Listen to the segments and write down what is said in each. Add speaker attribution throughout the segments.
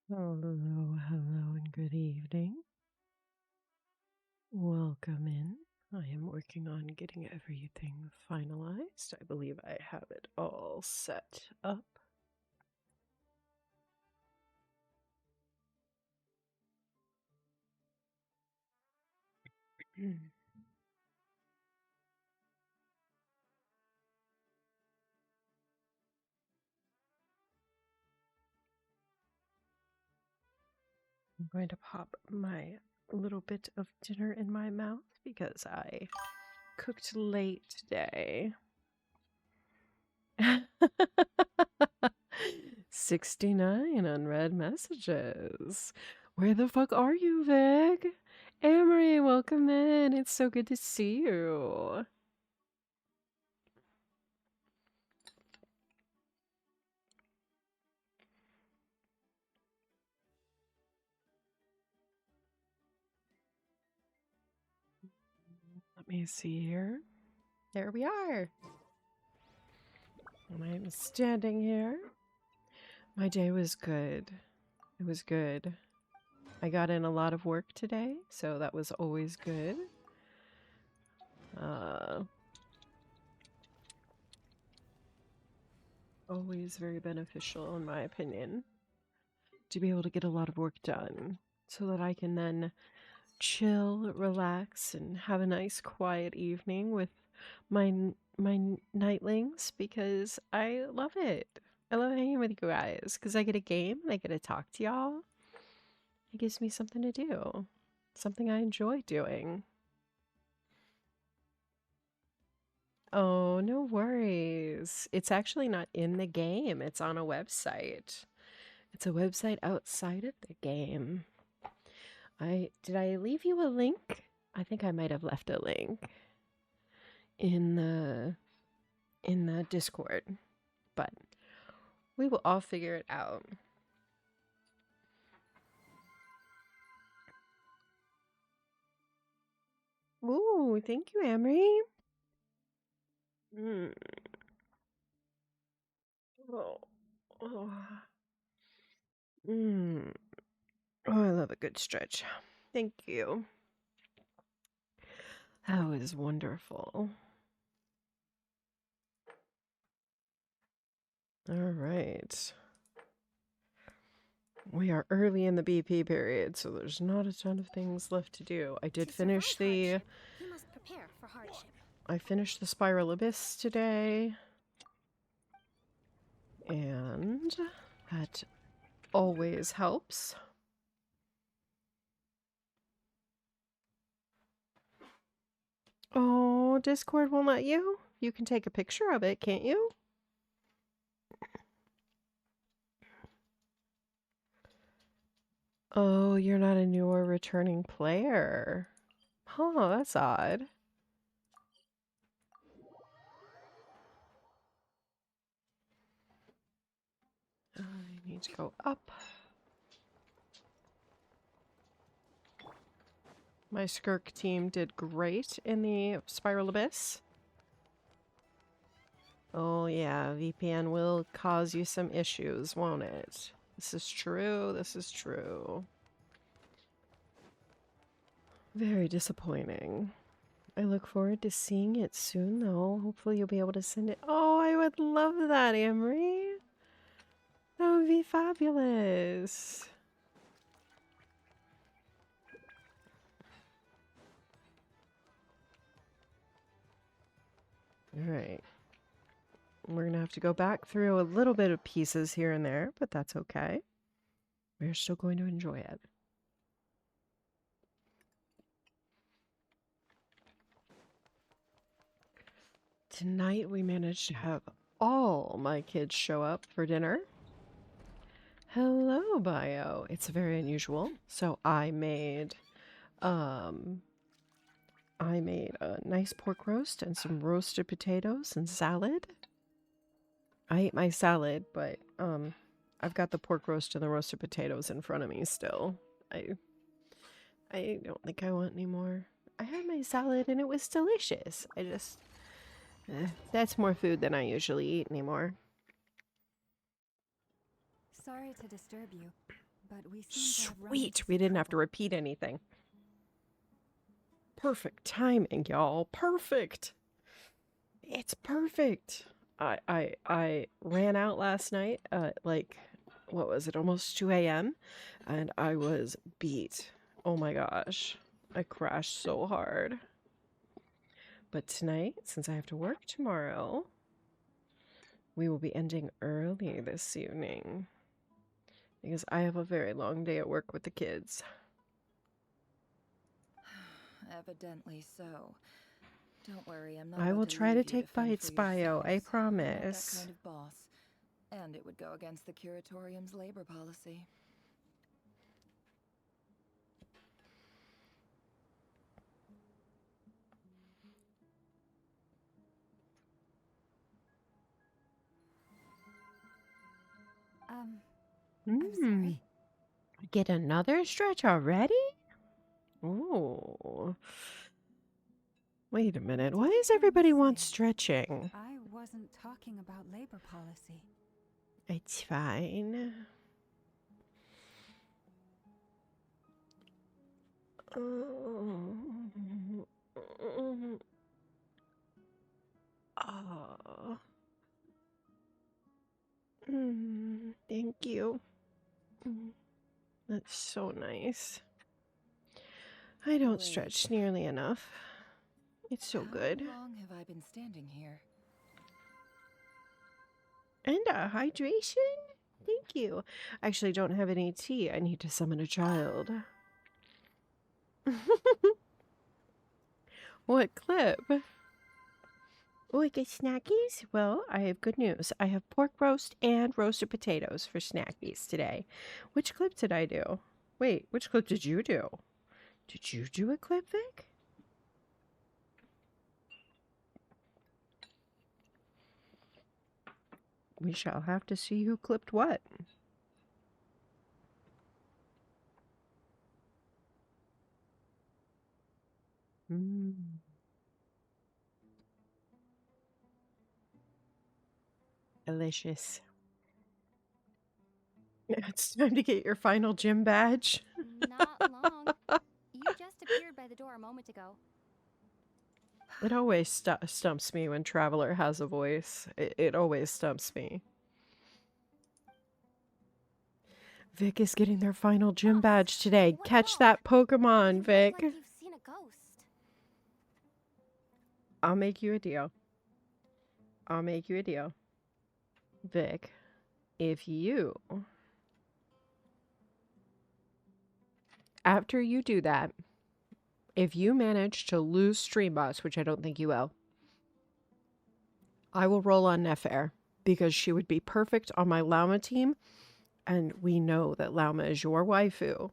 Speaker 1: Hello, hello, and good evening. Welcome in. I am working on getting everything finalized. I believe I have it all set up. I'm going to pop my little bit of dinner in my mouth because I cooked late today. 69 unread messages. Where the fuck are you, Vig? Amory, welcome in. It's so good to see you. Let me see here. There we are. And I'm standing here. My day was good. It was good. I got in a lot of work today, so that was always good. Always very beneficial, in my opinion, to be able to get a lot of work done so that I can then chill, relax, and have a nice quiet evening with my nightlings because I love it. I love hanging with you guys because I get a game and I get to talk to y'all. It gives me something to do, something I enjoy doing. Oh, no worries. It's actually not in the game. It's on a website. It's a website outside of the game. Did I leave you a link? I think I might have left a link in the Discord, but we will all figure it out. Ooh, thank you, Amory. Mm. Oh. Oh. Mm. Oh, I love a good stretch. Thank you. That was wonderful. All right. We are early in the BP period, so there's not a ton of things left to do. I did finish the...
Speaker 2: You must prepare for hardship.
Speaker 1: I finished the Spiral Abyss today. And that always helps. Oh, Discord won't let you? You can take a picture of it, can't you? Oh, you're not a new or returning player. Huh, that's odd. I need to go up. My Skirk team did great in the Spiral Abyss. Oh yeah, VPN will cause you some issues, won't it? This is true, this is true. Very disappointing. I look forward to seeing it soon, though. Hopefully you'll be able to send it. Oh, I would love that, Amory. That would be fabulous. All right. We're going to have to go back through a little bit of pieces here and there, but that's okay. We're still going to enjoy it. Tonight we managed to have all my kids show up for dinner. Hello, Bio. It's very unusual. So I made a nice pork roast and some roasted potatoes and salad. I ate my salad, but I've got the pork roast and the roasted potatoes in front of me still. I don't think I want any more. I had my salad and it was delicious. That's more food than I usually eat anymore.
Speaker 2: Sorry to disturb you.
Speaker 3: but we seem to have run into
Speaker 1: Sweet. We
Speaker 3: some
Speaker 1: didn't have to
Speaker 3: trouble.
Speaker 1: repeat anything. Perfect timing, y'all. Perfect. It's perfect. I ran out last night at like, what was it, almost 2 a.m. and I was beat. Oh my gosh. I crashed so hard. But tonight, since I have to work tomorrow, we will be ending early this evening because I have a very long day at work with the kids.
Speaker 3: Evidently so. Don't worry, I'm not
Speaker 1: I
Speaker 3: about
Speaker 1: will
Speaker 3: to
Speaker 1: try
Speaker 3: leave
Speaker 1: to
Speaker 3: you
Speaker 1: take
Speaker 3: fend
Speaker 1: bites,
Speaker 3: for
Speaker 1: Bio. I
Speaker 3: yourselves. I'm not that
Speaker 1: promise.
Speaker 3: kind of boss. And it would go against the curatorium's labor policy. I'm sorry.
Speaker 1: Get another stretch already? Oh. Wait a minute. Why does everybody want stretching?
Speaker 2: I wasn't talking about labor policy.
Speaker 1: It's fine. Oh. Thank you. That's so nice. I don't stretch nearly enough. It's so good.
Speaker 3: How long have I been standing here?
Speaker 1: And hydration? Thank you. I actually don't have any tea. I need to summon a child. What clip? Oh, I get snackies? Well, I have good news. I have pork roast and roasted potatoes for snackies today. Which clip did I do? Wait, which clip did you do? Did you do a clip, Vic? We shall have to see who clipped what. Delicious. It's time to get your final gym badge.
Speaker 2: Not long. You just appeared by the door a moment ago.
Speaker 1: It always stumps me when Traveler has a voice. It always stumps me. Vic is getting their final gym badge today.
Speaker 2: What's
Speaker 1: Catch
Speaker 2: wrong?
Speaker 1: that Pokemon,
Speaker 2: You look
Speaker 1: Vic.
Speaker 2: like you've seen a ghost.
Speaker 1: I'll make you a deal. I'll make you a deal. Vic, if you... After you do that, if you manage to lose Streambots, which I don't think you will, I will roll on Nefair because she would be perfect on my Llama team, and we know that Llama is your waifu.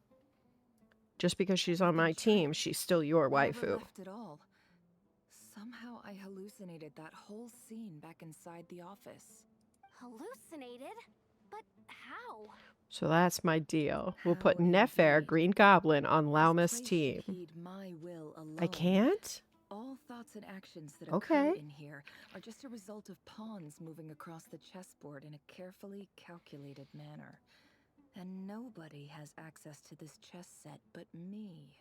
Speaker 1: Just because she's on my team, she's still your
Speaker 3: I never
Speaker 1: waifu.
Speaker 3: left at all. Somehow I hallucinated that whole scene back inside the office.
Speaker 2: Hallucinated? But how?
Speaker 1: So that's my deal. We'll put
Speaker 3: How
Speaker 1: Nefair,
Speaker 3: indeed.
Speaker 1: Green Goblin, on
Speaker 3: This
Speaker 1: Lauma's
Speaker 3: place should
Speaker 1: team.
Speaker 3: heed my will alone.
Speaker 1: I can't?
Speaker 3: All thoughts and actions that
Speaker 1: Okay.
Speaker 3: occur in here are just a result of pawns moving across the chessboard in a carefully calculated manner. And nobody has access to this chess set but me.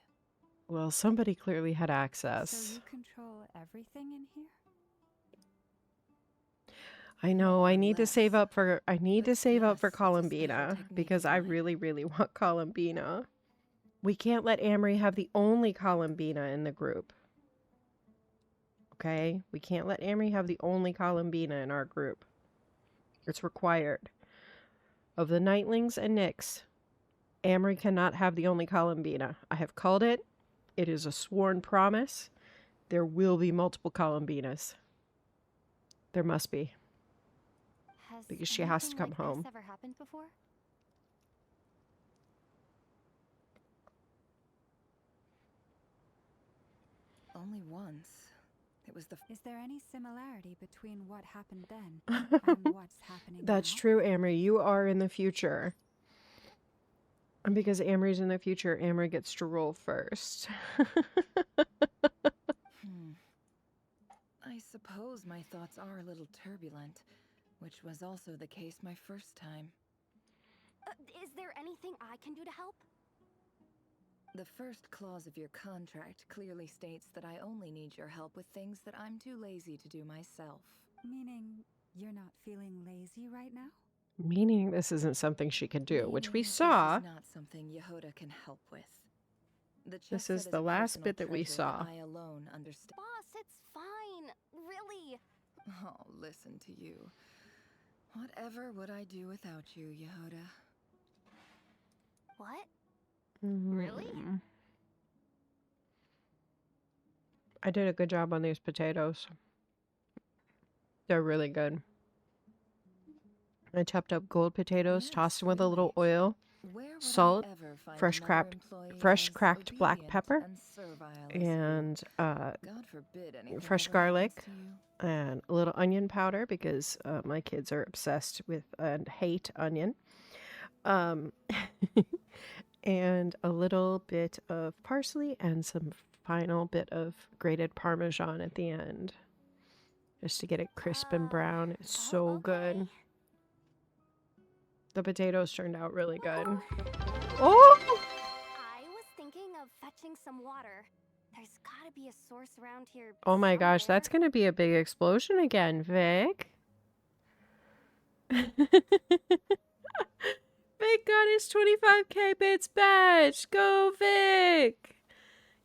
Speaker 1: Well, somebody clearly had access.
Speaker 2: So you control everything in here?
Speaker 1: I know.
Speaker 3: More
Speaker 1: I
Speaker 3: or
Speaker 1: need to save
Speaker 3: less.
Speaker 1: up for. I need to
Speaker 3: But
Speaker 1: save up for
Speaker 3: yes, it's a special
Speaker 1: Columbina
Speaker 3: technique
Speaker 1: because
Speaker 3: of
Speaker 1: I
Speaker 3: mine.
Speaker 1: really, really want Columbina. We can't let Amory have the only Columbina in the group. Okay, we can't let Amory have the only Columbina in our group. It's required. Of the Nightlings and Nyx, Amory cannot have the only Columbina. I have called it. It is a sworn promise. There will be multiple Columbinas. There must be. Because she has to come
Speaker 2: like
Speaker 1: home.
Speaker 2: This ever happened before?
Speaker 3: Only once. It was the...
Speaker 2: Is there any similarity between what happened then and what's happening
Speaker 1: That's
Speaker 2: now?
Speaker 1: true, Amory. You are in the future. And because Amory's in the future, Amory gets to roll first.
Speaker 3: I suppose my thoughts are a little turbulent, which was also the case my first time.
Speaker 4: Is there anything I can do to help?
Speaker 3: The first clause of your contract clearly states that I only need your help with things that I'm too lazy to do myself.
Speaker 2: Meaning you're not feeling lazy right now?
Speaker 1: Meaning this isn't something she could do, which we
Speaker 3: Meaning
Speaker 1: saw.
Speaker 3: this is not something Yehoda can help with. The chess
Speaker 1: This
Speaker 3: set
Speaker 1: is
Speaker 3: is
Speaker 1: the
Speaker 3: a
Speaker 1: last
Speaker 3: personal
Speaker 1: bit that we
Speaker 3: treasure
Speaker 1: saw.
Speaker 3: that I alone understand.
Speaker 4: Boss, it's fine. Really.
Speaker 3: Oh, listen to you. Whatever would I do without you, Yehoda?
Speaker 4: What? Really?
Speaker 1: Mm. I did a good job on these potatoes. They're really good. I chopped up gold potatoes,
Speaker 3: Yes,
Speaker 1: tossed them with a little
Speaker 3: really.
Speaker 1: oil,
Speaker 3: Where would
Speaker 1: salt,
Speaker 3: I ever find
Speaker 1: fresh
Speaker 3: another
Speaker 1: cracked,
Speaker 3: employee
Speaker 1: fresh
Speaker 3: as
Speaker 1: cracked black
Speaker 3: obedient
Speaker 1: pepper,
Speaker 3: and servile as you?
Speaker 1: and
Speaker 3: God forbid anything
Speaker 1: fresh
Speaker 3: ever happens
Speaker 1: garlic,
Speaker 3: to you.
Speaker 1: and a little onion powder because my kids are obsessed with and hate onion. Um, and a little bit of parsley and some final bit of grated Parmesan at the end. Just to get it crisp and brown. It's so good.
Speaker 4: Okay.
Speaker 1: The potatoes turned out really good.
Speaker 4: Whoa.
Speaker 1: Oh!
Speaker 4: I was thinking of fetching some water. There's gotta be a source around here.
Speaker 1: Oh my gosh,
Speaker 4: somewhere.
Speaker 1: that's gonna be a big explosion again, Vic. Vic got his 25k bits badge. Go, Vic!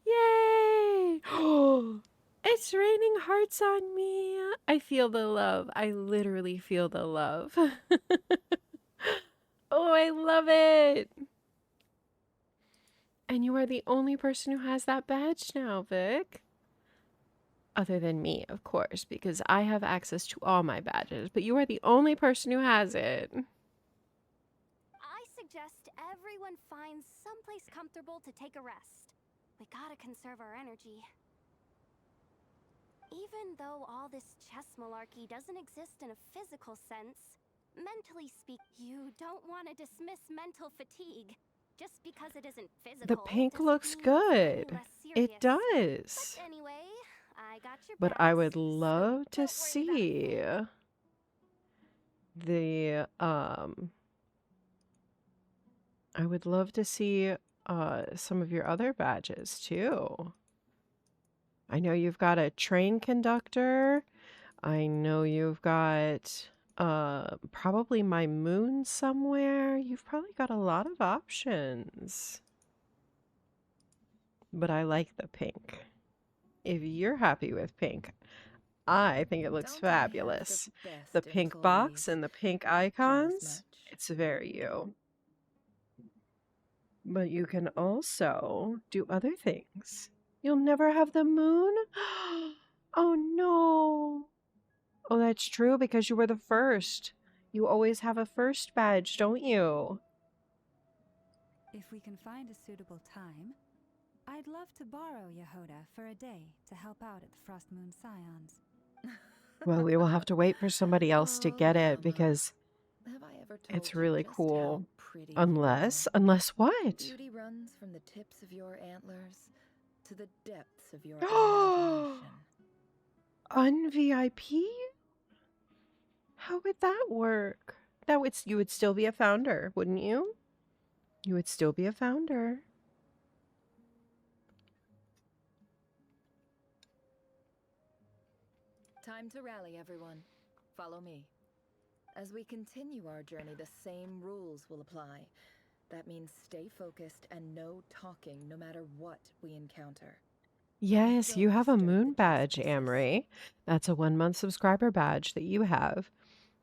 Speaker 1: Yay! It's raining hearts on me. I feel the love. I literally feel the love. Oh, I love it. And you are the only person who has that badge now, Vic. Other than me, of course, because I have access to all my badges, but you are the only person who has it.
Speaker 4: I suggest everyone finds someplace comfortable to take a rest. We gotta conserve our energy. Even though all this chess malarkey doesn't exist in a physical sense, mentally speak, you don't want to dismiss mental fatigue. Just because it isn't physical,
Speaker 1: The pink
Speaker 4: doesn't
Speaker 1: looks
Speaker 4: mean it's any
Speaker 1: good.
Speaker 4: less
Speaker 1: It
Speaker 4: serious.
Speaker 1: does.
Speaker 4: But anyway, I got your
Speaker 1: But
Speaker 4: back,
Speaker 1: I would
Speaker 4: so
Speaker 1: love to
Speaker 4: don't worry about a
Speaker 1: see
Speaker 4: thing.
Speaker 1: the I would love to see some of your other badges too. I know you've got a train conductor. I know you've got probably my moon somewhere. You've probably got a lot of options. But I like the pink. If you're happy with pink, I think it looks
Speaker 3: Don't I have the
Speaker 1: fabulous.
Speaker 3: best
Speaker 1: The pink box
Speaker 3: employees?
Speaker 1: and the pink
Speaker 3: Jealous
Speaker 1: icons,
Speaker 3: much?
Speaker 1: it's very you. But you can also do other things. You'll never have the moon? Oh no. Oh, that's true because you were the first. You always have a first badge, don't you?
Speaker 2: If we can find a suitable time, I'd love to borrow Yehoda for a day to help out at the Frost Moon Scions.
Speaker 1: Well, we will have to wait for somebody else to
Speaker 3: Oh,
Speaker 1: get it
Speaker 3: Llama.
Speaker 1: because
Speaker 3: Have I ever told
Speaker 1: it's
Speaker 3: you
Speaker 1: really
Speaker 3: just
Speaker 1: cool.
Speaker 3: how pretty
Speaker 1: Unless
Speaker 3: you are?
Speaker 1: what?
Speaker 3: Beauty runs from the tips of your antlers to the depths of your imagination.
Speaker 1: Un-VIP? How would that work? You would still be a founder, wouldn't you? You would still be a founder.
Speaker 3: Time to rally, everyone. Follow me. As we continue our journey, the same rules will apply. That means stay focused and no talking no matter what we encounter.
Speaker 1: Yes, you
Speaker 3: Don't
Speaker 1: have a
Speaker 3: disturb
Speaker 1: moon
Speaker 3: the chess
Speaker 1: badge,
Speaker 3: pieces.
Speaker 1: Amory. That's a 1-month subscriber badge that you have.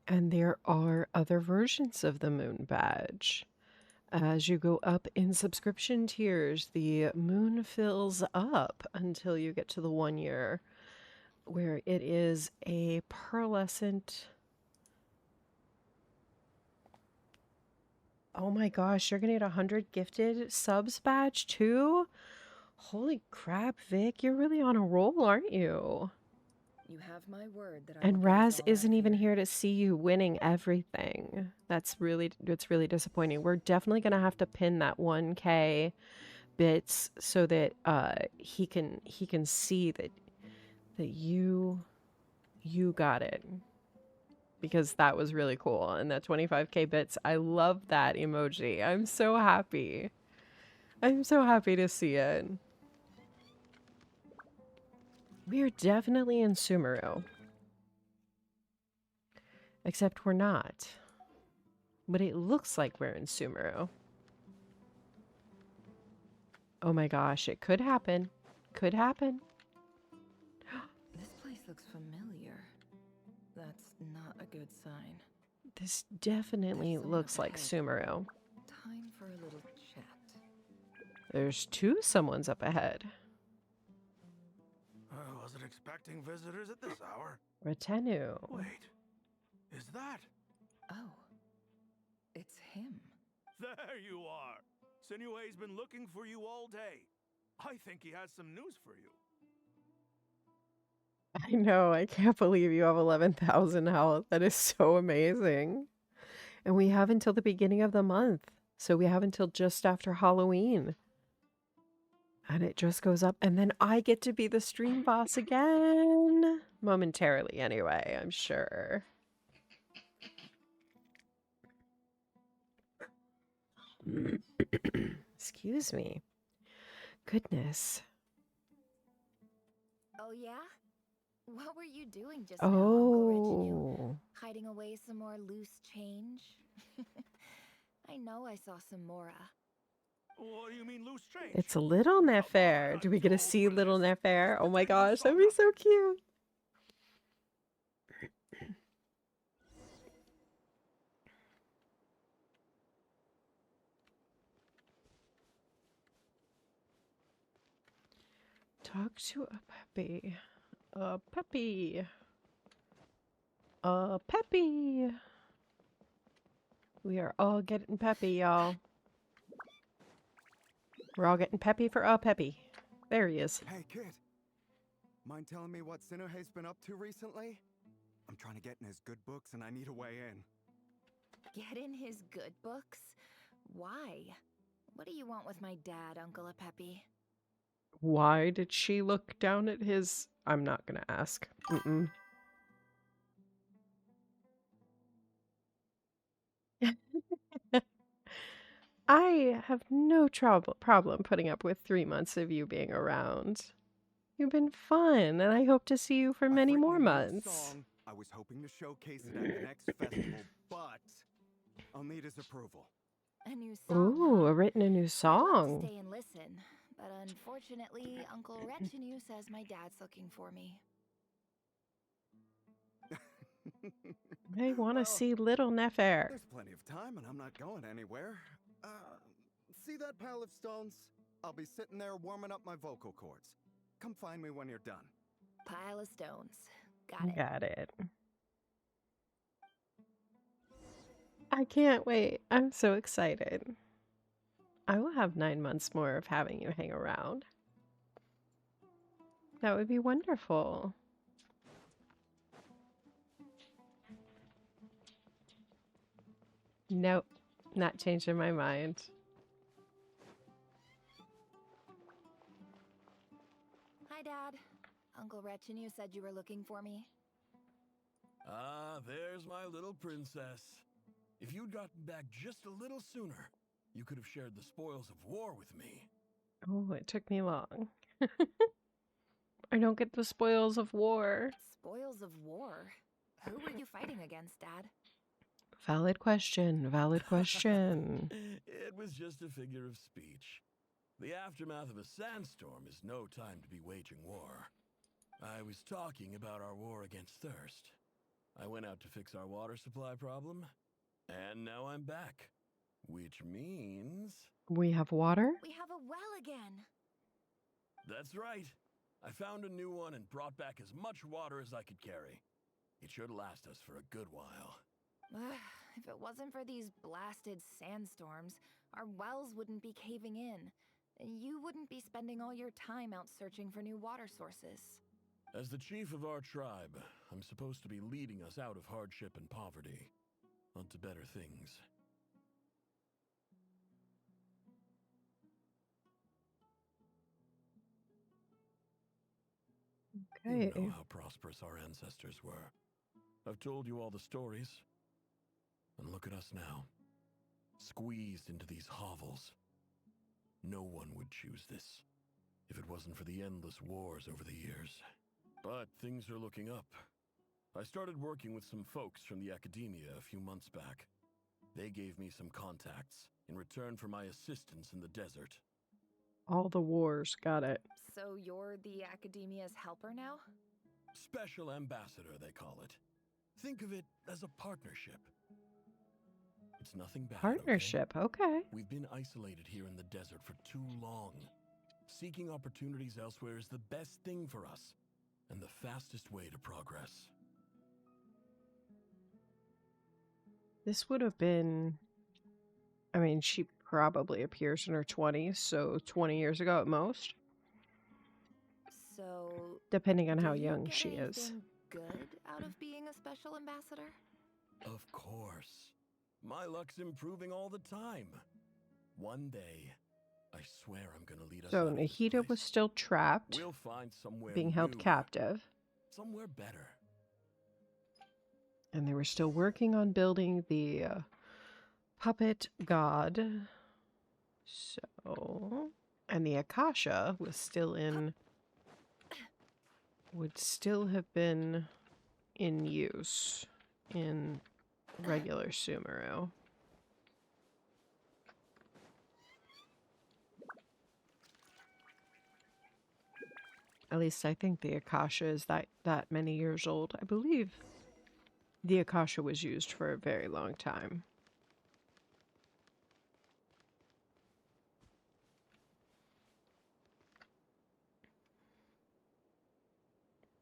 Speaker 1: And there are other versions of the moon badge. As you go up in subscription tiers, the moon fills up until you get to the 1 year, where it is a pearlescent. Oh my gosh, you're gonna get 100 gifted subs badge too? Holy crap, Vic, you're really on a roll, aren't you?
Speaker 3: You have my word that I will
Speaker 1: And
Speaker 3: get us
Speaker 1: Raz
Speaker 3: all out
Speaker 1: isn't
Speaker 3: of
Speaker 1: even
Speaker 3: here.
Speaker 1: here to see you winning everything. It's really disappointing. We're definitely gonna have to pin that 1K bits so that he can see that you got it. because that was really cool. And that 25k bits, I love that emoji. I'm so happy. I'm so happy to see it. We are definitely in Sumeru. Except we're not. But it looks like we're in Sumeru. Oh my gosh, it could happen. Could happen.
Speaker 3: This place looks familiar. That's not a good sign.
Speaker 1: This definitely
Speaker 3: There's someone
Speaker 1: looks
Speaker 3: up
Speaker 1: like
Speaker 3: ahead.
Speaker 1: Sumeru.
Speaker 3: Time for a little chat.
Speaker 1: There's two someones up ahead.
Speaker 5: I wasn't expecting visitors at this hour.
Speaker 1: Retenu.
Speaker 5: Wait, is that?
Speaker 3: Oh, it's him.
Speaker 5: There you are. Sinue's been looking for you all day. I think he has some news for you.
Speaker 1: I know, I can't believe you have 11,000 health. That is so amazing. And we have until the beginning of the month. So we have until just after Halloween. And it just goes up. And then I get to be the stream boss again. Momentarily, anyway, I'm sure. Excuse me. Goodness.
Speaker 3: Oh, yeah? What were you doing just now, Uncle Reginue?
Speaker 1: Oh.
Speaker 3: Hiding away some more loose change? I know I saw some Mora.
Speaker 5: What do you mean loose change?
Speaker 1: It's a little Nefair. Do we get to see little Nefair? Oh my gosh, that'd be so cute. Talk to a Peppy. A Peppy. A Peppy. We are all getting Peppy, y'all. We're all getting Peppy for a Peppy. There he is.
Speaker 6: Hey, kid. Mind telling me what Sinuhe's been up to recently? I'm trying to get in his good books and I need a way in.
Speaker 3: Get in his good books? Why? What do you want with my dad, Uncle Apepi?
Speaker 1: Why did she look down at his... I'm not gonna ask. Mm-mm. I have no problem putting up with 3 months of you being around. You've been fun, and I hope to see you for many
Speaker 6: I've written
Speaker 1: more
Speaker 6: a new
Speaker 1: months.
Speaker 6: Song. I was hoping to showcase it at the next festival, but I'll need his approval.
Speaker 3: A new song,
Speaker 1: Ooh,
Speaker 3: huh?
Speaker 1: written a new
Speaker 3: I'd love to
Speaker 1: song.
Speaker 3: stay and listen, but unfortunately, Uncle Retinue says my dad's looking for me.
Speaker 1: I want to
Speaker 6: Well,
Speaker 1: see little Nefair.
Speaker 6: there's plenty of time and I'm not going anywhere. See that pile of stones? I'll be sitting there warming up my vocal cords. Come find me when you're done.
Speaker 3: Pile of stones. Got it.
Speaker 1: Got it. I can't wait. I'm so excited. I will have 9 months more of having you hang around. That would be wonderful. Nope, not changing my mind.
Speaker 3: Hi, Dad. Uncle Retinue said you were looking for me.
Speaker 7: Ah, there's my little princess. If you'd gotten back just a little sooner, you could have shared the spoils of war with me.
Speaker 1: Oh, it took me long. I don't get the spoils of war.
Speaker 3: Spoils of war? Who were you fighting against, Dad?
Speaker 1: Valid question, valid question.
Speaker 7: It was just a figure of speech. The aftermath of a sandstorm is no time to be waging war. I was talking about our war against thirst. I went out to fix our water supply problem, and now I'm back. Which means...
Speaker 1: We have water?
Speaker 3: We have a well again.
Speaker 7: That's right. I found a new one and brought back as much water as I could carry. It should last us for a good while.
Speaker 3: If it wasn't for these blasted sandstorms, our wells wouldn't be caving in. And you wouldn't be spending all your time out searching for new water sources.
Speaker 7: As the chief of our tribe, I'm supposed to be leading us out of hardship and poverty, onto better things.
Speaker 1: Okay.
Speaker 7: You know how prosperous our ancestors were. I've told you all the stories. And look at us now. Squeezed into these hovels. No one would choose this if it wasn't for the endless wars over the years. But things are looking up. I started working with some folks from the academia a few months back. They gave me some contacts in return for my assistance in the desert.
Speaker 1: All the wars, got it.
Speaker 3: So you're the Academia's helper now?
Speaker 7: Special ambassador, they call it. Think of it as a partnership. It's nothing bad,
Speaker 1: Partnership, okay.
Speaker 7: We've been isolated here in the desert for too long. Seeking opportunities elsewhere is the best thing for us, and the fastest way to progress.
Speaker 1: This would have been, I mean, she probably appears in her 20s, so 20 years ago at most,
Speaker 3: So,
Speaker 1: depending on
Speaker 3: do
Speaker 1: how
Speaker 3: you
Speaker 1: young
Speaker 3: get
Speaker 1: she is.
Speaker 3: anything good out of being a special ambassador?
Speaker 7: Of course. My luck's improving all the time. One day, I swear I'm gonna lead us
Speaker 1: So
Speaker 7: out of this
Speaker 1: Nahida was
Speaker 7: place.
Speaker 1: still trapped,
Speaker 7: We'll find somewhere
Speaker 1: being held
Speaker 7: new,
Speaker 1: captive,
Speaker 7: somewhere better.
Speaker 1: and they were still working on building the puppet god. So, and the Akasha was still would still have been in use in regular Sumeru. At least I think the Akasha is that many years old. I believe the Akasha was used for a very long time.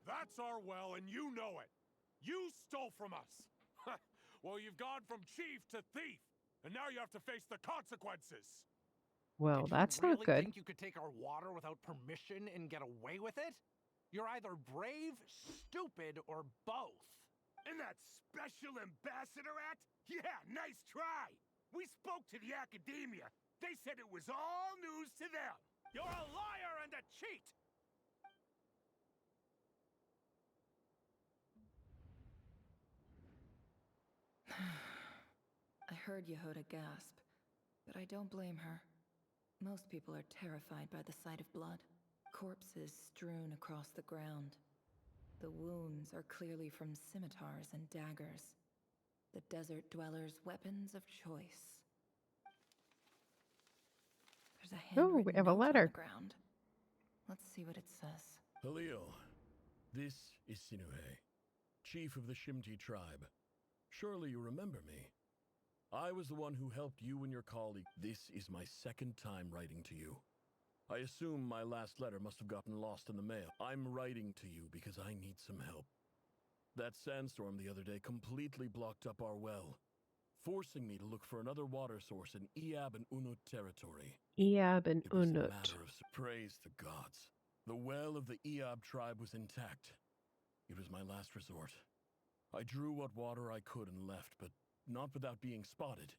Speaker 8: That's our well, and you know it. You stole from us. Well, you've gone from chief to thief, and now you have to face the consequences.
Speaker 1: Well,
Speaker 9: Did
Speaker 1: that's
Speaker 9: you
Speaker 1: not
Speaker 9: really
Speaker 1: good.
Speaker 9: think you could take our water without permission and get away with it? You're either brave, stupid, or both.
Speaker 5: And that Special Ambassador Act? Yeah, nice try! We spoke to the Academia. They said it was all news to them. You're a liar and a cheat!
Speaker 3: I heard Yehoda gasp, but I don't blame her. Most people are terrified by the sight of blood. Corpses strewn across the ground. The wounds are clearly from scimitars and daggers. The desert dwellers' weapons of choice. There's a
Speaker 1: Oh,
Speaker 3: handwritten
Speaker 1: we have a
Speaker 3: note on
Speaker 1: letter.
Speaker 3: the ground. Let's see what it says.
Speaker 7: Halil, this is Sinuhe, chief of the Shimti tribe. Surely you remember me. I was the one who helped you and your colleague. This is my second time writing to you. I assume my last letter must have gotten lost in the mail. I'm writing to you because I need some help. That sandstorm the other day completely blocked up our well, forcing me to look for another water source in Iab and Unut territory.
Speaker 1: Iab and
Speaker 7: It was a
Speaker 1: Unut.
Speaker 7: matter of praise the gods. The well of the Iab tribe was intact. It was my last resort. I drew what water I could and left, but not without being spotted.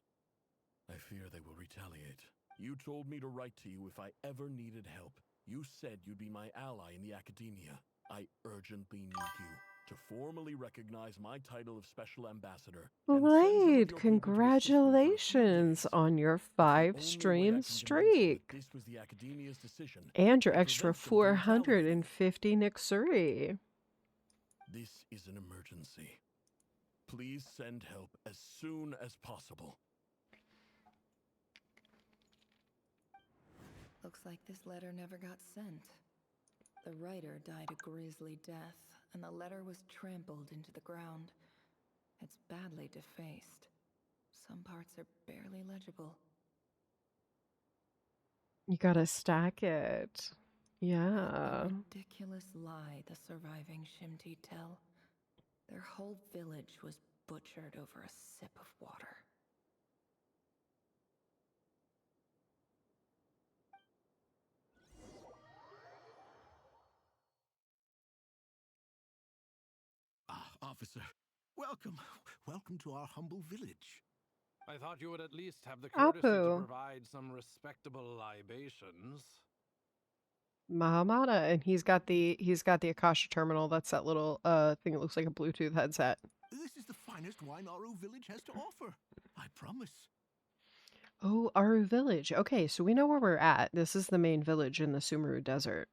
Speaker 7: I fear they will retaliate. You told me to write to you if I ever needed help. You said you'd be my ally in the academia. I urgently need you to formally recognize my title of Special Ambassador. and send some of
Speaker 1: Blade,
Speaker 7: your people to assist me for a few
Speaker 1: congratulations
Speaker 7: days.
Speaker 1: on your
Speaker 7: It's the only way I
Speaker 1: 5-stream
Speaker 7: can convince you that
Speaker 1: streak.
Speaker 7: This was the academia's decision.
Speaker 1: And your
Speaker 7: and
Speaker 1: extra
Speaker 7: prevent them from retaliating.
Speaker 1: 450 Nixuri.
Speaker 7: This is an emergency. Please send help as soon as possible.
Speaker 3: Looks like this letter never got sent. The writer died a grisly death, and the letter was trampled into the ground. It's badly defaced. Some parts are barely legible.
Speaker 1: You gotta stack it.
Speaker 3: A
Speaker 1: Yeah.
Speaker 3: ridiculous lie the surviving Shimti tell. Their whole village was butchered over a sip of water.
Speaker 10: Officer, welcome. Welcome to our humble village.
Speaker 9: I thought you would at least have the courtesy to
Speaker 1: Apu.
Speaker 9: provide some respectable libations.
Speaker 1: Mahamada, and he's got the Akasha terminal. That's that little thing that looks like a Bluetooth headset.
Speaker 10: This is the finest wine Aru village has to offer. I promise.
Speaker 1: Oh, our village. Okay, so we know where we're at. This is the main village in the Sumeru Desert.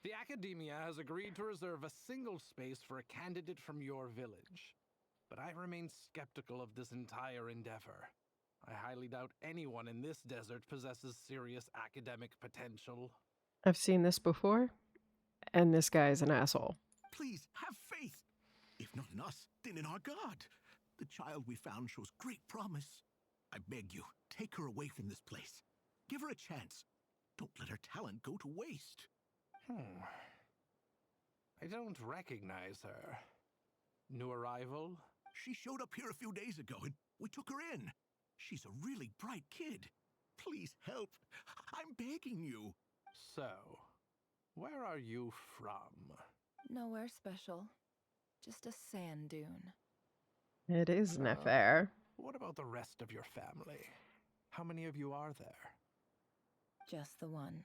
Speaker 9: The Academia has agreed to reserve a single space for a candidate from your village. But I remain skeptical of this entire endeavor. I highly doubt anyone in this desert possesses serious academic potential.
Speaker 1: I've seen this before, and this guy is an asshole.
Speaker 10: Please, have faith. If not in us, then in our god. The child we found shows great promise. I beg you, take her away from this place. Give her a chance. Don't let her talent go to waste.
Speaker 9: I don't recognize her. New arrival?
Speaker 10: She showed up here a few days ago, and we took her in. She's a really bright kid. Please help. I'm begging you.
Speaker 9: So, where are you from?
Speaker 3: Nowhere special. Just a sand dune.
Speaker 1: It is Nefair.
Speaker 9: What about the rest of your family? How many of you are there?
Speaker 3: Just the one.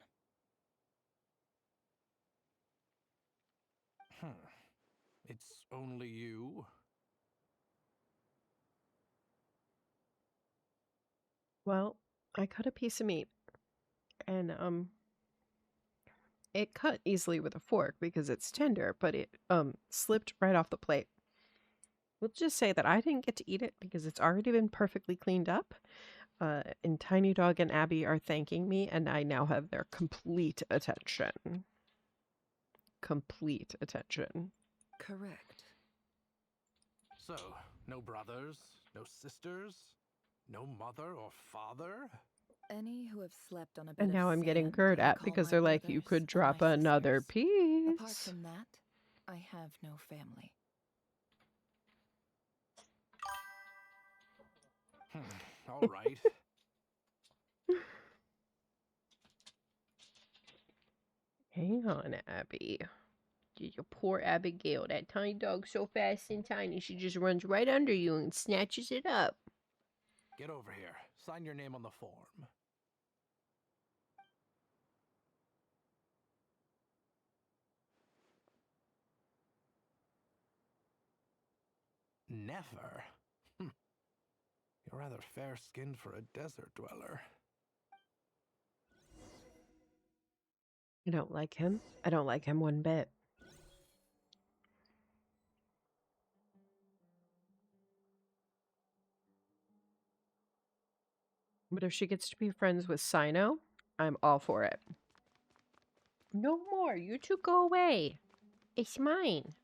Speaker 9: It's only you?
Speaker 1: Well, I cut a piece of meat, and it cut easily with a fork because it's tender, but it slipped right off the plate. We'll just say that I didn't get to eat it because it's already been perfectly cleaned up. And Tiny Dog and Abby are thanking me, and I now have their complete attention. Complete attention.
Speaker 3: Correct.
Speaker 9: So, no brothers, no sisters, no mother or father?
Speaker 3: Any who have slept on a bed
Speaker 1: And now
Speaker 3: of
Speaker 1: I'm getting
Speaker 3: sand,
Speaker 1: girt
Speaker 3: I
Speaker 1: at
Speaker 3: call
Speaker 1: because
Speaker 3: my
Speaker 1: they're like, you
Speaker 3: brothers
Speaker 1: could
Speaker 3: and
Speaker 1: drop
Speaker 3: my
Speaker 1: another
Speaker 3: sisters.
Speaker 1: piece.
Speaker 3: Apart from that, I have no family.
Speaker 9: All right.
Speaker 1: Hang on, Abby. Your poor Abigail. That tiny dog's so fast and tiny, she just runs right under you and snatches it up.
Speaker 9: Get over here. Sign your name on the form. Never? You're rather fair-skinned for a desert dweller.
Speaker 1: I don't like him. I don't like him one bit. But if she gets to be friends with Sino, I'm all for it. No more. You two go away. It's mine.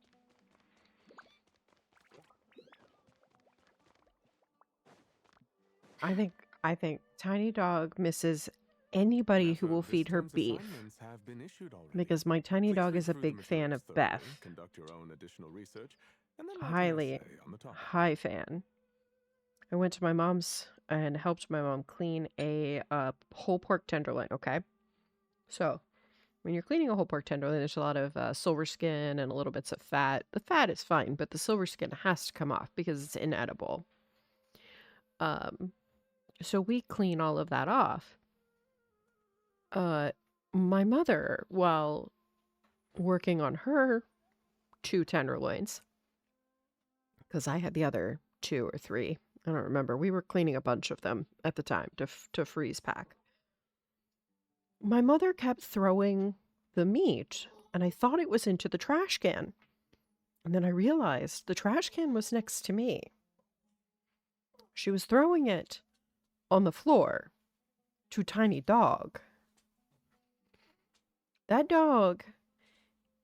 Speaker 1: I think Tiny Dog misses anybody who will feed her beef. Because my Tiny Dog is a big fan of Beth.
Speaker 11: Conduct your own additional research, and then
Speaker 1: High fan. I went to my mom's and helped my mom clean a whole pork tenderloin, okay? So, when you're cleaning a whole pork tenderloin, there's a lot of silver skin and a little bits of fat. The fat is fine, but the silver skin has to come off because it's inedible. So we clean all of that off. My mother, while working on her 2 tenderloins, because I had the other 2 or 3, I don't remember. We were cleaning a bunch of them at the time to freeze pack. My mother kept throwing the meat, and I thought it was into the trash can. And then I realized the trash can was next to me. She was throwing it on the floor to Tiny Dog. That dog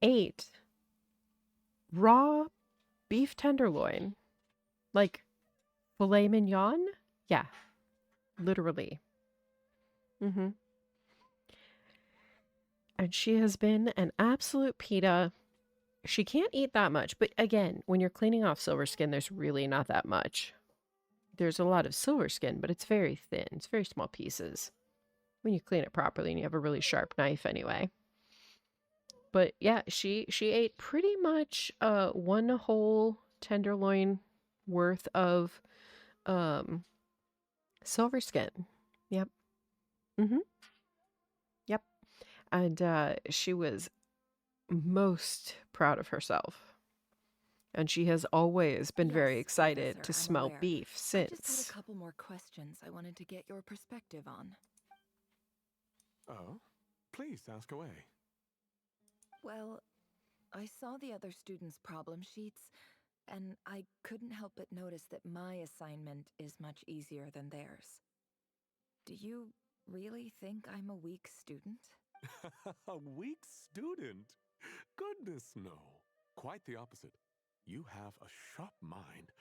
Speaker 1: ate raw beef tenderloin, like filet mignon? Yeah, literally. And she has been an absolute PETA. She can't eat that much, but again, when you're cleaning off silver skin, there's really not that much. There's a lot of silver skin, but it's very thin. It's very small pieces. When you clean it properly and you have a really sharp knife anyway. But yeah, she ate pretty much 1 whole tenderloin worth of silver skin. Yep. Mm-hmm. Yep. And she was most proud of herself. And she has always been
Speaker 3: Yes,
Speaker 1: very excited
Speaker 3: Professor,
Speaker 1: to
Speaker 3: I'm
Speaker 1: smell
Speaker 3: aware.
Speaker 1: beef
Speaker 3: I just had a
Speaker 1: since.
Speaker 3: couple more questions I wanted to get your perspective on.
Speaker 11: Oh? Please ask away.
Speaker 3: Well, I saw the other students' problem sheets, and I couldn't help but notice that my assignment is much easier than theirs. Do you really think I'm a weak student?
Speaker 11: A weak student? Goodness, no. Quite the opposite. You have a sharp mind.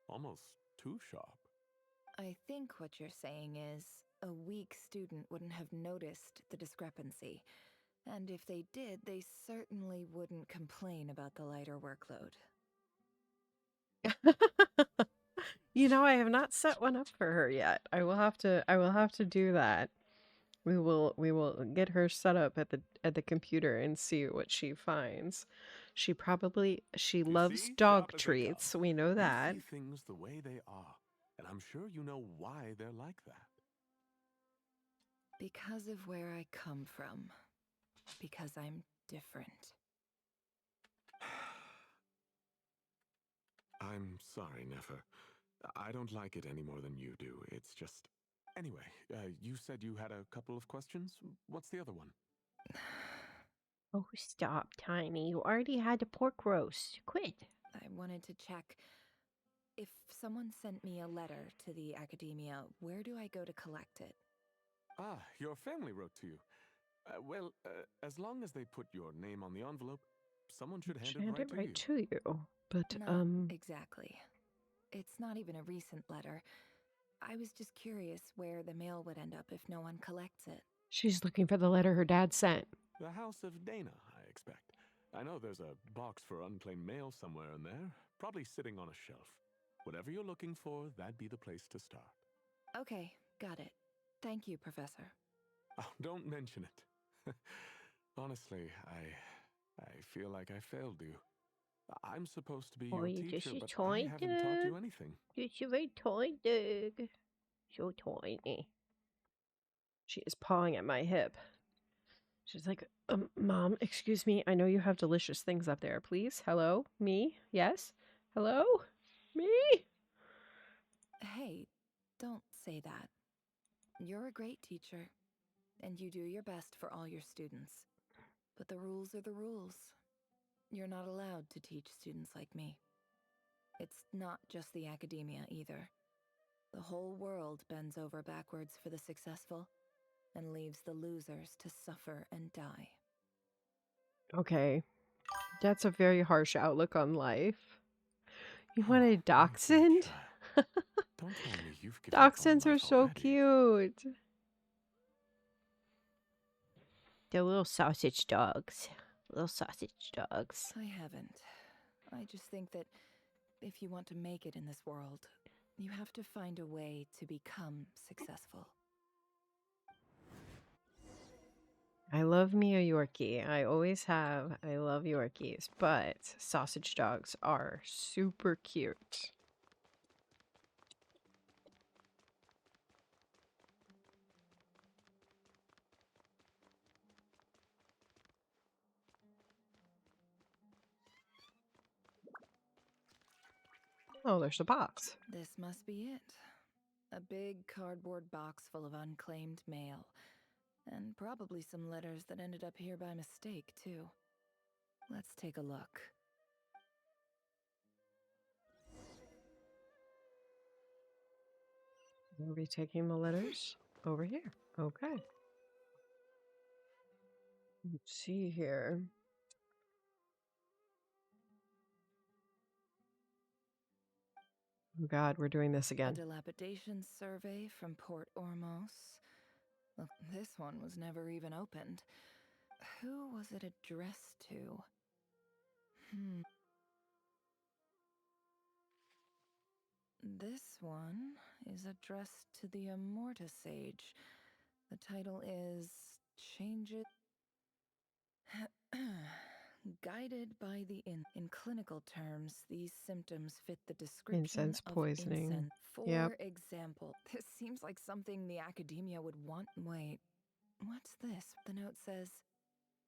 Speaker 11: Almost too sharp.
Speaker 3: I think what you're saying is a weak student wouldn't have noticed the discrepancy. And if they did, they certainly wouldn't complain about the lighter workload.
Speaker 1: I have not set one up for her yet. I will have to do that. We will get her set up at the computer and see what she finds. She
Speaker 11: You
Speaker 1: loves
Speaker 11: see,
Speaker 1: dog
Speaker 11: sharp as they come.
Speaker 1: treats. We know
Speaker 11: You
Speaker 1: that.
Speaker 11: see things the way they are, and I'm sure you know why they're like that.
Speaker 3: Because of where I come from. Because I'm different.
Speaker 11: I'm sorry, Nefer. I don't like it any more than you do. It's just... Anyway, you said you had a couple of questions? What's the other one?
Speaker 1: Oh, stop, Tiny. You already had the pork roast. Quit.
Speaker 3: I wanted to check if someone sent me a letter to the academia, where do I go to collect it?
Speaker 11: Ah, your family wrote to you. Well, as long as they put your name on the envelope, someone should hand it
Speaker 1: Hand
Speaker 11: right
Speaker 1: it
Speaker 11: to
Speaker 1: right
Speaker 11: you.
Speaker 1: to you. But,
Speaker 3: Not exactly. It's not even a recent letter. I was just curious where the mail would end up if no one collects it.
Speaker 1: she's looking for the letter her dad sent.
Speaker 11: The House of Dana, I expect. I know there's a box for unclaimed mail somewhere in there, probably sitting on a shelf. Whatever you're looking for, that'd be the place to start.
Speaker 3: Okay, got it. Thank you, Professor.
Speaker 11: Oh, don't mention it. Honestly, I feel like I failed you. I'm supposed to be
Speaker 1: Oh,
Speaker 11: your
Speaker 1: you're
Speaker 11: teacher,
Speaker 1: just a
Speaker 11: but I
Speaker 1: toy
Speaker 11: haven't taught
Speaker 1: dog.
Speaker 11: you anything.
Speaker 1: Just a very toy dog. So tiny. She is pawing at my hip. She's like, Mom, excuse me. I know you have delicious things up there. Please? Hello? Me? Yes? Hello? Me?
Speaker 3: Hey, don't say that. You're a great teacher, and you do your best for all your students. But the rules are the rules. You're not allowed to teach students like me. It's not just the academia either. The whole world bends over backwards for the successful and leaves the losers to suffer and die.
Speaker 1: Okay. That's a very harsh outlook on life. You
Speaker 11: Oh,
Speaker 1: want a
Speaker 11: my dear
Speaker 1: dachshund?
Speaker 11: child. Don't tell me you've given up on
Speaker 1: Dachshunds are
Speaker 11: life
Speaker 1: so
Speaker 11: already.
Speaker 1: cute. They're little sausage dogs. Little sausage dogs.
Speaker 3: I haven't. I just think that if you want to make it in this world, you have to find a way to become successful.
Speaker 1: I love me a Yorkie. I always have. I love Yorkies, but sausage dogs are super cute. Oh, there's a box.
Speaker 3: This must be it. A big cardboard box full of unclaimed mail. And probably some letters that ended up here by mistake, too. Let's take a look.
Speaker 1: We'll be taking the letters over here. Okay. Let's see here. Oh God, we're doing this
Speaker 3: A
Speaker 1: again.
Speaker 3: dilapidation survey from Port Ormos. Look, this one was never even opened. Who was it addressed to? This one is addressed to the Immorta Sage. The title is Changes. Guided by the in clinical terms, these symptoms fit the description
Speaker 1: Incense
Speaker 3: of
Speaker 1: poisoning.
Speaker 3: incense. For
Speaker 1: Yep.
Speaker 3: example, this seems like something the academia would want. Wait, what's this? The note says,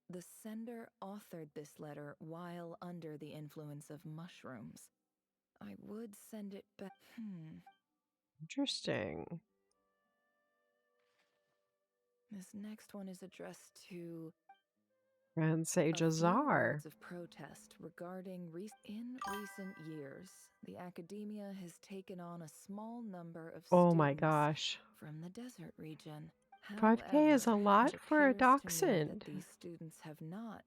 Speaker 3: the sender authored this letter while under the influence of mushrooms. I would send it back.
Speaker 1: Interesting.
Speaker 3: This next one is addressed to
Speaker 1: Grand Sage
Speaker 3: a few
Speaker 1: Azar.
Speaker 3: words of protest regarding in recent years, the academia has taken on a small number of
Speaker 1: Oh my
Speaker 3: students
Speaker 1: gosh.
Speaker 3: from the desert region.
Speaker 1: 5K is a
Speaker 3: However,
Speaker 1: lot
Speaker 3: it
Speaker 1: for a
Speaker 3: appears to me that
Speaker 1: dachshund.
Speaker 3: these students have not,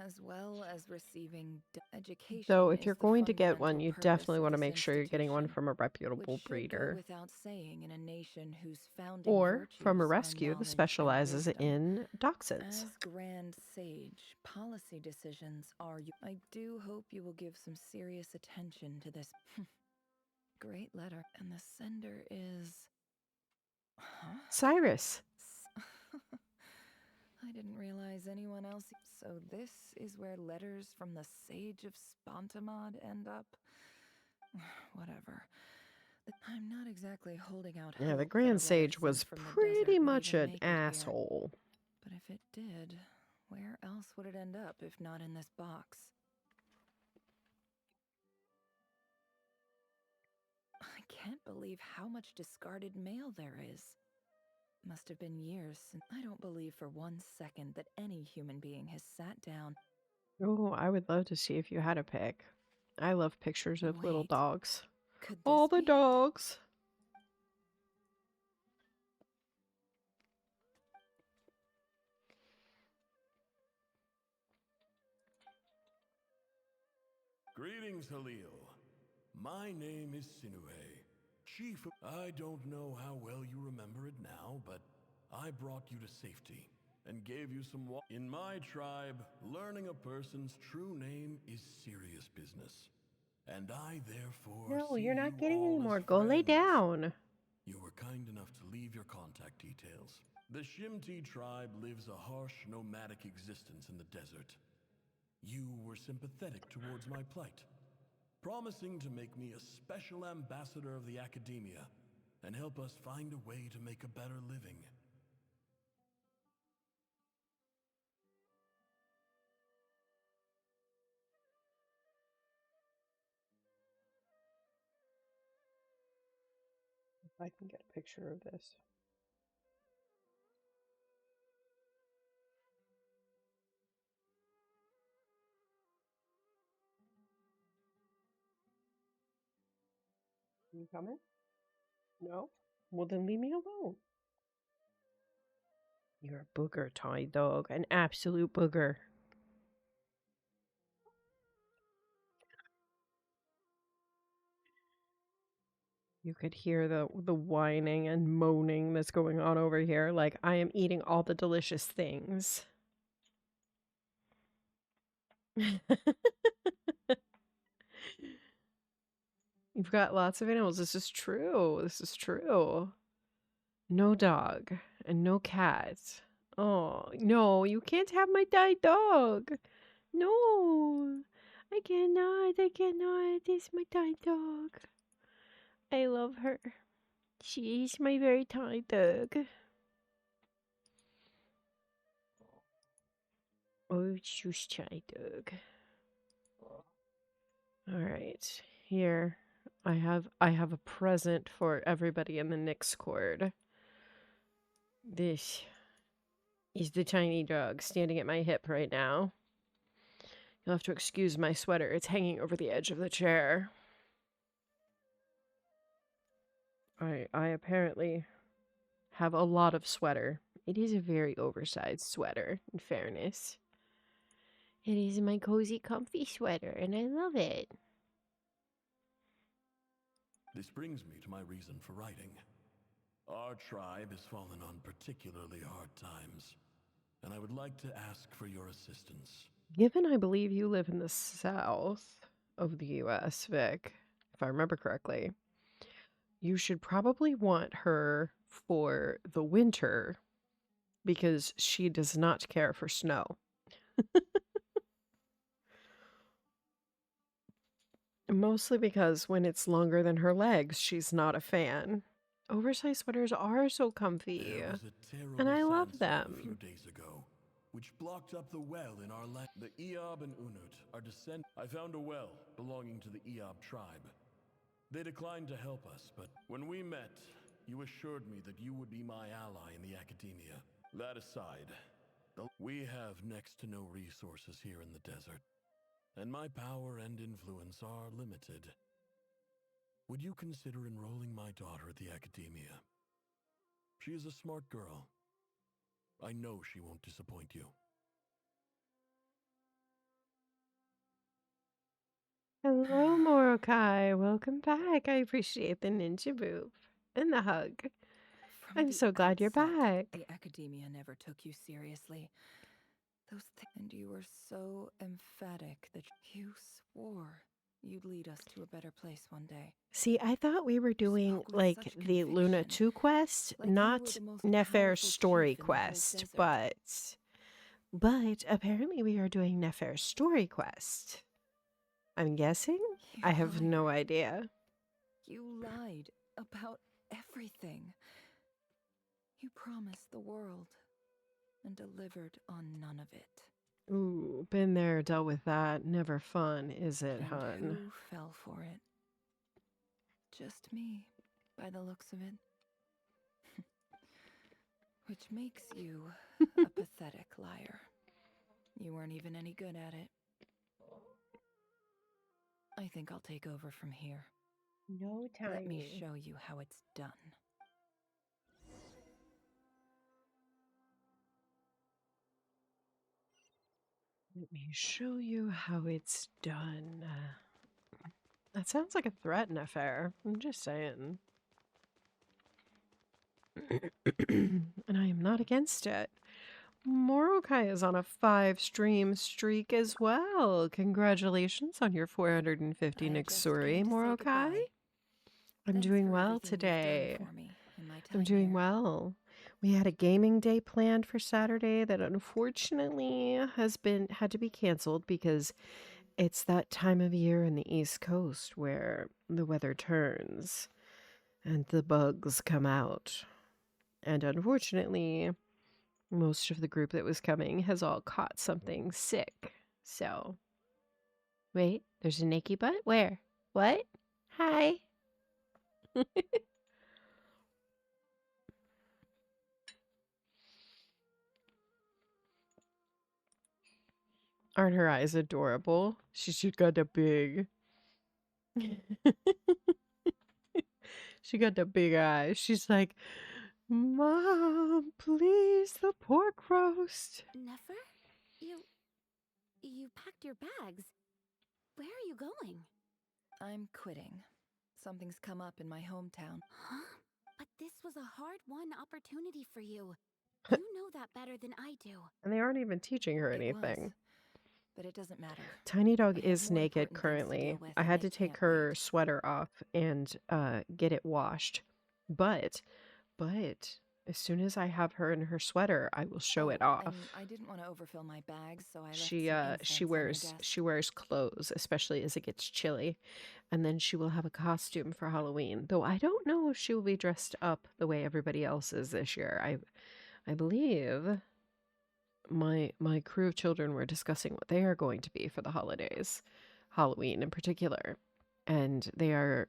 Speaker 3: as well as receiving education.
Speaker 1: Though if
Speaker 3: is
Speaker 1: you're
Speaker 3: the
Speaker 1: going to get one,
Speaker 3: fundamental
Speaker 1: you
Speaker 3: purpose
Speaker 1: definitely
Speaker 3: of
Speaker 1: want to
Speaker 3: this
Speaker 1: make sure you're getting one
Speaker 3: institution,
Speaker 1: from a
Speaker 3: which
Speaker 1: reputable
Speaker 3: should go
Speaker 1: breeder.
Speaker 3: without saying in a nation whose founding
Speaker 1: Or from a
Speaker 3: virtues are
Speaker 1: rescue that
Speaker 3: knowledge and
Speaker 1: specializes
Speaker 3: wisdom.
Speaker 1: in dachshunds.
Speaker 3: As Grand Sage, policy decisions are you. I do hope you will give some serious attention to this great letter. And the sender is. Huh?
Speaker 1: Cyrus.
Speaker 3: I didn't realize anyone else. So this is where letters from the Sage of Spontamod end up? Whatever. I'm not exactly holding out
Speaker 1: Yeah,
Speaker 3: hope
Speaker 1: the
Speaker 3: that
Speaker 1: Grand
Speaker 3: a letter
Speaker 1: Sage
Speaker 3: sent
Speaker 1: was
Speaker 3: from the
Speaker 1: pretty
Speaker 3: desert would
Speaker 1: much
Speaker 3: even
Speaker 1: an
Speaker 3: make it here.
Speaker 1: asshole.
Speaker 3: But if it did, where else would it end up if not in this box? I can't believe how much discarded mail there is. Must have been years since. I don't believe for 1 second that any human being has sat down.
Speaker 1: Oh, I would love to see if you had a pic. I love pictures of little
Speaker 3: Wait,
Speaker 1: dogs.
Speaker 3: could this
Speaker 1: All the
Speaker 3: be it?
Speaker 1: dogs.
Speaker 7: Greetings, Halil. My name is Sinue, Chief of... I don't know how well you remember it now, but I brought you to safety and gave you some In my tribe, learning a person's true name is serious business. And I therefore
Speaker 1: No,
Speaker 7: see
Speaker 1: you're
Speaker 7: you
Speaker 1: not getting
Speaker 7: all
Speaker 1: any
Speaker 7: as
Speaker 1: more. Go lay
Speaker 7: friends.
Speaker 1: down.
Speaker 7: You were kind enough to leave your contact details. The Shimti tribe lives a harsh, nomadic existence in the desert. You were sympathetic towards my plight, promising to make me a special ambassador of the academia and help us find a way to make a better living.
Speaker 1: If I can get a picture of this. You coming? No? Well, then leave me alone. You're a booger, Toy Dog. An absolute booger. You could hear the whining and moaning that's going on over here. Like, I am eating all the delicious things. You've got lots of animals. This is true. This is true. No dog and no cat. Oh, no, you can't have my died dog. No, I cannot. I cannot. This is my died dog. I love her. She is my very tiny dog. Oh, she's tiny dog. All right, here I have a present for everybody in the Nyx Court. This is the tiny dog standing at my hip right now. You'll have to excuse my sweater. It's hanging over the edge of the chair. I apparently have a lot of sweater. It is a very oversized sweater, in fairness. It is my cozy, comfy sweater, and I love it.
Speaker 7: This brings me to my reason for writing. Our tribe has fallen on particularly hard times, and I would like to ask for your assistance.
Speaker 1: Given I believe you live in the south of the U.S., Vic, if I remember correctly, you should probably want her for the winter because she does not care for snow. Mostly because when it's longer than her legs, she's not a fan. Oversized sweaters are so comfy,
Speaker 7: There was a
Speaker 1: and
Speaker 7: terrible
Speaker 1: I love
Speaker 7: sandstorm a few
Speaker 1: them.
Speaker 7: days ago, which blocked up the well in our land. The Eob and Unut are descend. I found a well belonging to the Eob tribe. They declined to help us, but when we met, you assured me that you would be my ally in the academia. That aside, we have next to no resources here in the desert, and my power and influence are limited. Would you consider enrolling my daughter at the academia? She is a smart girl. I know she won't disappoint you.
Speaker 1: Hello, Morokai. Welcome back. I appreciate the ninja boob and the hug.
Speaker 3: From
Speaker 1: I'm
Speaker 3: the
Speaker 1: so glad you're
Speaker 3: outset,
Speaker 1: back.
Speaker 3: the academia never took you seriously. And you were so emphatic that you swore you'd lead us to a better place one day.
Speaker 1: See, I thought we were doing
Speaker 3: Spoke with
Speaker 1: like
Speaker 3: such
Speaker 1: the Luna
Speaker 3: conviction,
Speaker 1: 2 quest,
Speaker 3: like you were
Speaker 1: not
Speaker 3: the most
Speaker 1: Nefair's
Speaker 3: powerful
Speaker 1: story
Speaker 3: chief in the whole
Speaker 1: quest,
Speaker 3: desert.
Speaker 1: but apparently we are doing Nefair's story quest. I'm guessing?
Speaker 3: You
Speaker 1: I have
Speaker 3: liar.
Speaker 1: no idea.
Speaker 3: You lied about everything. You promised the world and delivered on none of it.
Speaker 1: Ooh, been there, dealt with that. Never fun, is it,
Speaker 3: And
Speaker 1: hun?
Speaker 3: who fell for it? Just me, by the looks of it. Which makes you a pathetic liar. You weren't even any good at it. I think I'll take over from here.
Speaker 1: No time.
Speaker 3: Let me show you how it's done.
Speaker 1: Let me show you how it's done. That sounds like a threat and affair. I'm just saying. And I am not against it. Morokai is on a 5-stream streak as well. Congratulations on your 450
Speaker 3: I just
Speaker 1: Nixuri,
Speaker 3: came to say
Speaker 1: Morokai.
Speaker 3: goodbye.
Speaker 1: I'm
Speaker 3: Thanks
Speaker 1: doing
Speaker 3: for
Speaker 1: well
Speaker 3: everything you've done
Speaker 1: today.
Speaker 3: for me in my
Speaker 1: I'm
Speaker 3: time
Speaker 1: doing
Speaker 3: here.
Speaker 1: well. We had a gaming day planned for Saturday that unfortunately had to be canceled because it's that time of year in the East Coast where the weather turns and the bugs come out. And unfortunately, most of the group that was coming has all caught something sick. So, wait, there's a naked butt? Where? What? Hi. Aren't her eyes adorable? She got a big. She got the big eyes. She's like, Mom, please, the pork roast.
Speaker 4: Nefer? You packed your bags. Where are you going?
Speaker 3: I'm quitting. Something's come up in my hometown.
Speaker 4: Huh? But this was a hard-won opportunity for you. You know that better than I do.
Speaker 1: And they aren't even teaching her
Speaker 3: It
Speaker 1: anything.
Speaker 3: was, but it doesn't matter.
Speaker 1: Tiny Dog
Speaker 3: I have
Speaker 1: is
Speaker 3: more
Speaker 1: naked
Speaker 3: important things to
Speaker 1: currently.
Speaker 3: deal with,
Speaker 1: I
Speaker 3: and
Speaker 1: had
Speaker 3: I
Speaker 1: to take
Speaker 3: can't
Speaker 1: her
Speaker 3: wait.
Speaker 1: sweater off and get it washed. But as soon as I have her in her sweater, I will show it off.
Speaker 3: And I didn't want to overfill my bags, so I left
Speaker 1: She
Speaker 3: some incense
Speaker 1: she
Speaker 3: on your
Speaker 1: wears
Speaker 3: desk.
Speaker 1: she wears clothes, especially as it gets chilly. And then she will have a costume for Halloween. Though I don't know if she will be dressed up the way everybody else is this year. I believe my crew of children were discussing what they are going to be for the holidays, Halloween in particular. And they are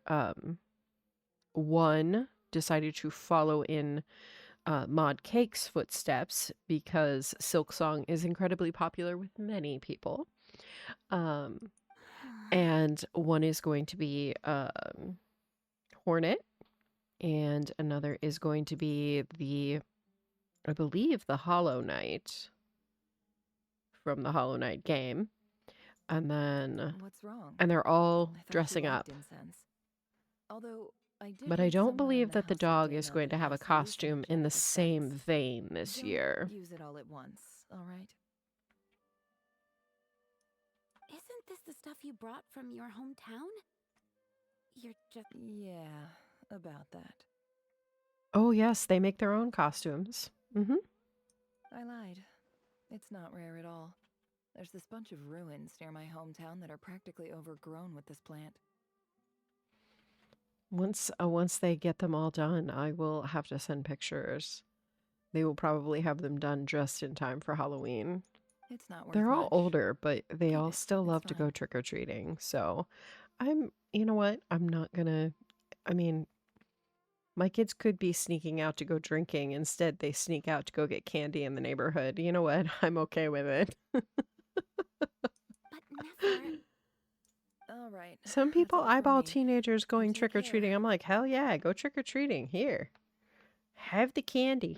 Speaker 1: one decided to follow in Maud Cake's footsteps because Silk Song is incredibly popular with many people. And one is going to be Hornet, and another is going to be I believe, the Hollow Knight from the Hollow Knight game. And then,
Speaker 3: What's wrong?
Speaker 1: and they're all
Speaker 3: I thought
Speaker 1: dressing
Speaker 3: you
Speaker 1: up.
Speaker 3: liked incense. Although I did
Speaker 1: But I
Speaker 3: read
Speaker 1: don't
Speaker 3: somewhere in
Speaker 1: believe that the
Speaker 3: House of
Speaker 1: dog is
Speaker 3: Daynut
Speaker 1: going
Speaker 3: that
Speaker 1: to have a
Speaker 3: a solution
Speaker 1: costume
Speaker 3: to
Speaker 1: in the
Speaker 3: Jennifer's
Speaker 1: same
Speaker 3: scents.
Speaker 1: vein this
Speaker 3: Don't
Speaker 1: year.
Speaker 3: use it all at once, all right?
Speaker 4: Isn't this the stuff you brought from your hometown? You're just...
Speaker 3: Yeah, about that.
Speaker 1: Oh, yes, they make their own costumes. Mm-hmm.
Speaker 3: I lied. It's not rare at all. There's this bunch of ruins near my hometown that are practically overgrown with this plant.
Speaker 1: Once they get them all done, I will have to send pictures. They will probably have them done just in time for Halloween.
Speaker 3: It's not worth
Speaker 1: They're all
Speaker 3: much.
Speaker 1: older, but they
Speaker 3: Keep
Speaker 1: all
Speaker 3: it.
Speaker 1: still
Speaker 3: It's
Speaker 1: love to go
Speaker 3: fine.
Speaker 1: trick-or-treating. So you know what? I'm not gonna, I mean, my kids could be sneaking out to go drinking. Instead, they sneak out to go get candy in the neighborhood. You know what? I'm okay with it.
Speaker 4: But Nefer,
Speaker 3: All right.
Speaker 1: Some
Speaker 3: That's
Speaker 1: people
Speaker 3: all for
Speaker 1: eyeball
Speaker 3: me.
Speaker 1: teenagers going
Speaker 3: take
Speaker 1: trick-or-treating.
Speaker 3: care.
Speaker 1: I'm like, hell yeah, go trick-or-treating. Here, have the candy.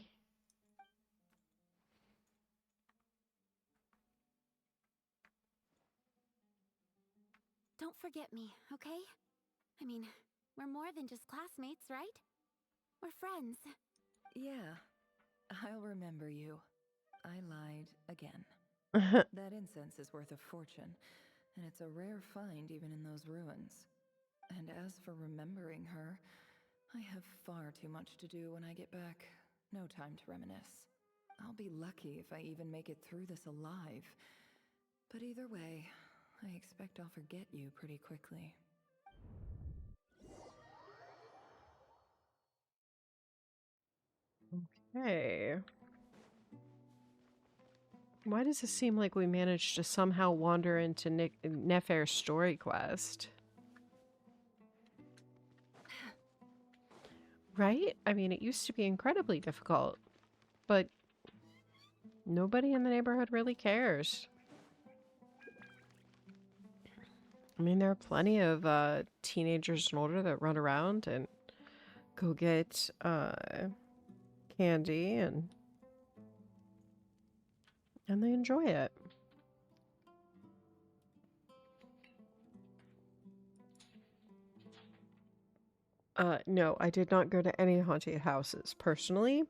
Speaker 4: don't forget me, okay? I mean, we're more than just classmates, right? We're friends.
Speaker 3: Yeah, I'll remember you. I lied again. That incense is worth a fortune, and it's a rare find even in those ruins. And as for remembering her, I have far too much to do when I get back. No time to reminisce. I'll be lucky if I even make it through this alive. But either way, I expect I'll forget you pretty quickly.
Speaker 1: Okay. Why does it seem like we managed to somehow wander into Nefer's story quest? Right? I mean, it used to be incredibly difficult, but nobody in the neighborhood really cares. I mean, there are plenty of teenagers and older that run around and go get candy and they enjoy it. No, I did not go to any haunted houses personally.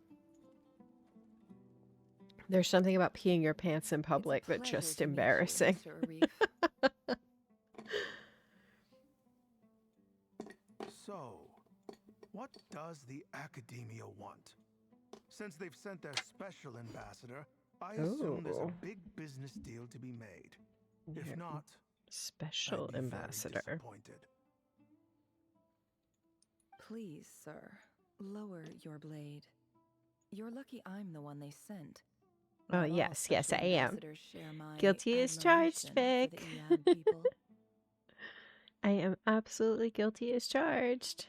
Speaker 1: There's something about peeing your pants in public
Speaker 3: It's a
Speaker 1: that's
Speaker 3: pleasure
Speaker 1: just
Speaker 3: to meet you,
Speaker 1: embarrassing.
Speaker 3: Mr. Arif.
Speaker 12: So, what does the Academia want? Since they've sent their special ambassador, I assume there's
Speaker 1: Oh.
Speaker 12: a big business deal to be made. If
Speaker 1: Yeah.
Speaker 12: not,
Speaker 1: Special
Speaker 12: I'd be
Speaker 1: ambassador.
Speaker 12: very disappointed.
Speaker 3: Please, sir, lower your blade. You're lucky I'm the one they sent.
Speaker 1: Oh,
Speaker 3: Not all
Speaker 1: yes, yes,
Speaker 3: special
Speaker 1: I am.
Speaker 3: ambassadors share my
Speaker 1: Guilty as charged,
Speaker 3: admiration for
Speaker 1: Vic.
Speaker 3: the Ead people.
Speaker 1: I am absolutely guilty as charged.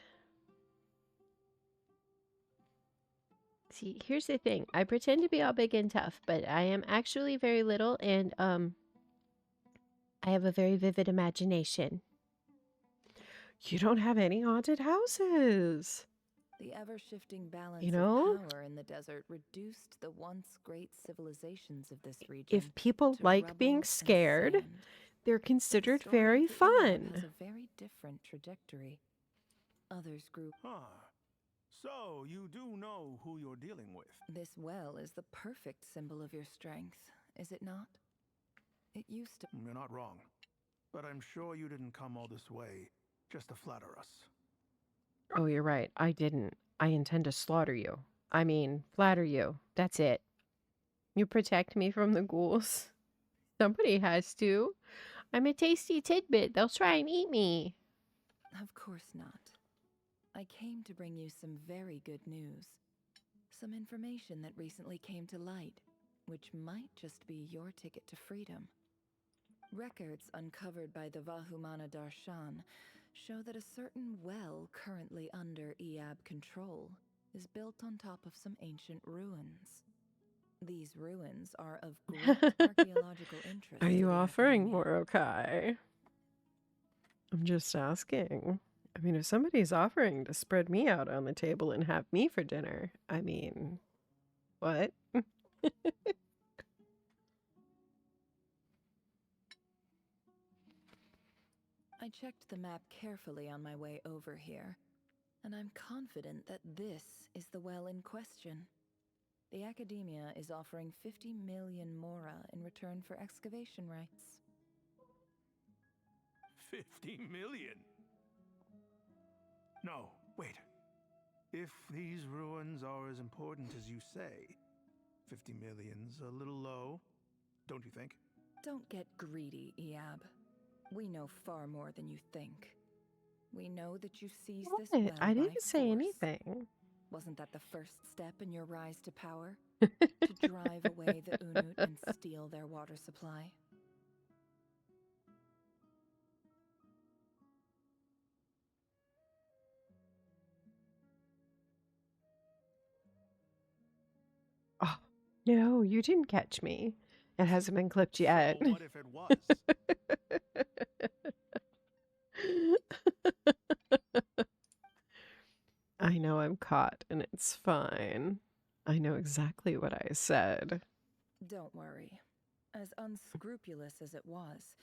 Speaker 1: See, here's the thing. I pretend to be all big and tough, but I am actually very little, and I have a very vivid imagination. You don't have any haunted houses.
Speaker 3: The ever-shifting balance
Speaker 1: You know?
Speaker 3: of power in the desert reduced the once great civilizations of this region.
Speaker 1: If people
Speaker 3: to
Speaker 1: like
Speaker 3: rubble
Speaker 1: being
Speaker 3: and
Speaker 1: scared,
Speaker 3: sand.
Speaker 1: they're
Speaker 3: The
Speaker 1: considered
Speaker 3: story
Speaker 1: very
Speaker 3: of the Ead
Speaker 1: fun.
Speaker 3: has a very different trajectory. Others grew.
Speaker 12: Huh. So, you do know who you're dealing with.
Speaker 3: This well is the perfect symbol of your strength, is it not? It used to.
Speaker 12: You're not wrong. But I'm sure you didn't come all this way just to flatter us.
Speaker 1: Oh, you're right. I didn't. I intend to slaughter you. I mean, flatter you. That's it. You protect me from the ghouls. Somebody has to. I'm a tasty tidbit. They'll try and eat me.
Speaker 3: Of course not. I came to bring you some very good news. Some information that recently came to light, which might just be your ticket to freedom. Records uncovered by the Vahumana Darshan show that a certain well currently under Eab control is built on top of some ancient ruins. These ruins are of great archaeological interest.
Speaker 1: Are
Speaker 3: to
Speaker 1: you
Speaker 3: the
Speaker 1: offering
Speaker 3: Academia.
Speaker 1: Morokai? I'm just asking. I mean, if somebody's offering to spread me out on the table and have me for dinner, I mean, what?
Speaker 3: I checked the map carefully on my way over here, and I'm confident that this is the well in question. The Academia is offering 50 million mora in return for excavation rights.
Speaker 12: 50 million? No, wait. If these ruins are as important as you say, 50 million's a little low, don't you think?
Speaker 3: Don't get greedy, Eab. We know far more than you think. We know that you seized this
Speaker 1: What?
Speaker 3: well
Speaker 1: I
Speaker 3: by
Speaker 1: didn't say
Speaker 3: force.
Speaker 1: anything.
Speaker 3: Wasn't that the first step in your rise to power? To drive away the Unut and steal their water supply?
Speaker 1: Oh, no, you didn't catch me. It hasn't been clipped yet.
Speaker 12: So what if it was?
Speaker 1: I know I'm caught and it's fine. I know exactly what I said.
Speaker 3: Don't worry. As unscrupulous as it was,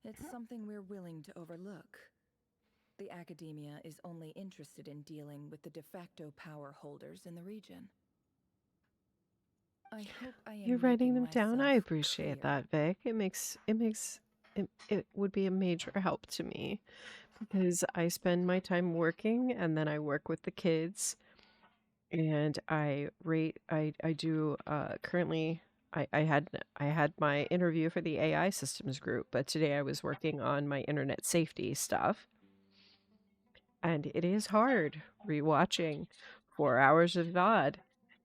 Speaker 3: it's something we're willing to overlook. The Academia is only interested in dealing with the de facto power holders in the region. I hope I am
Speaker 1: You're writing
Speaker 3: making
Speaker 1: them down. I
Speaker 3: myself
Speaker 1: appreciate
Speaker 3: clear.
Speaker 1: that, Vic. It would be a major help to me because I spend my time working and then I work with the kids and I do currently I had my interview for the AI systems group, but today I was working on my internet safety stuff. And it is hard rewatching 4 hours of VOD.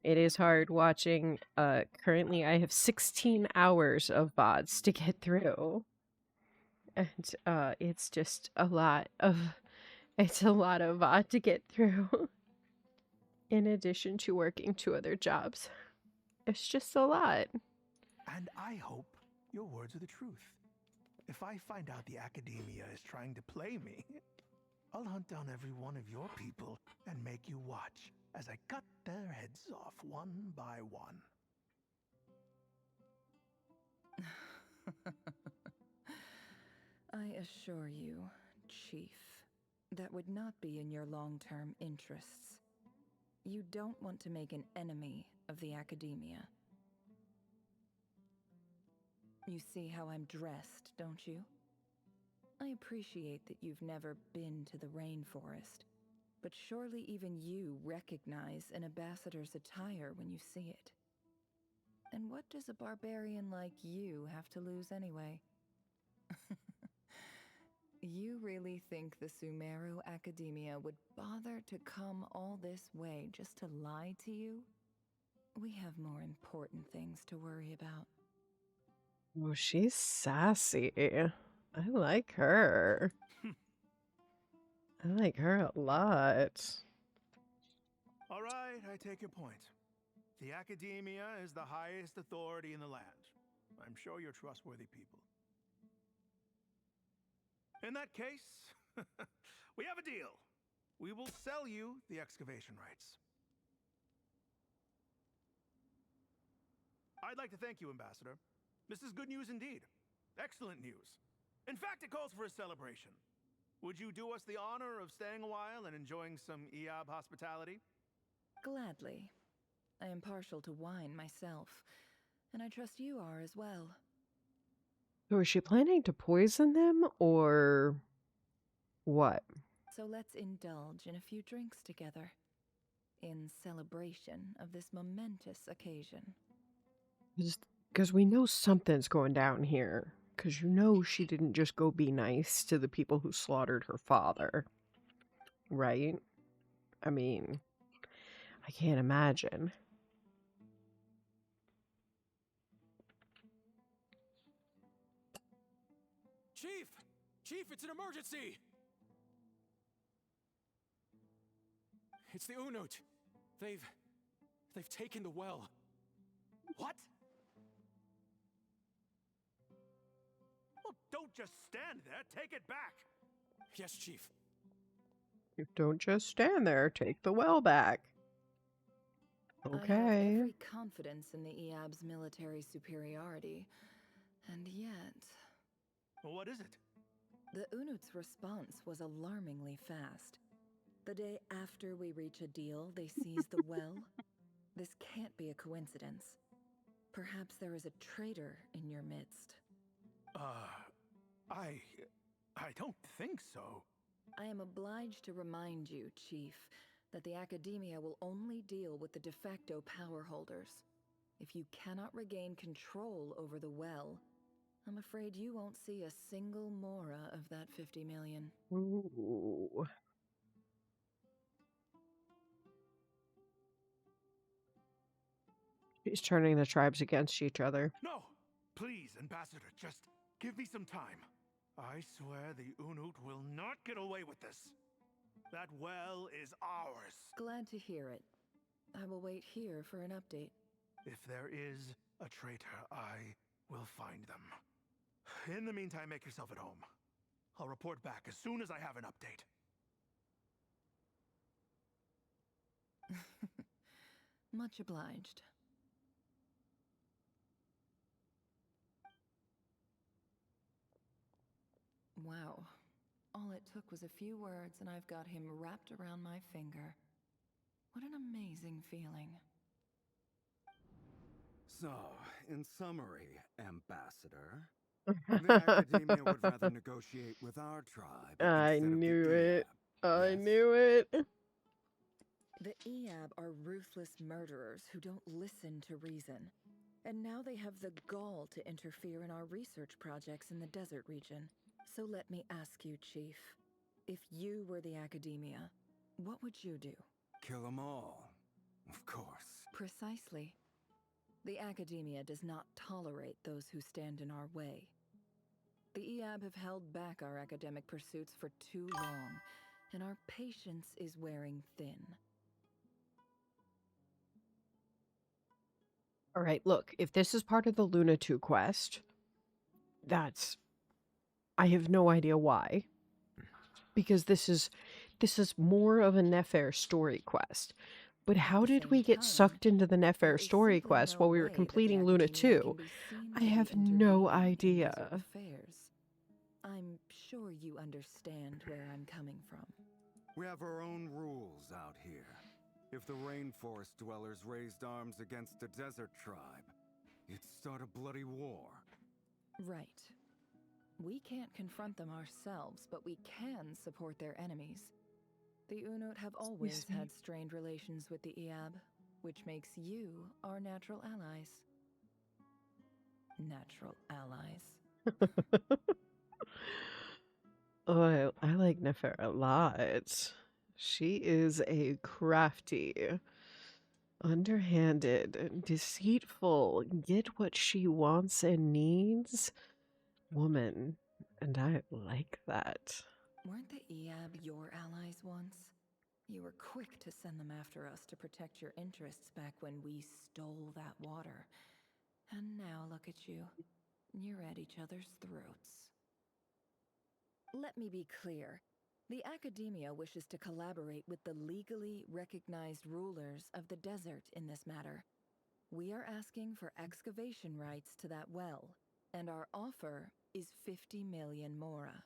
Speaker 1: It is hard watching currently I have 16 hours of VODs to get through. And it's just a lot of VOD to get through. In addition to working 2 other jobs. It's just a lot.
Speaker 12: And I hope your words are the truth. If I find out the Academia is trying to play me, I'll hunt down every one of your people and make you watch as I cut their heads off one by one.
Speaker 3: I assure you, Chief, that would not be in your long-term interests. You don't want to make an enemy of the Academia. You see how I'm dressed, don't you? I appreciate that you've never been to the rainforest, but surely even you recognize an ambassador's attire when you see it. And what does a barbarian like you have to lose anyway? You really think the Sumeru Academia would bother to come all this way just to lie to you? We have more important things to worry about.
Speaker 1: Oh, she's sassy. I like her. I like her a lot.
Speaker 12: All right, I take your point. The Academia is the highest authority in the land. I'm sure you're trustworthy people. In that case, we have a deal. We will sell you the excavation rights. I'd like to thank you, Ambassador. This is good news indeed. Excellent news. In fact, it calls for a celebration. Would you do us the honor of staying a while and enjoying some Eab hospitality?
Speaker 3: Gladly. I am partial to wine myself, and I trust you are as well.
Speaker 1: So is she planning to poison them or what?
Speaker 3: So let's indulge in a few drinks together, in celebration of this momentous occasion.
Speaker 1: Because we know something's going down here. Because you know she didn't just go be nice to the people who slaughtered her father. Right? I mean, I can't imagine.
Speaker 8: Chief! Chief, it's an emergency! It's the Unut. They've taken the well.
Speaker 12: What? Well, don't just stand there. Take it back.
Speaker 8: Yes, Chief.
Speaker 1: You don't just stand there. Take the well back.
Speaker 3: I have
Speaker 1: Okay.
Speaker 3: every confidence in the Eab's military superiority, and yet...
Speaker 12: Well, what is it?
Speaker 3: The Unut's response was alarmingly fast. The day after we reach a deal, they seize the well. This can't be a coincidence. Perhaps there is a traitor in your midst.
Speaker 12: I don't think so.
Speaker 3: I am obliged to remind you, Chief, that the Academia will only deal with the de facto power holders. If you cannot regain control over the well, I'm afraid you won't see a single Mora of that 50 million.
Speaker 1: Ooh. She's turning the tribes against each other.
Speaker 12: No! Please, Ambassador, just give me some time. I swear the Unut will not get away with this. That well is ours.
Speaker 3: Glad to hear it. I will wait here for an update.
Speaker 12: If there is a traitor, I will find them. In the meantime, make yourself at home. I'll report back as soon as I have an update.
Speaker 3: Much obliged. Wow. All it took was a few words and I've got him wrapped around my finger. What an amazing feeling.
Speaker 6: So, in summary, Ambassador, the Academia would rather negotiate with our tribe
Speaker 1: I
Speaker 6: instead
Speaker 1: knew
Speaker 6: of the
Speaker 1: it.
Speaker 6: Eab.
Speaker 1: I
Speaker 6: Yes?
Speaker 1: knew it.
Speaker 3: The Eab are ruthless murderers who don't listen to reason. And now they have the gall to interfere in our research projects in the desert region. So let me ask you, Chief. If you were the Academia, what would you do?
Speaker 6: Kill them all. Of course.
Speaker 3: Precisely. The Academia does not tolerate those who stand in our way. The Eab have held back our academic pursuits for too long, and our patience is wearing thin.
Speaker 1: All right, look, if this is part of the Luna 2 quest, I have no idea why. Because this is more of a Nefer story quest. But how did we get sucked into the Nefer story quest while we were completing Luna 2? I have no idea.
Speaker 3: I'm sure you understand where I'm coming from.
Speaker 6: We have our own rules out here. If the rainforest dwellers raised arms against a desert tribe, it'd start a bloody war.
Speaker 3: Right. We can't confront them ourselves, but we can support their enemies. The Unut have always had strained relations with the Eab, which makes you our natural allies. Natural allies.
Speaker 1: Oh, I like Nefer a lot. She is a crafty, underhanded, deceitful, get what she wants and needs woman. And I like that.
Speaker 3: Weren't the Eab your allies once? You were quick to send them after us to protect your interests back when we stole that water. And now look at you. You're at each other's throats. Let me be clear. The Academia wishes to collaborate with the legally recognized rulers of the desert in this matter. We are asking for excavation rights to that well, and our offer is 50 million Mora.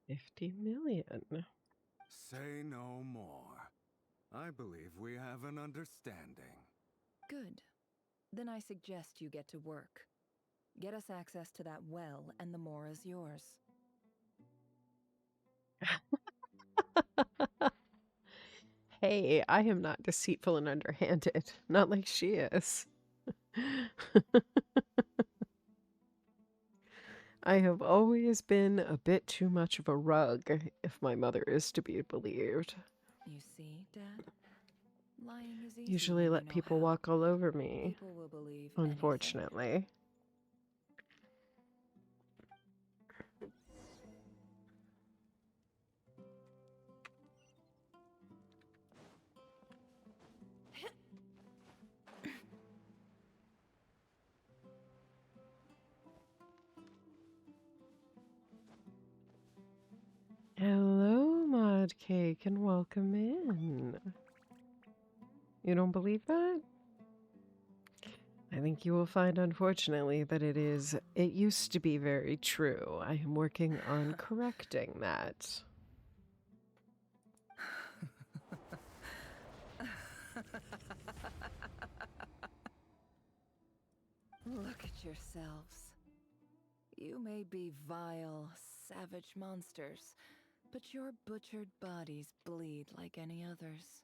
Speaker 1: 50 million.
Speaker 6: Say no more. I believe we have an understanding.
Speaker 3: Good. Then I suggest you get to work. Get us access to that well, and the Mora's yours.
Speaker 1: Hey, I am not deceitful and underhanded. Not like she is. I have always been a bit too much of a rug, if my mother is to be believed.
Speaker 3: You see, Dad? Lying is easy.
Speaker 1: Usually let people walk all over me.
Speaker 3: People will believe
Speaker 1: Unfortunately. Hello, Mod Cake, and welcome in. You don't believe that? I think you will find, unfortunately, that it used to be very true. I am working on correcting that.
Speaker 3: Look at yourselves. You may be vile, savage monsters, but your butchered bodies bleed like any others.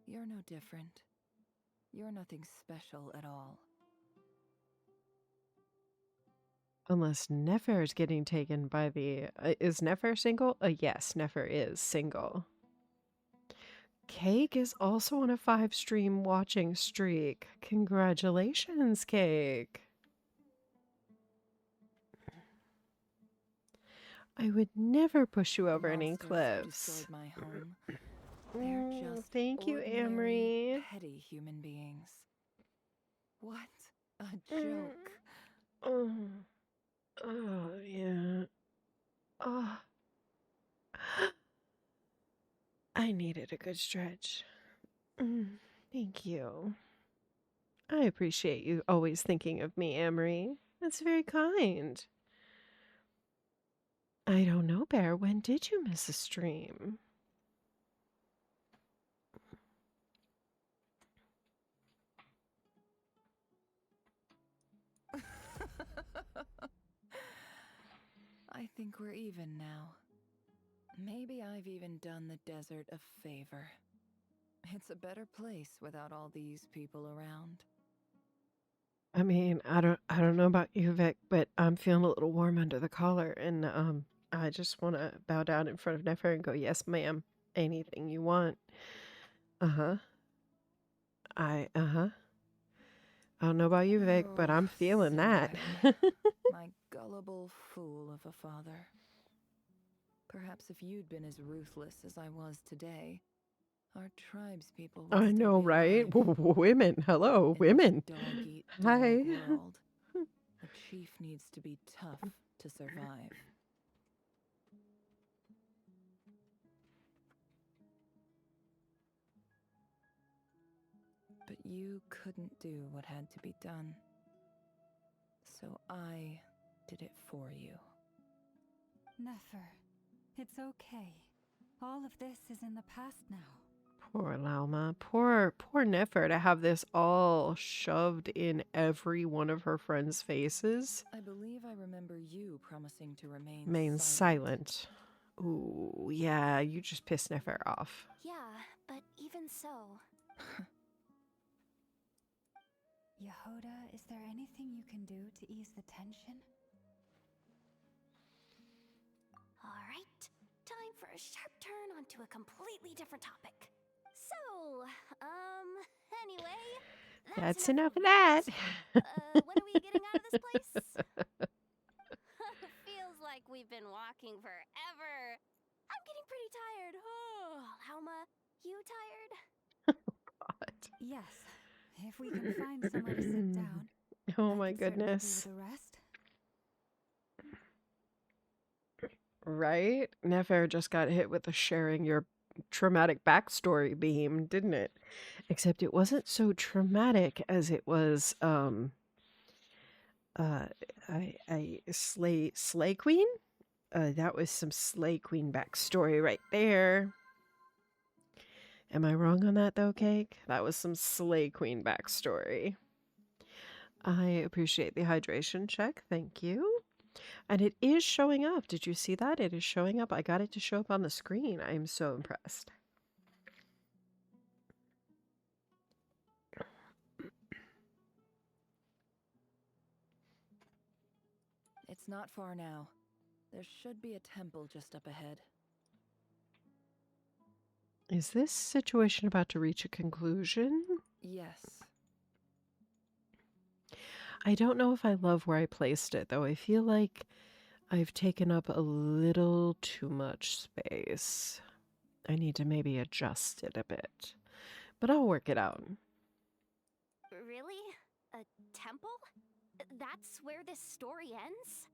Speaker 3: You're no different. You're nothing special at all.
Speaker 1: Unless Nefer is getting taken by the... is Nefer single? Yes, Nefer is single. Cake is also on a 5-stream watching streak. Congratulations, Cake. I would never push you over any
Speaker 3: Monsters have
Speaker 1: cliffs.
Speaker 3: destroyed my home. They're just
Speaker 1: Thank you,
Speaker 3: ordinary,
Speaker 1: Amory.
Speaker 3: petty human beings. What a joke.
Speaker 1: Oh, yeah. Oh. I needed a good stretch. Thank you. I appreciate you always thinking of me, Amory. That's very kind. I don't know, Bear. When did you miss a stream?
Speaker 3: I think we're even now. Maybe I've even done the desert a favor. It's a better place without all these people around.
Speaker 1: I mean, I don't know about you, Vic, but I'm feeling a little warm under the collar, and I just want to bow down in front of Nefer and go, "Yes, ma'am. Anything you want." Uh-huh. Uh-huh. I don't know about you, Vic, but I'm feeling that.
Speaker 3: My gullible fool of a father. Perhaps if you'd been as ruthless as I was today, our tribespeople would
Speaker 1: I
Speaker 3: still
Speaker 1: know,
Speaker 3: be
Speaker 1: right?
Speaker 3: alive.
Speaker 1: Women. Hello,
Speaker 3: In
Speaker 1: women.
Speaker 3: this dog-eat-dog
Speaker 1: Hi.
Speaker 3: world, a chief needs to be tough to survive. But you couldn't do what had to be done. So I did it for you.
Speaker 2: Nefer, it's okay. All of this is in the past now.
Speaker 1: Poor Lauma. Poor Nefer to have this all shoved in every one of her friends' faces.
Speaker 3: I believe I remember you promising to remain
Speaker 1: Silent. Ooh, yeah, you just pissed Nefer off.
Speaker 4: Yeah, but even so.
Speaker 2: Yehoda, is there anything you can do to ease the tension?
Speaker 4: Alright, time for a sharp turn onto a completely different topic. So, anyway,
Speaker 1: That's enough of that.
Speaker 4: When are we getting out of this place? Feels like we've been walking forever. I'm getting pretty tired. Oh, Lauma, you tired?
Speaker 2: Yes. If we can find somewhere to sit down.
Speaker 1: Oh
Speaker 2: I
Speaker 1: my
Speaker 2: could certainly
Speaker 1: goodness.
Speaker 2: do with a rest.
Speaker 1: Right? Nefer just got hit with the sharing your traumatic backstory beam, didn't it? Except it wasn't so traumatic as it was a slay queen. That was some slay queen backstory right there. Am I wrong on that though, Cake? That was some slay queen backstory. I appreciate the hydration check. Thank you. And it is showing up. Did you see that? It is showing up. I got it to show up on the screen. I am so impressed.
Speaker 3: It's not far now. There should be a temple just up ahead.
Speaker 1: Is this situation about to reach a conclusion?
Speaker 3: Yes.
Speaker 1: I don't know if I love where I placed it, though. I feel like I've taken up a little too much space. I need to maybe adjust it a bit. But I'll work it out.
Speaker 4: Really? A temple? That's where this story ends?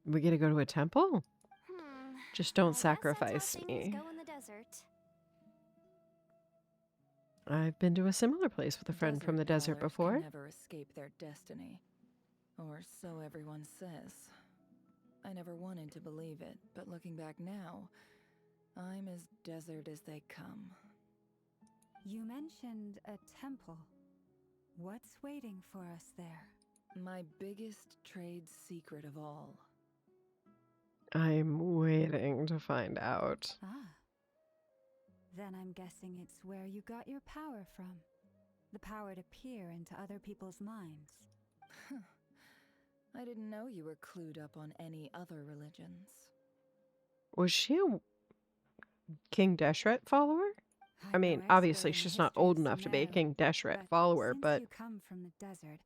Speaker 1: We gonna go to a temple? Just don't sacrifice
Speaker 4: I guess that's how
Speaker 1: me.
Speaker 4: things go in the desert.
Speaker 1: I've been to a similar place with a friend from the desert
Speaker 3: dwellers
Speaker 1: before.
Speaker 3: can never escape their destiny. Or so everyone says. I never wanted to believe it, but looking back now, I'm as desert as they come.
Speaker 2: You mentioned a temple. What's waiting for us there?
Speaker 3: My biggest trade secret of all.
Speaker 1: I'm waiting to find out.
Speaker 2: Ah. Then I'm guessing it's where you got your power from. The power to peer into other people's minds.
Speaker 3: I didn't know you were clued up on any other religions.
Speaker 1: Was she a King Deshret follower? I
Speaker 2: I'm no
Speaker 1: mean,
Speaker 2: expert
Speaker 1: obviously
Speaker 2: in the
Speaker 1: she's not
Speaker 2: history
Speaker 1: old
Speaker 2: of
Speaker 1: enough to be a
Speaker 2: Sumeru,
Speaker 1: King Deshret
Speaker 2: but
Speaker 1: follower,
Speaker 2: since
Speaker 1: but
Speaker 2: you come from the desert,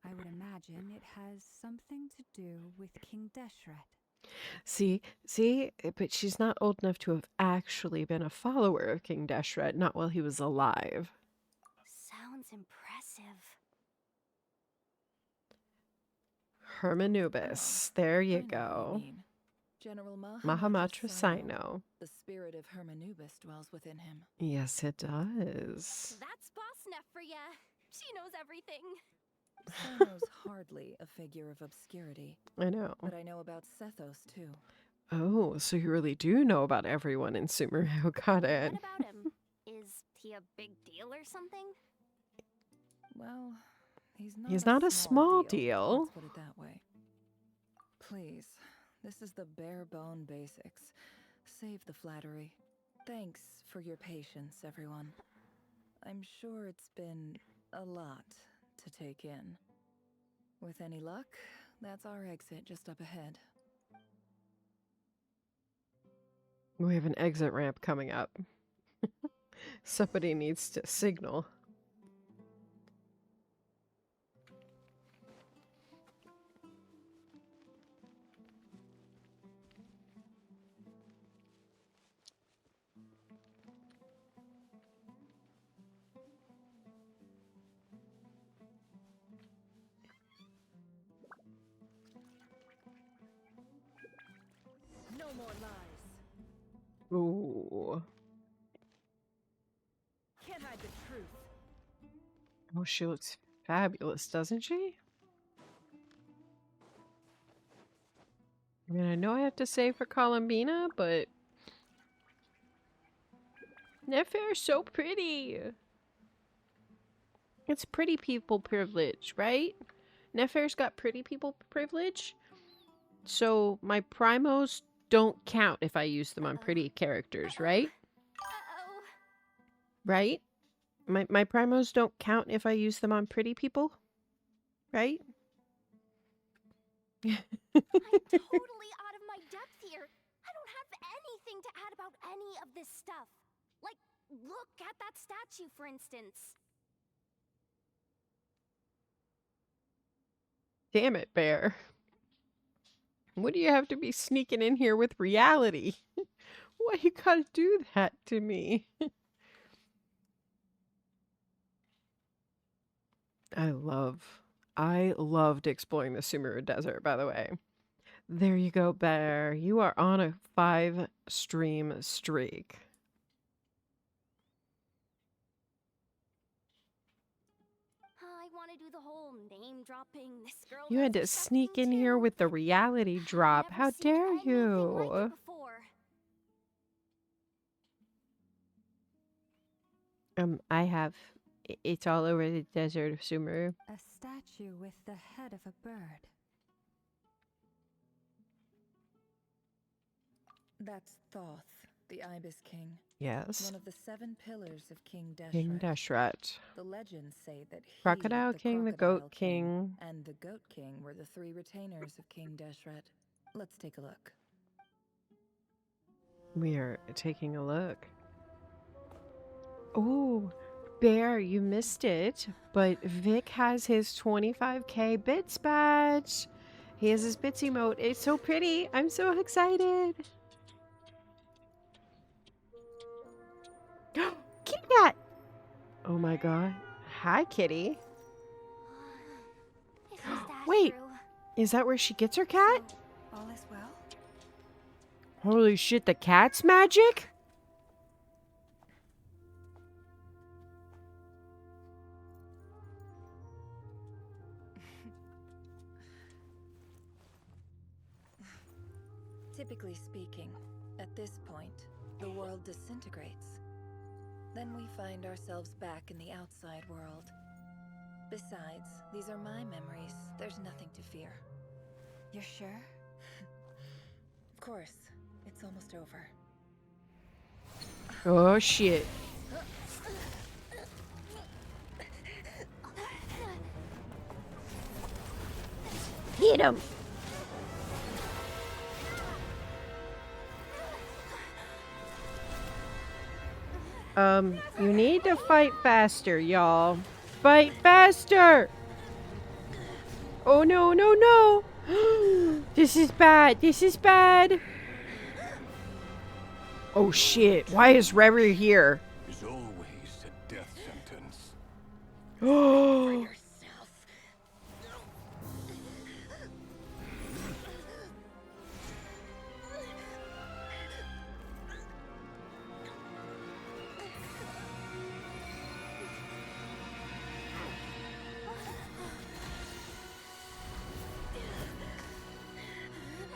Speaker 2: I would imagine it has something to do with King Deshret.
Speaker 1: see, but she's not old enough to have actually been a follower of King Deshret, not while he was alive.
Speaker 4: Sounds impressive.
Speaker 1: Hermanubis, there
Speaker 3: I
Speaker 1: you
Speaker 3: know who
Speaker 1: go.
Speaker 3: you mean. General
Speaker 1: Mahamatra
Speaker 3: Sino.
Speaker 1: Sino.
Speaker 3: The spirit of Hermanubis dwells within him.
Speaker 1: Yes, it does.
Speaker 4: That's Boss Neff for ya. She knows everything.
Speaker 3: Sino's hardly a figure of obscurity.
Speaker 1: I know.
Speaker 3: But I know about Sethos, too.
Speaker 1: Oh, so you really do know about everyone in Sumeru. Got it.
Speaker 4: What about him? Is he a big deal or something?
Speaker 3: Well,
Speaker 1: He's not a small deal.
Speaker 3: Let's put it that way. Please, this is the bare bone basics. Save the flattery. Thanks for your patience, everyone. I'm sure it's been a lot to take in. With any luck, that's our exit just up ahead.
Speaker 1: We have an exit ramp coming up. Somebody needs to signal.
Speaker 3: No more lies.
Speaker 1: Ooh.
Speaker 3: Can't hide the truth.
Speaker 1: Oh, she looks fabulous, doesn't she? I mean, I know I have to say for Columbina, but Nefair's so pretty. It's pretty people privilege, right? Nefair's got pretty people privilege. So my primos don't count if I use them on pretty characters, right?
Speaker 4: Uh-oh.
Speaker 1: Right? My primos don't count if I use them on pretty people, right?
Speaker 4: I'm totally out of my depth here. I don't have anything to add about any of this stuff. Like, look at that statue, for instance.
Speaker 1: Damn it, Bear. What do you have to be sneaking in here with reality? Why you gotta do that to me? I loved exploring the Sumeru Desert, by the way. There you go, Bear. You are on a 5-stream streak.
Speaker 4: I want to do the whole name dropping. This girl
Speaker 1: You had
Speaker 4: knows
Speaker 1: to
Speaker 4: her stuff
Speaker 1: sneak
Speaker 4: thing,
Speaker 1: in here
Speaker 4: too.
Speaker 1: with the reality drop.
Speaker 4: Never
Speaker 1: How
Speaker 4: seen
Speaker 1: dare
Speaker 4: anything like
Speaker 1: you?
Speaker 4: it before.
Speaker 1: I have. It's all over the desert of Sumeru.
Speaker 2: A statue with the head of a bird.
Speaker 3: That's Thoth, the Ibis King.
Speaker 1: Yes.
Speaker 3: One of the 7 pillars of King Deshret.
Speaker 1: King Deshret.
Speaker 3: The legends say that he,
Speaker 1: Crocodile King, the
Speaker 3: Crocodile
Speaker 1: Goat King.
Speaker 3: and the Goat King were the 3 retainers of King Deshret. Let's take a look.
Speaker 1: We are taking a look. Oh, Bear, you missed it, but Vic has his 25k bits badge. He has his bits emote. It's so pretty. I'm so excited. Kitty cat! Oh my god. Hi, kitty.
Speaker 4: Is that
Speaker 1: Wait,
Speaker 4: true?
Speaker 1: is that where she gets her cat?
Speaker 2: So, all is well?
Speaker 1: Holy shit, the cat's magic?
Speaker 3: Typically speaking, at this point, the world disintegrates. Then we find ourselves back in the outside world. Besides, these are my memories. There's nothing to fear.
Speaker 2: You're sure?
Speaker 3: Of course, it's almost over.
Speaker 1: Oh shit. Hit him! You need to fight faster, y'all. Fight faster! Oh no, no, no! This is bad, this is bad! Oh shit, why is Rary here?
Speaker 10: Is always a death sentence.
Speaker 1: Oh!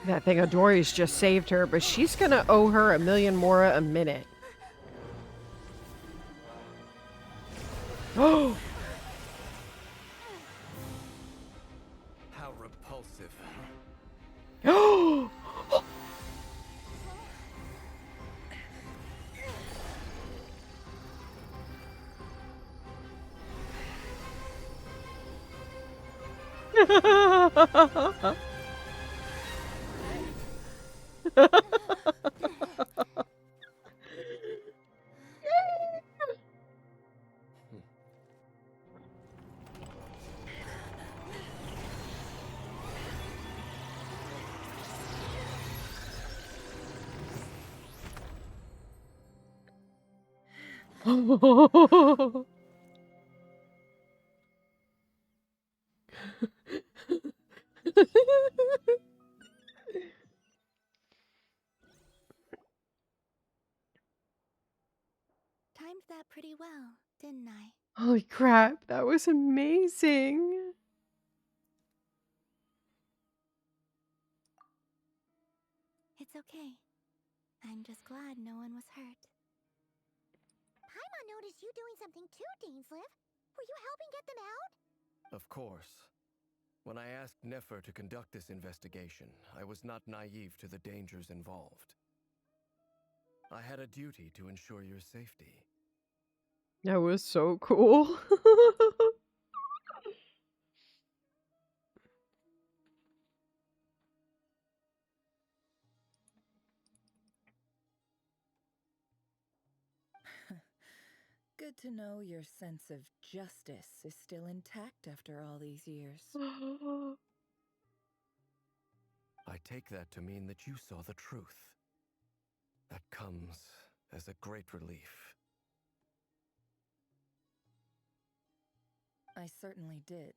Speaker 1: That thing of Dory's just saved her, but she's gonna owe her 1,000,000 mora a minute. Oh!
Speaker 7: How repulsive.
Speaker 1: Oh!
Speaker 4: Timed that pretty well, didn't I?
Speaker 1: Holy crap, that was amazing.
Speaker 4: It's okay. I'm just glad no one was hurt.
Speaker 13: Paimon noticed you doing something too, Dainsleif. Were you helping get them out?
Speaker 14: Of course. When I asked Nefer to conduct this investigation, I was not naive to the dangers involved. I had a duty to ensure your safety.
Speaker 1: That was so cool.
Speaker 3: Good to know your sense of justice is still intact after all these years.
Speaker 14: I take that to mean that you saw the truth. That comes as a great relief.
Speaker 3: I certainly did.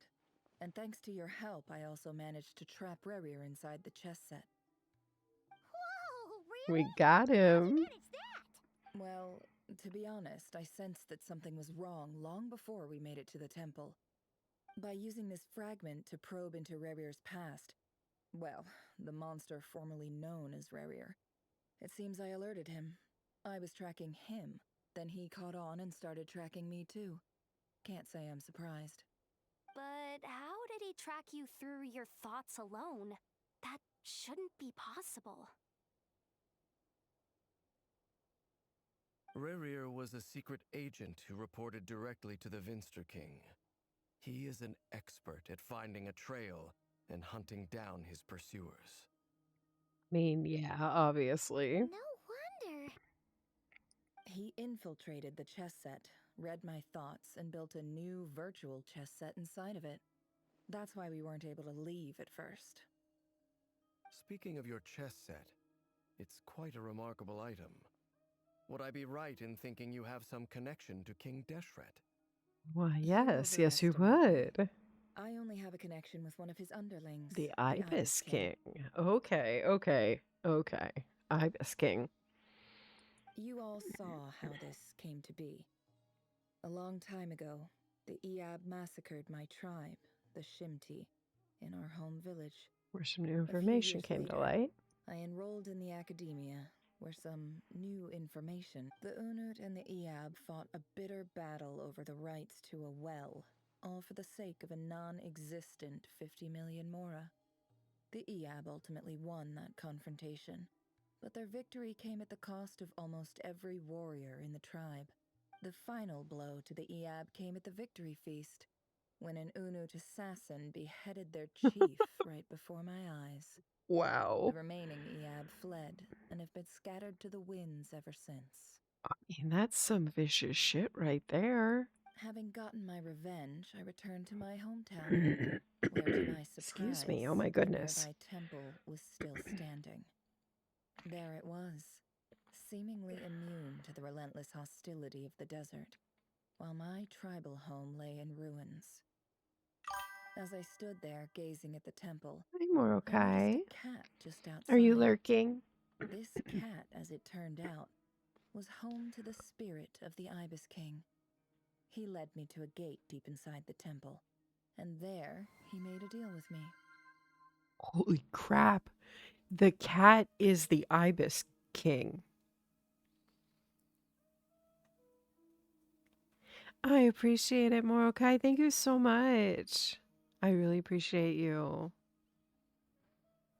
Speaker 3: And thanks to your help, I also managed to trap Rerir inside the chess set.
Speaker 13: Whoa, really?
Speaker 1: We got
Speaker 13: How'd you
Speaker 1: him.
Speaker 13: manage that?
Speaker 3: Well, to be honest, I sensed that something was wrong long before we made it to the temple. By using this fragment to probe into Rerir's past, well, the monster formerly known as Rerir, it seems I alerted him. I was tracking him, then he caught on and started tracking me too. Can't say I'm surprised.
Speaker 4: But how did he track you through your thoughts alone? That shouldn't be possible.
Speaker 14: Rerir was a secret agent who reported directly to the Vinster King. He is an expert at finding a trail and hunting down his pursuers.
Speaker 1: I mean, yeah, obviously.
Speaker 13: No wonder.
Speaker 3: He infiltrated the chess set, read my thoughts, and built a new virtual chess set inside of it. That's why we weren't able to leave at first.
Speaker 14: Speaking of your chess set, it's quite a remarkable item. Would I be right in thinking you have some connection to King Deshret?
Speaker 1: Why,
Speaker 3: You
Speaker 1: yes, yes, you
Speaker 3: overestimate me.
Speaker 1: would.
Speaker 3: I only have a connection with one of his underlings,
Speaker 1: The Ibis King. Okay, okay, okay. Ibis King.
Speaker 3: You all saw how this came to be. A long time ago, the Eab massacred my tribe, the Shimti, in our home village.
Speaker 1: Where some new
Speaker 3: A few
Speaker 1: information
Speaker 3: years
Speaker 1: came to
Speaker 3: later,
Speaker 1: light.
Speaker 3: I enrolled in the academia, where some new information. The Unut and the Eab fought a bitter battle over the rights to a well, all for the sake of a non-existent 50 million mora. The Eab ultimately won that confrontation, but their victory came at the cost of almost every warrior in the tribe. The final blow to the Eab came at the victory feast. when an Unut assassin beheaded their chief right before my eyes.
Speaker 1: Wow.
Speaker 3: The remaining Eab fled and have been scattered to the winds ever since.
Speaker 1: I mean, that's some vicious shit right there.
Speaker 3: Having gotten my revenge, I returned to my hometown, where to my surprise,
Speaker 1: Excuse me. Oh my
Speaker 3: the
Speaker 1: goodness.
Speaker 3: nearby temple was still standing. There it was, seemingly immune to the relentless hostility of the desert, while my tribal home lay in ruins. As I stood there gazing at the temple,
Speaker 1: Hi,
Speaker 3: I noticed
Speaker 1: Morokai.
Speaker 3: a cat just outside.
Speaker 1: Are you lurking?
Speaker 3: This cat, as it turned out, was home to the spirit of the Ibis King. He led me to a gate deep inside the temple, and there he made a deal with me.
Speaker 1: Holy crap. The cat is the Ibis King. I appreciate it, Morokai. Thank you so much. I really appreciate you.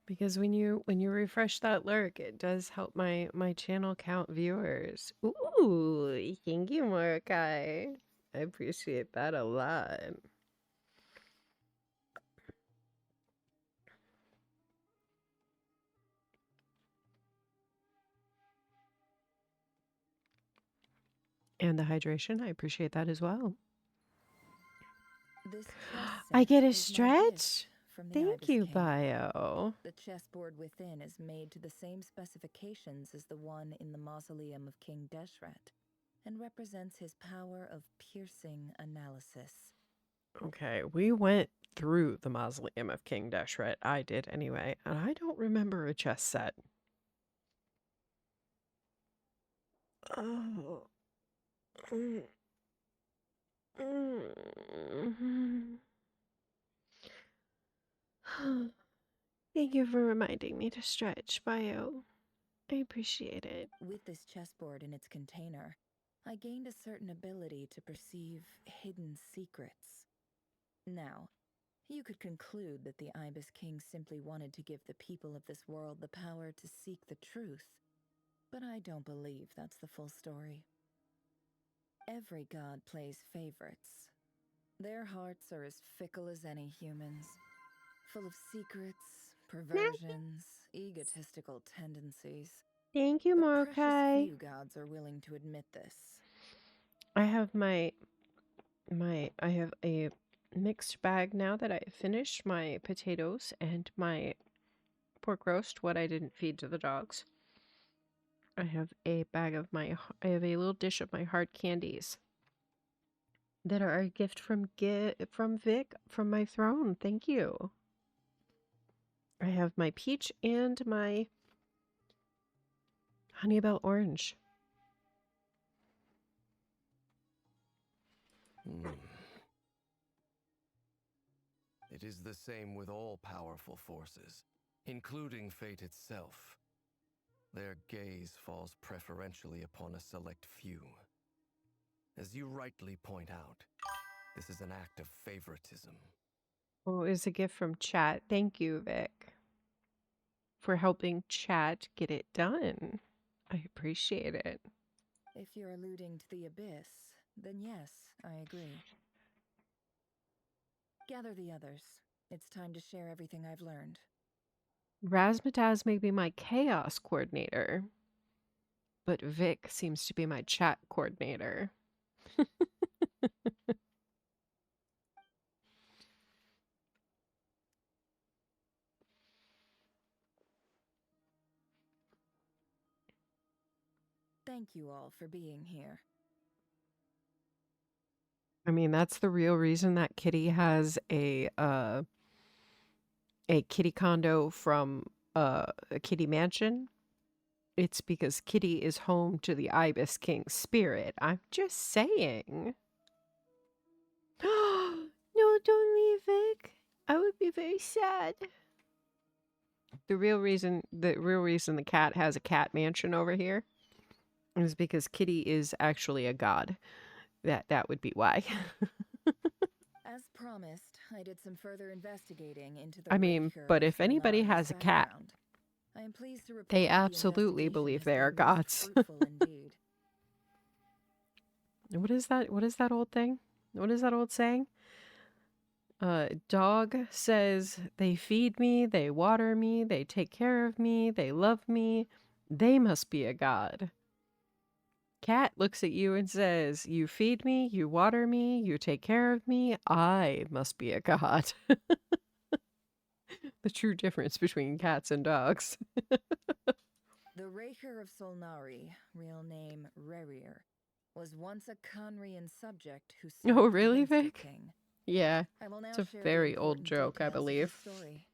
Speaker 1: Because when you refresh that lurk, it does help my channel count viewers. Ooh, thank you, Morokai. I appreciate that a lot. And the hydration, I appreciate that as well.
Speaker 3: This chess
Speaker 1: I get a
Speaker 3: set is my gift
Speaker 1: stretch.
Speaker 3: from the
Speaker 1: Thank
Speaker 3: Ibis
Speaker 1: you,
Speaker 3: King.
Speaker 1: Bio.
Speaker 3: The chessboard within is made to the same specifications as the one in the mausoleum of King Deshret, and represents his power of piercing analysis.
Speaker 1: Okay, we went through the mausoleum of King Deshret. I did anyway, and I don't remember a chess set. Oh. Thank you for reminding me to stretch, Bio. I appreciate it.
Speaker 3: With this chessboard in its container, I gained a certain ability to perceive hidden secrets. Now, you could conclude that the Ibis King simply wanted to give the people of this world the power to seek the truth, but I don't believe that's the full story. Every god plays favorites. Their hearts are as fickle as any human's, full of secrets, perversions, egotistical tendencies.
Speaker 1: Thank you,
Speaker 3: But precious
Speaker 1: Morokai.
Speaker 3: few gods are willing to admit this.
Speaker 1: I have I have a mixed bag now that I finished my potatoes and my pork roast, what I didn't feed to the dogs. I have a bag of I have a little dish of my hard candies that are a gift from Vic from my throne. Thank you. I have my peach and my Honeybell orange.
Speaker 14: It is the same with all powerful forces, including fate itself. Their gaze falls preferentially upon a select few. As you rightly point out, this is an act of favoritism.
Speaker 1: Oh, it's a gift from chat. Thank you, Vic, for helping chat get it done. I appreciate it.
Speaker 3: If you're alluding to the abyss, then yes, I agree. Gather the others. It's time to share everything I've learned.
Speaker 1: Razmataz may be my chaos coordinator, but Vic seems to be my chat coordinator.
Speaker 3: Thank you all for being here.
Speaker 1: I mean, that's the real reason that Kitty has a kitty condo from a kitty mansion. It's because Kitty is home to the Ibis King spirit. I'm just saying. No, don't leave, Vic. I would be very sad. The real reason the cat has a cat mansion over here is because Kitty is actually a god. That would be why.
Speaker 3: As promised, I did some further investigating into the
Speaker 1: I mean, but if anybody has a cat,
Speaker 3: I am pleased to report
Speaker 1: they
Speaker 3: that the
Speaker 1: absolutely
Speaker 3: investigation
Speaker 1: believe
Speaker 3: has
Speaker 1: they are
Speaker 3: been most
Speaker 1: gods.
Speaker 3: fruitful indeed.
Speaker 1: What is that? What is that old thing? What is that old saying? Dog says they feed me, they water me, they take care of me, they love me. They must be a god. Cat looks at you and says, you feed me, you water me, you take care of me. I must be a god. The true difference between cats and dogs.
Speaker 3: The Raker of Solnari, real name Rerir, was once a Conrian subject who served
Speaker 1: Oh, really,
Speaker 3: against the
Speaker 1: Vic?
Speaker 3: king.
Speaker 1: Yeah,
Speaker 3: I will now
Speaker 1: it's a
Speaker 3: share
Speaker 1: very
Speaker 3: the
Speaker 1: old
Speaker 3: important
Speaker 1: joke, I
Speaker 3: details of the
Speaker 1: believe.
Speaker 3: story.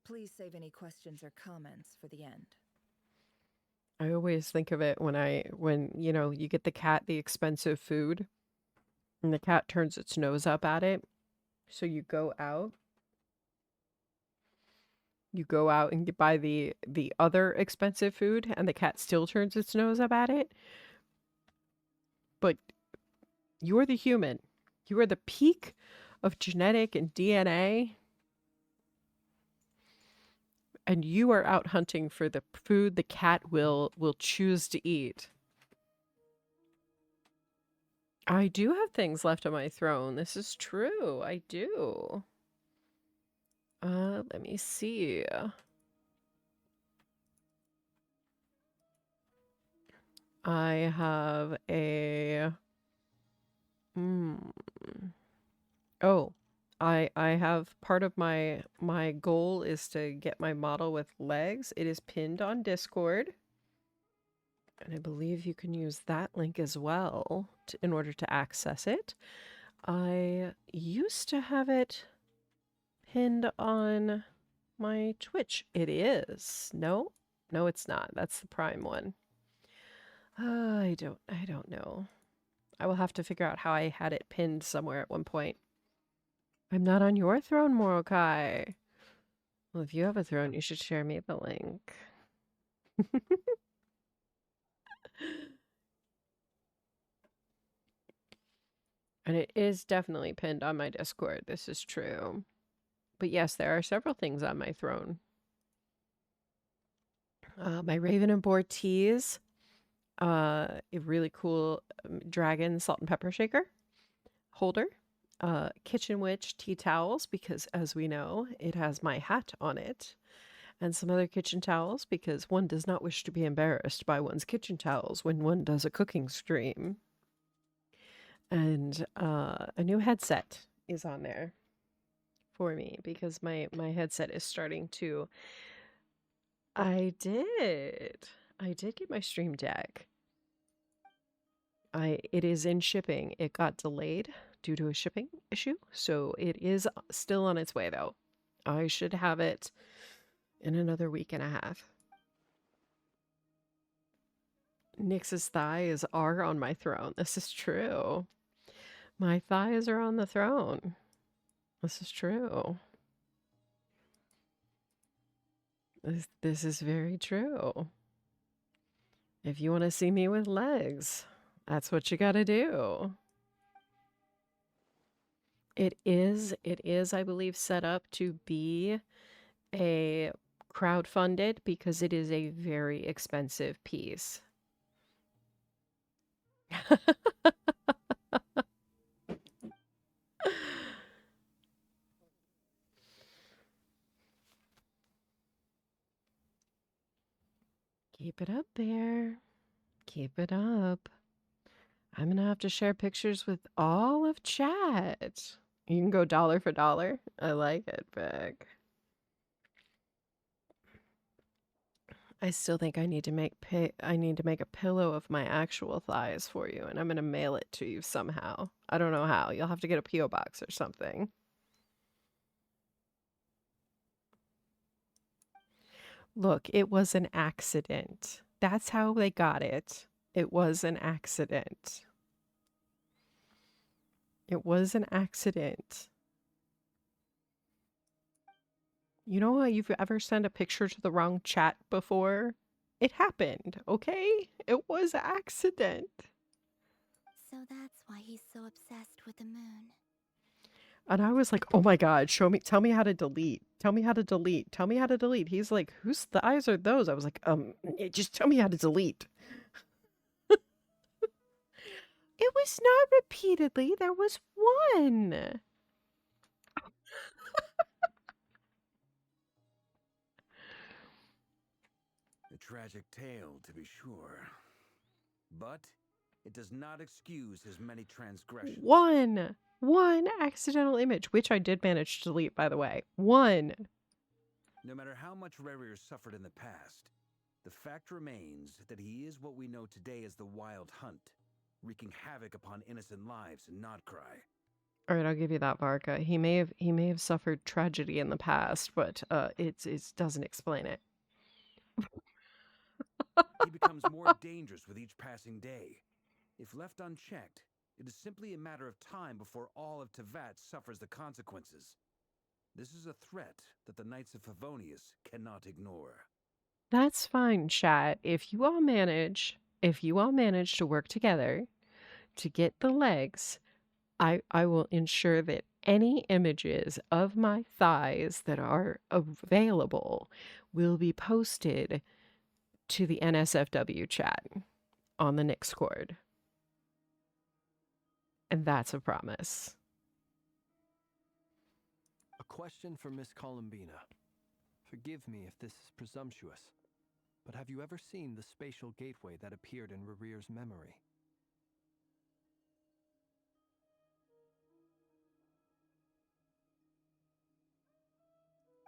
Speaker 3: Please save any questions or comments for the end.
Speaker 1: I always think of it when you get the cat the expensive food and the cat turns its nose up at it. So you go out and you buy the other expensive food and the cat still turns its nose up at it. But you're the human. You are the peak of genetic and DNA. And you are out hunting for the food the cat will choose to eat. I do have things left on my throne. This is true. I do. Let me see. I have a Oh, I have part of my goal is to get my model with legs. It is pinned on Discord. And I believe you can use that link as well in order to access it. I used to have it pinned on my Twitch. It is. No, it's not. That's the Prime one. I don't know. I will have to figure out how I had it pinned somewhere at one point. I'm not on your throne, Morokai. Well, if you have a throne, you should share me the link. And it is definitely pinned on my Discord. This is true. But yes, there are several things on my throne. My Raven and Boar teas. A really cool dragon salt and pepper shaker holder. Kitchen Witch tea towels, because as we know, it has my hat on it. And some other kitchen towels, because one does not wish to be embarrassed by one's kitchen towels when one does a cooking stream. And a new headset is on there for me because my headset is starting to... I did get my Stream Deck. It is in shipping. It got delayed due to a shipping issue, so it is still on its way though. I should have it in another week and a half. Nyx's thighs are on my throne. This is true. My thighs are on the throne. This is true. This is very true. If you want to see me with legs, that's what you gotta do. It is, I believe, set up to be a crowdfunded because it is a very expensive piece. Keep it up there. Keep it up. I'm gonna have to share pictures with all of chat. You can go dollar for dollar. I like it, Vic. I still think I need to make a pillow of my actual thighs for you, and I'm gonna mail it to you somehow. I don't know how. You'll have to get a P.O. box or something. Look, it was an accident. That's how they got it. It was an accident. It was an accident. You know how you've ever sent a picture to the wrong chat before? It happened, okay? It was an accident.
Speaker 13: So that's why he's so obsessed with the moon.
Speaker 1: And I was like, oh my God, tell me how to delete. Tell me how to delete. Tell me how to delete. He's like, whose thighs are those? I was like, just tell me how to delete. It was not repeatedly. There was one.
Speaker 15: tragic tale, to be sure. But it does not excuse his many transgressions.
Speaker 1: One accidental image, which I did manage to delete, by the way. One.
Speaker 15: No matter how much Rarier suffered in the past, the fact remains that he is what we know today as the Wild Hunt, wreaking havoc upon innocent lives in Nodcry.
Speaker 1: All right, I'll give you that, Varka. He may have suffered tragedy in the past, but it doesn't explain it.
Speaker 15: He becomes more dangerous with each passing day. If left unchecked, it is simply a matter of time before all of Tevat suffers the consequences. This is a threat that the Knights of Favonius cannot ignore.
Speaker 1: That's fine, chat. If you all manage to work together to get the legs, I will ensure that any images of my thighs that are available will be posted to the NSFW chat on the Nixcord. And that's a promise.
Speaker 16: A question for Miss Columbina. Forgive me if this is presumptuous, but have you ever seen the spatial gateway that appeared in Rarier's memory?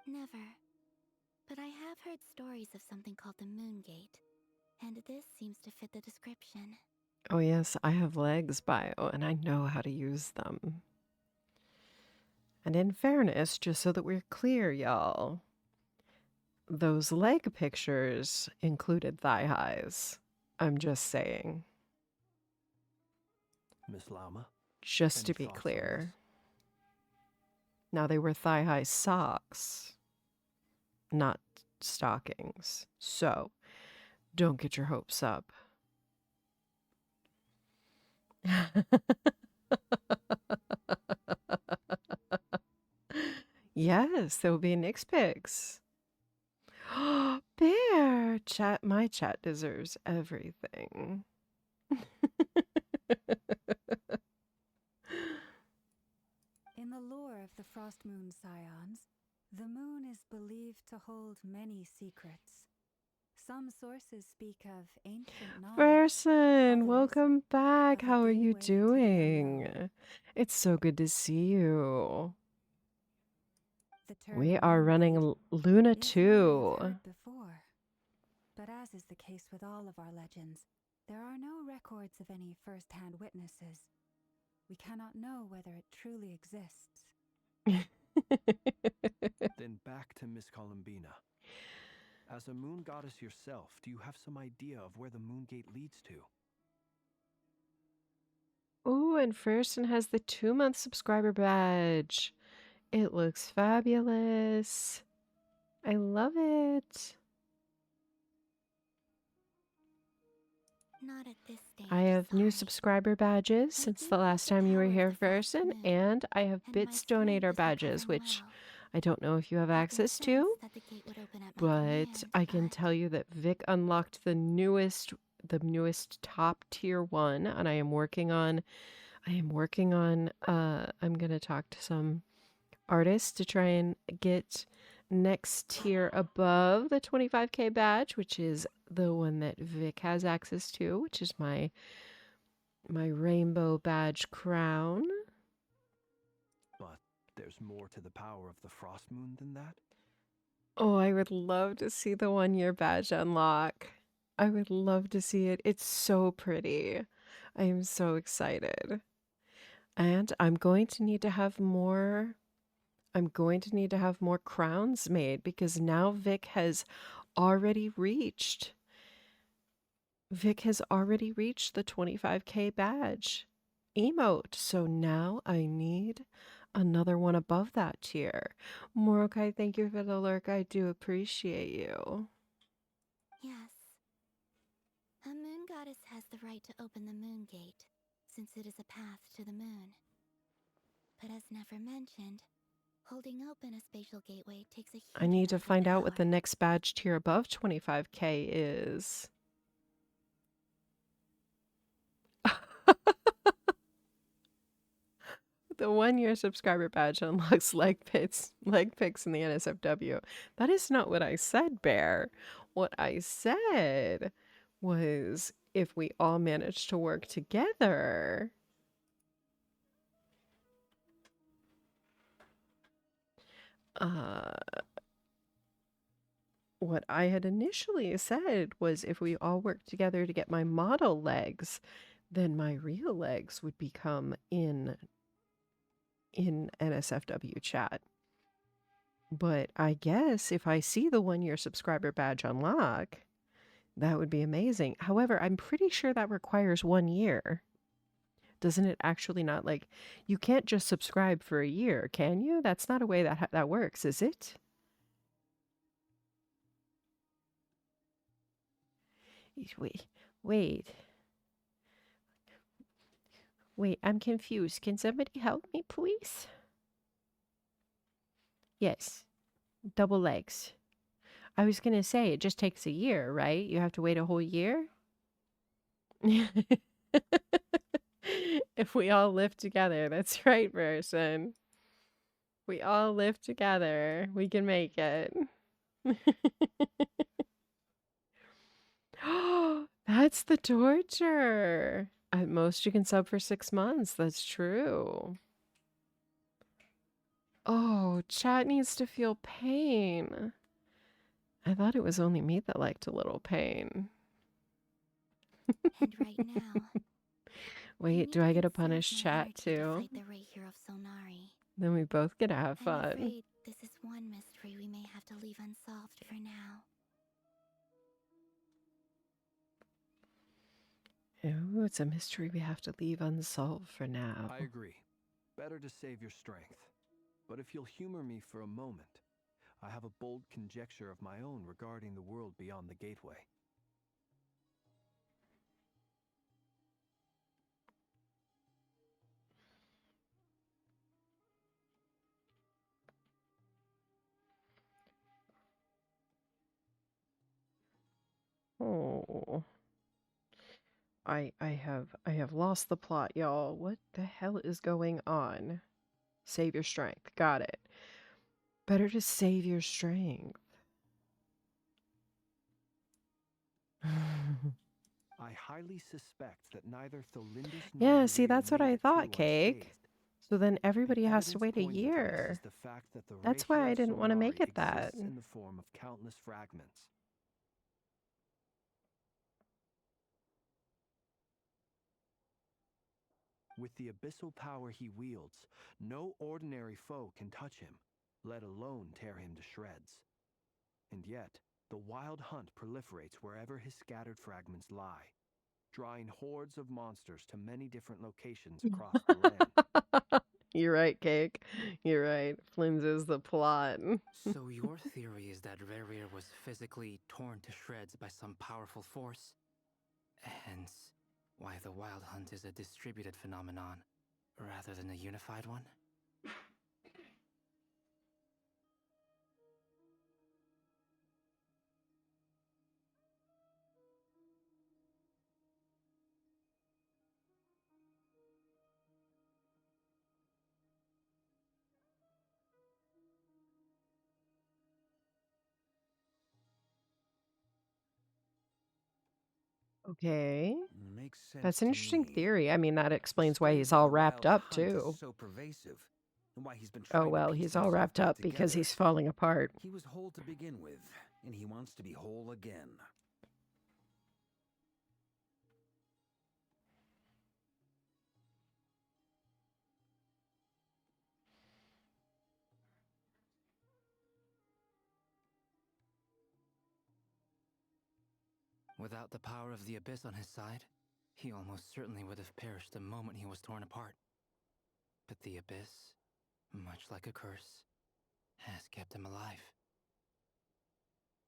Speaker 13: Never. But I have heard stories of something called the Moon Gate, and this seems to fit the description.
Speaker 1: Oh yes, I have legs bio, and I know how to use them. And in fairness, just so that we're clear, y'all, those leg pictures included thigh highs. I'm just saying.
Speaker 16: Miss Lama?
Speaker 1: Just to be clear. Now, they were thigh-high socks, not stockings. So, don't get your hopes up. Yes, there will be Nyx pics. Bear! My chat deserves everything.
Speaker 2: In the lore of the Frost Moon Scions, the moon is believed to hold many secrets. Some sources speak of ancient knowledge.
Speaker 1: Person, welcome back. How are you doing? It's so good to see you. We are running Luna 2.
Speaker 2: Before. But as is the case with all of our legends, there are no records of any first-hand witnesses. We cannot know whether it truly exists.
Speaker 16: Then back to Miss Columbina. As a moon goddess yourself, do you have some idea of where the moon gate leads to?
Speaker 1: Ooh, and Fersen has the 2-month subscriber badge. It looks fabulous. I love it.
Speaker 13: Not at this stage.
Speaker 1: I have new subscriber badges since the last time you were here, Fersen, and I have Bits Donator badges, which I don't know if you have access to, but I can tell you that Vic unlocked the newest top tier one, and I'm gonna talk to some artists to try and get next tier above the 25k badge, which is the one that Vic has access to, which is my rainbow badge crown.
Speaker 16: But there's more to the power of the Frost Moon than that?
Speaker 1: Oh, I would love to see the 1-year badge unlock. I would love to see it. It's so pretty. I am so excited. And I'm going to need to have more crowns made because now Vic has already reached the 25k badge emote. So now I need another one above that tier. Morokai, thank you for the lurk. I do appreciate you.
Speaker 13: Yes. A moon goddess has the right to open the moon gate, since it is a path to the moon. But as never mentioned, holding open a spatial gateway takes a huge
Speaker 1: I need to
Speaker 13: amount of
Speaker 1: find out what
Speaker 13: power.
Speaker 1: the next badge tier above 25k is. The 1-year subscriber badge unlocks leg pics in the NSFW. That is not what I said, Bear. What I said was if we all manage to work together. What I had initially said was if we all work together to get my model legs, then my real legs would become in NSFW chat. But I guess if I see the 1-year subscriber badge unlock, that would be amazing. However, I'm pretty sure that requires 1 year. Doesn't it actually not, like, you can't just subscribe for a year, can you? That's not a way that works, is it? Wait. Wait, I'm confused. Can somebody help me, please? Yes. Double legs. I was gonna say, it just takes a year, right? You have to wait a whole year? If we all live together, that's right, person. We all live together. We can make it. That's the torture. At most, you can sub for 6 months. That's true. Oh, chat needs to feel pain. I thought it was only me that liked a little pain.
Speaker 13: And right now,
Speaker 1: Wait, do I get to punish
Speaker 13: my
Speaker 1: chat
Speaker 13: energy to
Speaker 1: too?
Speaker 13: fight the Rapier of Sonari.
Speaker 1: Then we both get to have
Speaker 13: I'm
Speaker 1: fun.
Speaker 13: afraid this is one mystery we may have to leave unsolved for now.
Speaker 1: Ooh, it's a mystery we have to leave unsolved for now.
Speaker 16: I agree. Better to save your strength. But if you'll humor me for a moment, I have a bold conjecture of my own regarding the world beyond the gateway.
Speaker 1: Oh. I have lost the plot, y'all. What the hell is going on? Save your strength. Got it. Better to save your strength.
Speaker 16: I highly suspect that neither Tholindus
Speaker 1: Yeah, see, that's what I thought, Cake. So then everybody
Speaker 16: The
Speaker 1: has to
Speaker 16: evidence
Speaker 1: wait a
Speaker 16: pointing to this
Speaker 1: year.
Speaker 16: is the fact that the
Speaker 1: That's why
Speaker 16: Rapier
Speaker 1: I
Speaker 16: of
Speaker 1: didn't want to make
Speaker 16: Sonari
Speaker 1: it that.
Speaker 16: exists in the form of countless fragments. With the abyssal power he wields, no ordinary foe can touch him, let alone tear him to shreds. And yet, the wild hunt proliferates wherever his scattered fragments lie, drawing hordes of monsters to many different locations across the land.
Speaker 1: You're right, Cake. You're right. Flim's is the plot.
Speaker 17: So your theory is that Rerir was physically torn to shreds by some powerful force? Hence, why the Wild Hunt is a distributed phenomenon, rather than a unified one?
Speaker 1: Okay.
Speaker 15: Makes sense
Speaker 1: That's an
Speaker 15: to
Speaker 1: interesting
Speaker 15: me.
Speaker 1: theory. I mean, that explains why
Speaker 15: Explains
Speaker 1: he's
Speaker 15: why
Speaker 1: all
Speaker 15: the
Speaker 1: wrapped
Speaker 15: Wild
Speaker 1: up,
Speaker 15: Hunt
Speaker 1: too.
Speaker 15: is so pervasive, and why he's been
Speaker 1: Oh,
Speaker 15: trying
Speaker 1: well,
Speaker 15: to piece
Speaker 1: he's all
Speaker 15: himself
Speaker 1: wrapped
Speaker 15: back
Speaker 1: up because
Speaker 15: together.
Speaker 1: he's falling apart.
Speaker 15: He was whole to begin with, and he wants to be whole again.
Speaker 17: Without the power of the Abyss on his side, he almost certainly would have perished the moment he was torn apart. But the Abyss, much like a curse, has kept him alive.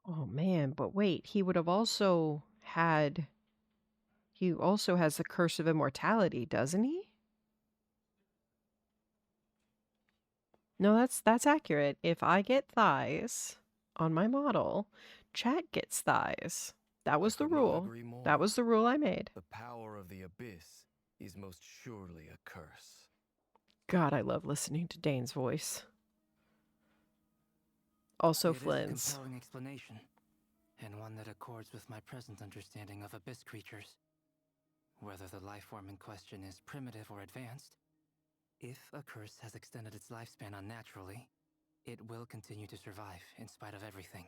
Speaker 1: Oh, man, but wait, he would have also had... He also has the curse of immortality, doesn't he? No, that's accurate. If I get thighs on my model, chat gets thighs. That was the
Speaker 14: could not
Speaker 1: rule.
Speaker 14: agree more.
Speaker 1: That was the rule I made.
Speaker 14: The power of the Abyss is most surely a curse.
Speaker 1: God, I love listening to Dane's voice. Also
Speaker 17: It is a
Speaker 1: Flynn's.
Speaker 17: compelling explanation. and one that accords with my present understanding of abyss creatures. Whether the life form in question is primitive or advanced, if a curse has extended its lifespan unnaturally, it will continue to survive in spite of everything.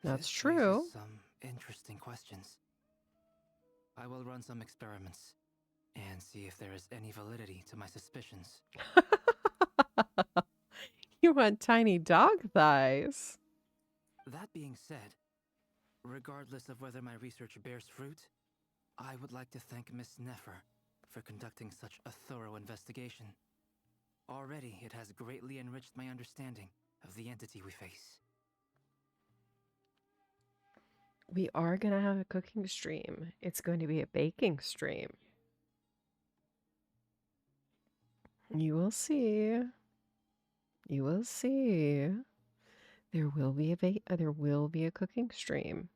Speaker 1: That's
Speaker 17: This
Speaker 1: true.
Speaker 17: raises some interesting questions. I will run some experiments and see if there is any validity to my suspicions.
Speaker 1: You want tiny dog thighs.
Speaker 17: That being said, regardless of whether my research bears fruit, I would like to thank Miss Nefer for conducting such a thorough investigation. Already, it has greatly enriched my understanding of the entity we face.
Speaker 1: We are going to have a cooking stream. It's going to be a baking stream. You will see. You will see. There will be a cooking stream.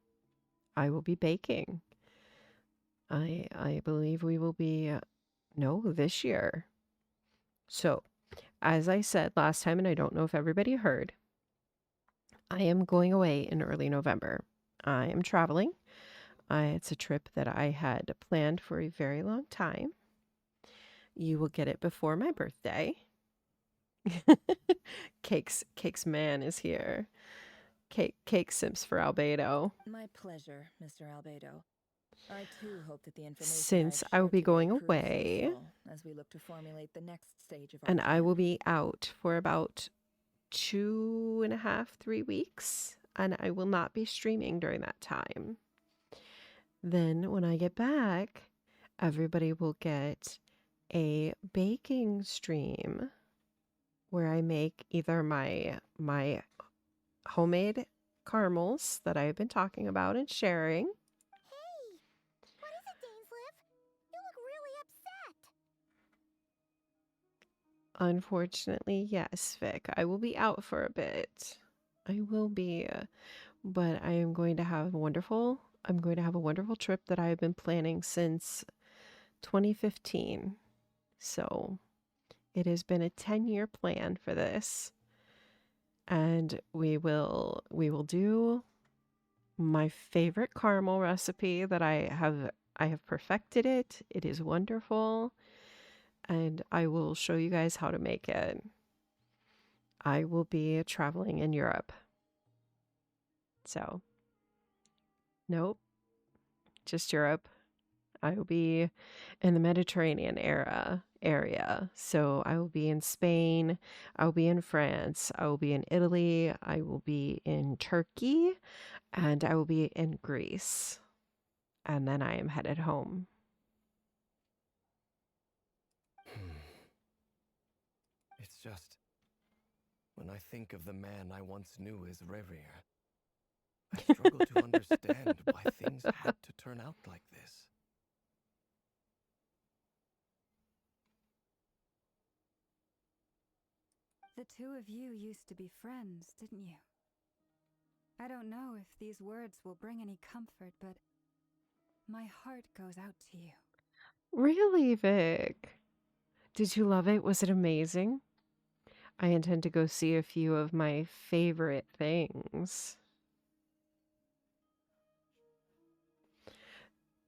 Speaker 1: I will be baking. I believe we will be no, this year. So, as I said last time, and I don't know if everybody heard, I am going away in early November. I am traveling. It's a trip that I had planned for a very long time. You will get it before my birthday. Cakes man is here. Cake Sims for Albedo.
Speaker 3: My pleasure, Mr. Albedo. I too hope that the information
Speaker 1: Since
Speaker 3: I've
Speaker 1: I will
Speaker 3: shared
Speaker 1: be
Speaker 3: today
Speaker 1: going
Speaker 3: proves
Speaker 1: away,
Speaker 3: useful as we look to formulate the next stage of our
Speaker 1: and I will
Speaker 3: plan.
Speaker 1: be out for about 2.5, 3 weeks, and I will not be streaming during that time. Then when I get back, everybody will get a baking stream where I make either my homemade caramels that I've been talking about and sharing.
Speaker 13: Hey! What is it, Dainsliv? You look really upset.
Speaker 1: Unfortunately, yes, Vic. I will be out for a bit. I will be, but I am going to have I'm going to have a wonderful trip that I have been planning since 2015. So it has been a 10-year plan for this. And we will do my favorite caramel recipe that I have perfected it. It is wonderful. And I will show you guys how to make it. I will be traveling in Europe. So, nope, just Europe. I will be in the Mediterranean area. So I will be in Spain, I will be in France, I will be in Italy, I will be in Turkey, and I will be in Greece. And then I am headed home.
Speaker 14: It's just, when I think of the man I once knew as Rerir, I struggle to understand why things had to turn out like this.
Speaker 2: The two of you used to be friends, didn't you? I don't know if these words will bring any comfort, but my heart goes out to you.
Speaker 1: Really, Vic? Did you love it? Was it amazing? I intend to go see a few of my favorite things.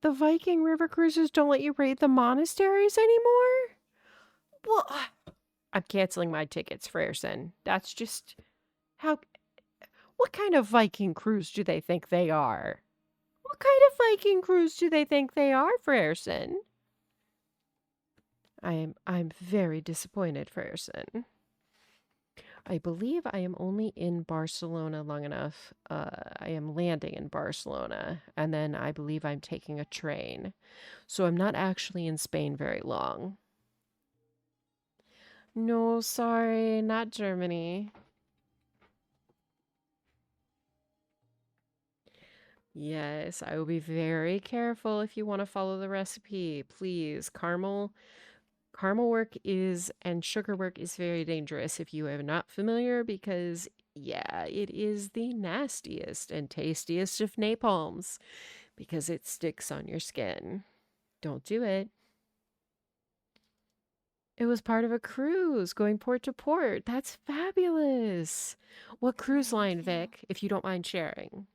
Speaker 1: The Viking river cruises don't let you raid the monasteries anymore? Well, I'm canceling my tickets, Freyerson. That's just how. What kind of Viking cruise do they think they are? What kind of Viking cruise do they think they are, Freyerson? I'm very disappointed, Freyerson. I believe I am only in Barcelona long enough. I am landing in Barcelona, and then I believe I'm taking a train. So I'm not actually in Spain very long. No, sorry, not Germany. Yes, I will be very careful if you want to follow the recipe. Please, caramel work and sugar work is very dangerous if you are not familiar because, yeah, it is the nastiest and tastiest of napalms because it sticks on your skin. Don't do it. It was part of a cruise going port to port. That's fabulous. What cruise line, Vic, if you don't mind sharing?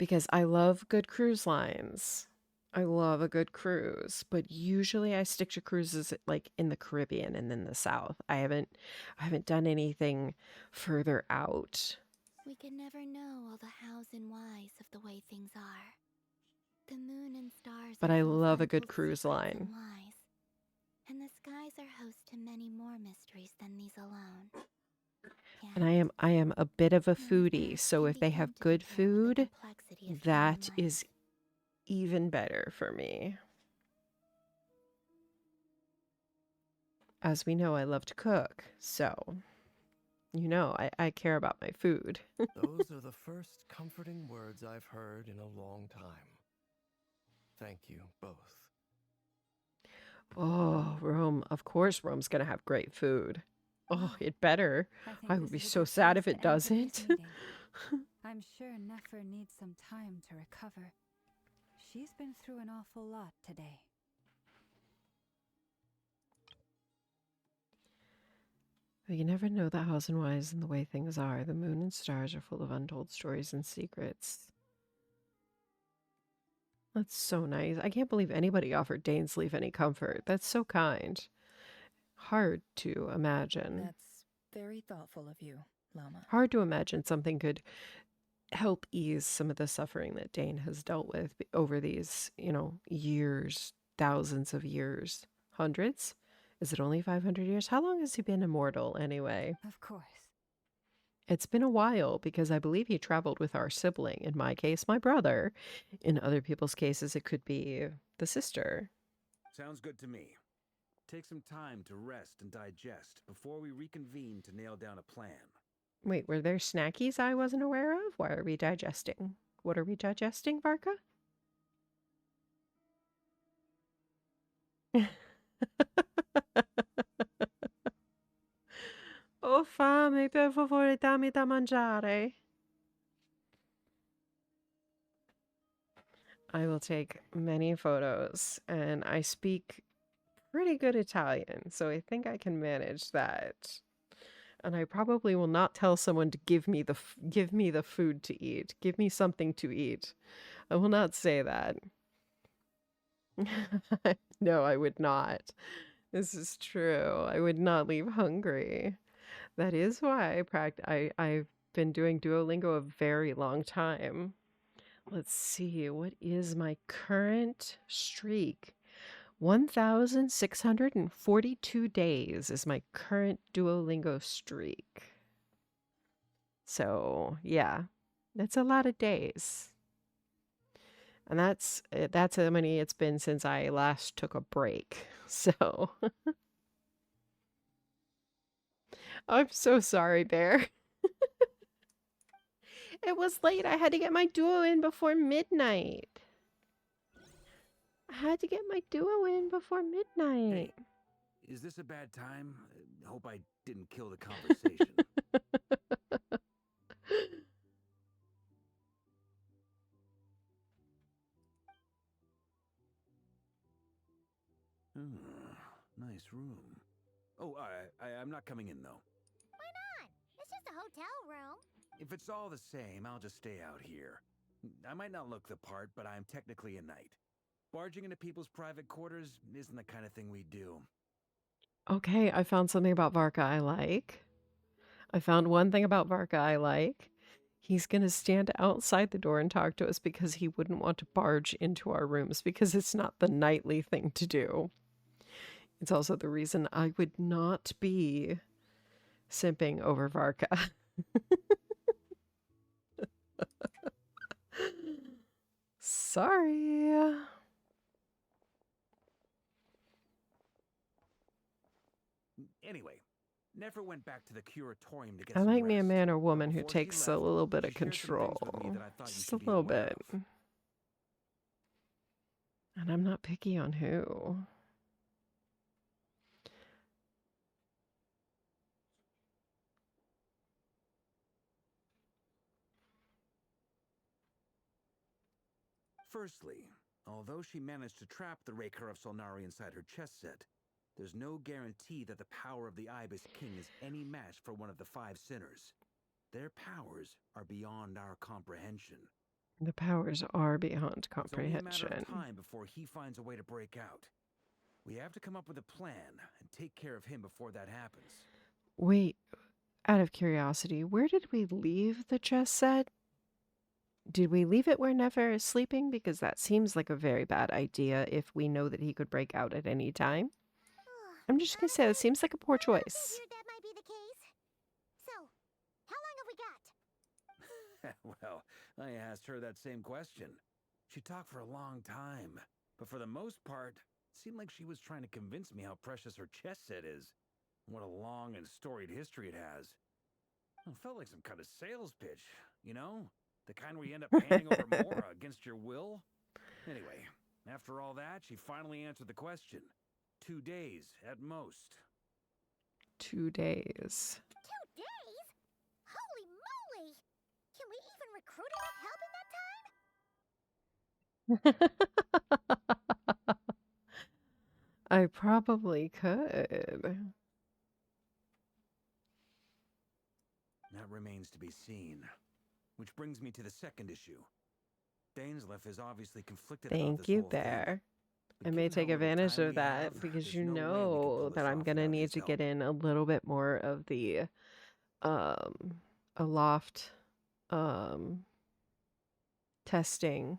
Speaker 1: because I love good cruise lines. I love a good cruise, but usually I stick to cruises like in the Caribbean and in the South. I haven't done anything further out.
Speaker 13: We can never know all the hows and whys of the way things are. The moon and stars
Speaker 1: But
Speaker 13: are
Speaker 1: I
Speaker 13: full of
Speaker 1: love a good
Speaker 13: untold
Speaker 1: cruise
Speaker 13: secrets
Speaker 1: line.
Speaker 13: and lies, and the skies are host to many more mysteries than these alone.
Speaker 1: And I am a bit of a foodie, so if they have good food, that is even better for me. As we know, I love to cook, so I care about my food.
Speaker 14: Those are the first comforting words I've heard in a long time. Thank you both.
Speaker 1: Oh, Rome. Of course, Rome's going to have great food. Oh, it better. I would be so sad if it doesn't.
Speaker 2: I'm sure Nefer needs some time to recover. She's been through an awful lot today.
Speaker 1: You never know the hows and whys and the way things are. The moon and stars are full of untold stories and secrets. That's so nice. I can't believe anybody offered Dainsleif any comfort. That's so kind. Hard to imagine.
Speaker 3: That's very thoughtful of you, Llama.
Speaker 1: Hard to imagine something could help ease some of the suffering that Dane has dealt with over these, years, thousands of years, hundreds. Is it only 500 years? How long has he been immortal anyway?
Speaker 2: Of course.
Speaker 1: It's been a while because I believe he traveled with our sibling. In my case, my brother. In other people's cases, it could be the sister.
Speaker 15: Sounds good to me. Take some time to rest and digest before we reconvene to nail down a plan.
Speaker 1: Wait, were there snackies I wasn't aware of? Why are we digesting? What are we digesting, Varka? Ho fame, per favore, dammi da mangiare. I will take many photos, and I speak pretty good Italian, so I think I can manage that. And I probably will not tell someone to give me the food to eat. Give me something to eat. I will not say that. No, I would not. This is true. I would not leave hungry. That is why I've been doing Duolingo a very long time. Let's see, what is my current streak? 1,642 days is my current Duolingo streak. So, yeah, that's a lot of days. And that's how many it's been since I last took a break. So, I'm so sorry, Bear. It was late. I had to get my duo in before midnight. I had to get my duo in before midnight.
Speaker 15: Hey, is this a bad time? Hope I didn't kill the conversation. Nice room. Oh, I'm not coming in, though.
Speaker 18: Why not? It's just a hotel room.
Speaker 15: If it's all the same, I'll just stay out here. I might not look the part, but I'm technically a knight. Barging into people's private quarters isn't the kind of thing we do.
Speaker 1: Okay, I found something about Varka I like. I found one thing about Varka I like. He's going to stand outside the door and talk to us because he wouldn't want to barge into our rooms because it's not the nightly thing to do. It's also the reason I would not be simping over Varka. Sorry.
Speaker 15: Anyway, Nefer went back to the curatorium to get
Speaker 1: I
Speaker 15: some
Speaker 1: like me a
Speaker 15: rest.
Speaker 1: man or woman who
Speaker 15: Before she
Speaker 1: takes a
Speaker 15: left,
Speaker 1: little bit of
Speaker 15: she shared some things
Speaker 1: control.
Speaker 15: with me that I thought you
Speaker 1: Just a
Speaker 15: should be
Speaker 1: little
Speaker 15: aware
Speaker 1: bit.
Speaker 15: of.
Speaker 1: And I'm not picky on who.
Speaker 15: Firstly, although she managed to trap the Raker of Solnari inside her chess set, there's no guarantee that the power of the Ibis King is any match for one of the 5 sinners. Their powers are beyond our comprehension.
Speaker 1: The powers are beyond
Speaker 15: It's only a matter of
Speaker 1: comprehension.
Speaker 15: time before he finds a way to break out. We have to come up with a plan and take care of him before that happens.
Speaker 1: Wait, out of curiosity, where did we leave the chess set? Did we leave it where Nefer is sleeping? Because that seems like a very bad idea if we know that he could break out at any time. I'm just gonna say that seems like a poor choice.
Speaker 18: That might be the case. So, how long have we got?
Speaker 15: Well, I asked her that same question. She talked for a long time, but for the most part, it seemed like she was trying to convince me how precious her chess set is. What a long and storied history it has. It felt like some kind of sales pitch, you know? The kind where you end up handing over more against your will. Anyway, after all that, she finally answered the question. 2 days at most.
Speaker 1: 2 days.
Speaker 18: 2 days? Holy moly! Can we even recruit enough help in that time?
Speaker 1: I probably could.
Speaker 15: That remains to be seen. Which brings me to the second issue. Dainsleif is obviously conflicted about
Speaker 1: Thank
Speaker 15: this
Speaker 1: you,
Speaker 15: whole thing.
Speaker 1: Bear.
Speaker 15: But
Speaker 1: I may
Speaker 15: given how
Speaker 1: take
Speaker 15: little
Speaker 1: advantage
Speaker 15: time
Speaker 1: of
Speaker 15: we
Speaker 1: that
Speaker 15: have,
Speaker 1: because
Speaker 15: there's
Speaker 1: you
Speaker 15: no way we could
Speaker 1: know
Speaker 15: pull
Speaker 1: that
Speaker 15: this
Speaker 1: I'm
Speaker 15: off
Speaker 1: gonna
Speaker 15: without
Speaker 1: need
Speaker 15: his
Speaker 1: to
Speaker 15: help.
Speaker 1: get in a little bit more of the aloft testing.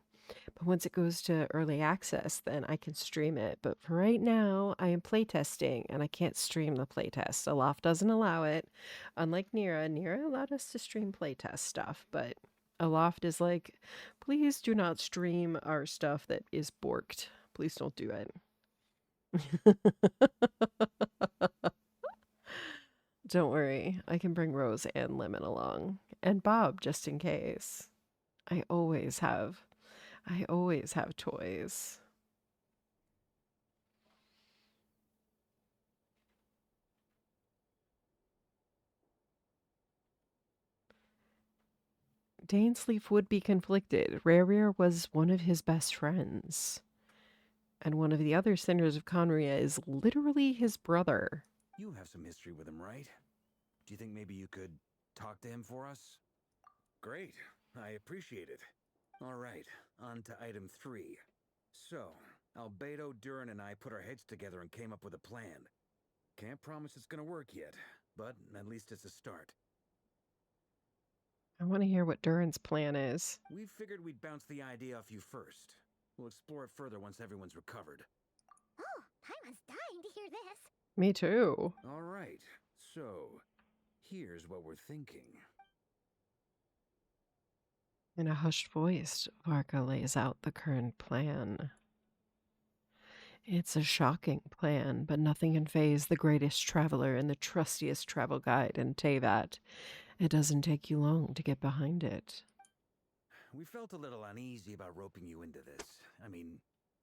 Speaker 1: But once it goes to early access, then I can stream it. But for right now, I am playtesting and I can't stream the playtest. Aloft doesn't allow it. Unlike Nira, Nira allowed us to stream playtest stuff, but Aloft is like, please do not stream our stuff that is borked. Please don't do it. Don't worry, I can bring Rose and Lemon along. And Bob, just in case. I always have toys. Dainsleif would be conflicted. Rarier was one of his best friends. And one of the other sinners of Conria is literally his brother.
Speaker 15: You have some history with him, right? Do you think maybe you could talk to him for us? Great. I appreciate it. All right, on to item 3. So, Albedo, Durin, and I put our heads together and came up with a plan. Can't promise it's gonna work yet, but at least it's a start.
Speaker 1: I want to hear what Durin's plan is.
Speaker 15: We figured we'd bounce the idea off you first. We'll explore it further once everyone's recovered.
Speaker 18: Oh, Paimon's dying to hear this.
Speaker 1: Me too.
Speaker 15: All right, so here's what we're thinking.
Speaker 1: In a hushed voice, Varka lays out the current plan. It's a shocking plan, but nothing can faze the greatest traveler and the trustiest travel guide in Tevat. It doesn't take you long to get behind it.
Speaker 15: We felt a little uneasy about roping you into this. I mean,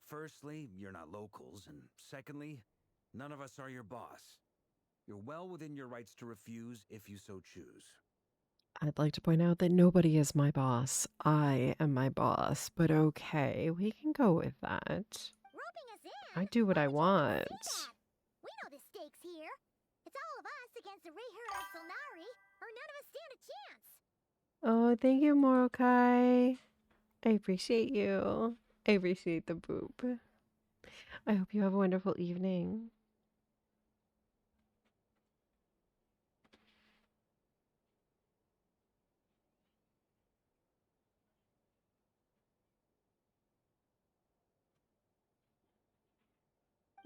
Speaker 15: firstly, you're not locals, and secondly, none of us are your boss. You're well within your rights to refuse if you so choose.
Speaker 1: I'd like to point out that nobody is my boss. I am my boss, but okay, we can go with that.
Speaker 18: Roping us in?
Speaker 1: I do what I want.
Speaker 18: We know the stakes here. It's all of us against the Rehur of Solnari, or none of us stand a chance.
Speaker 1: Oh, thank you, Morokai. I appreciate you. I appreciate the boop. I hope you have a wonderful evening.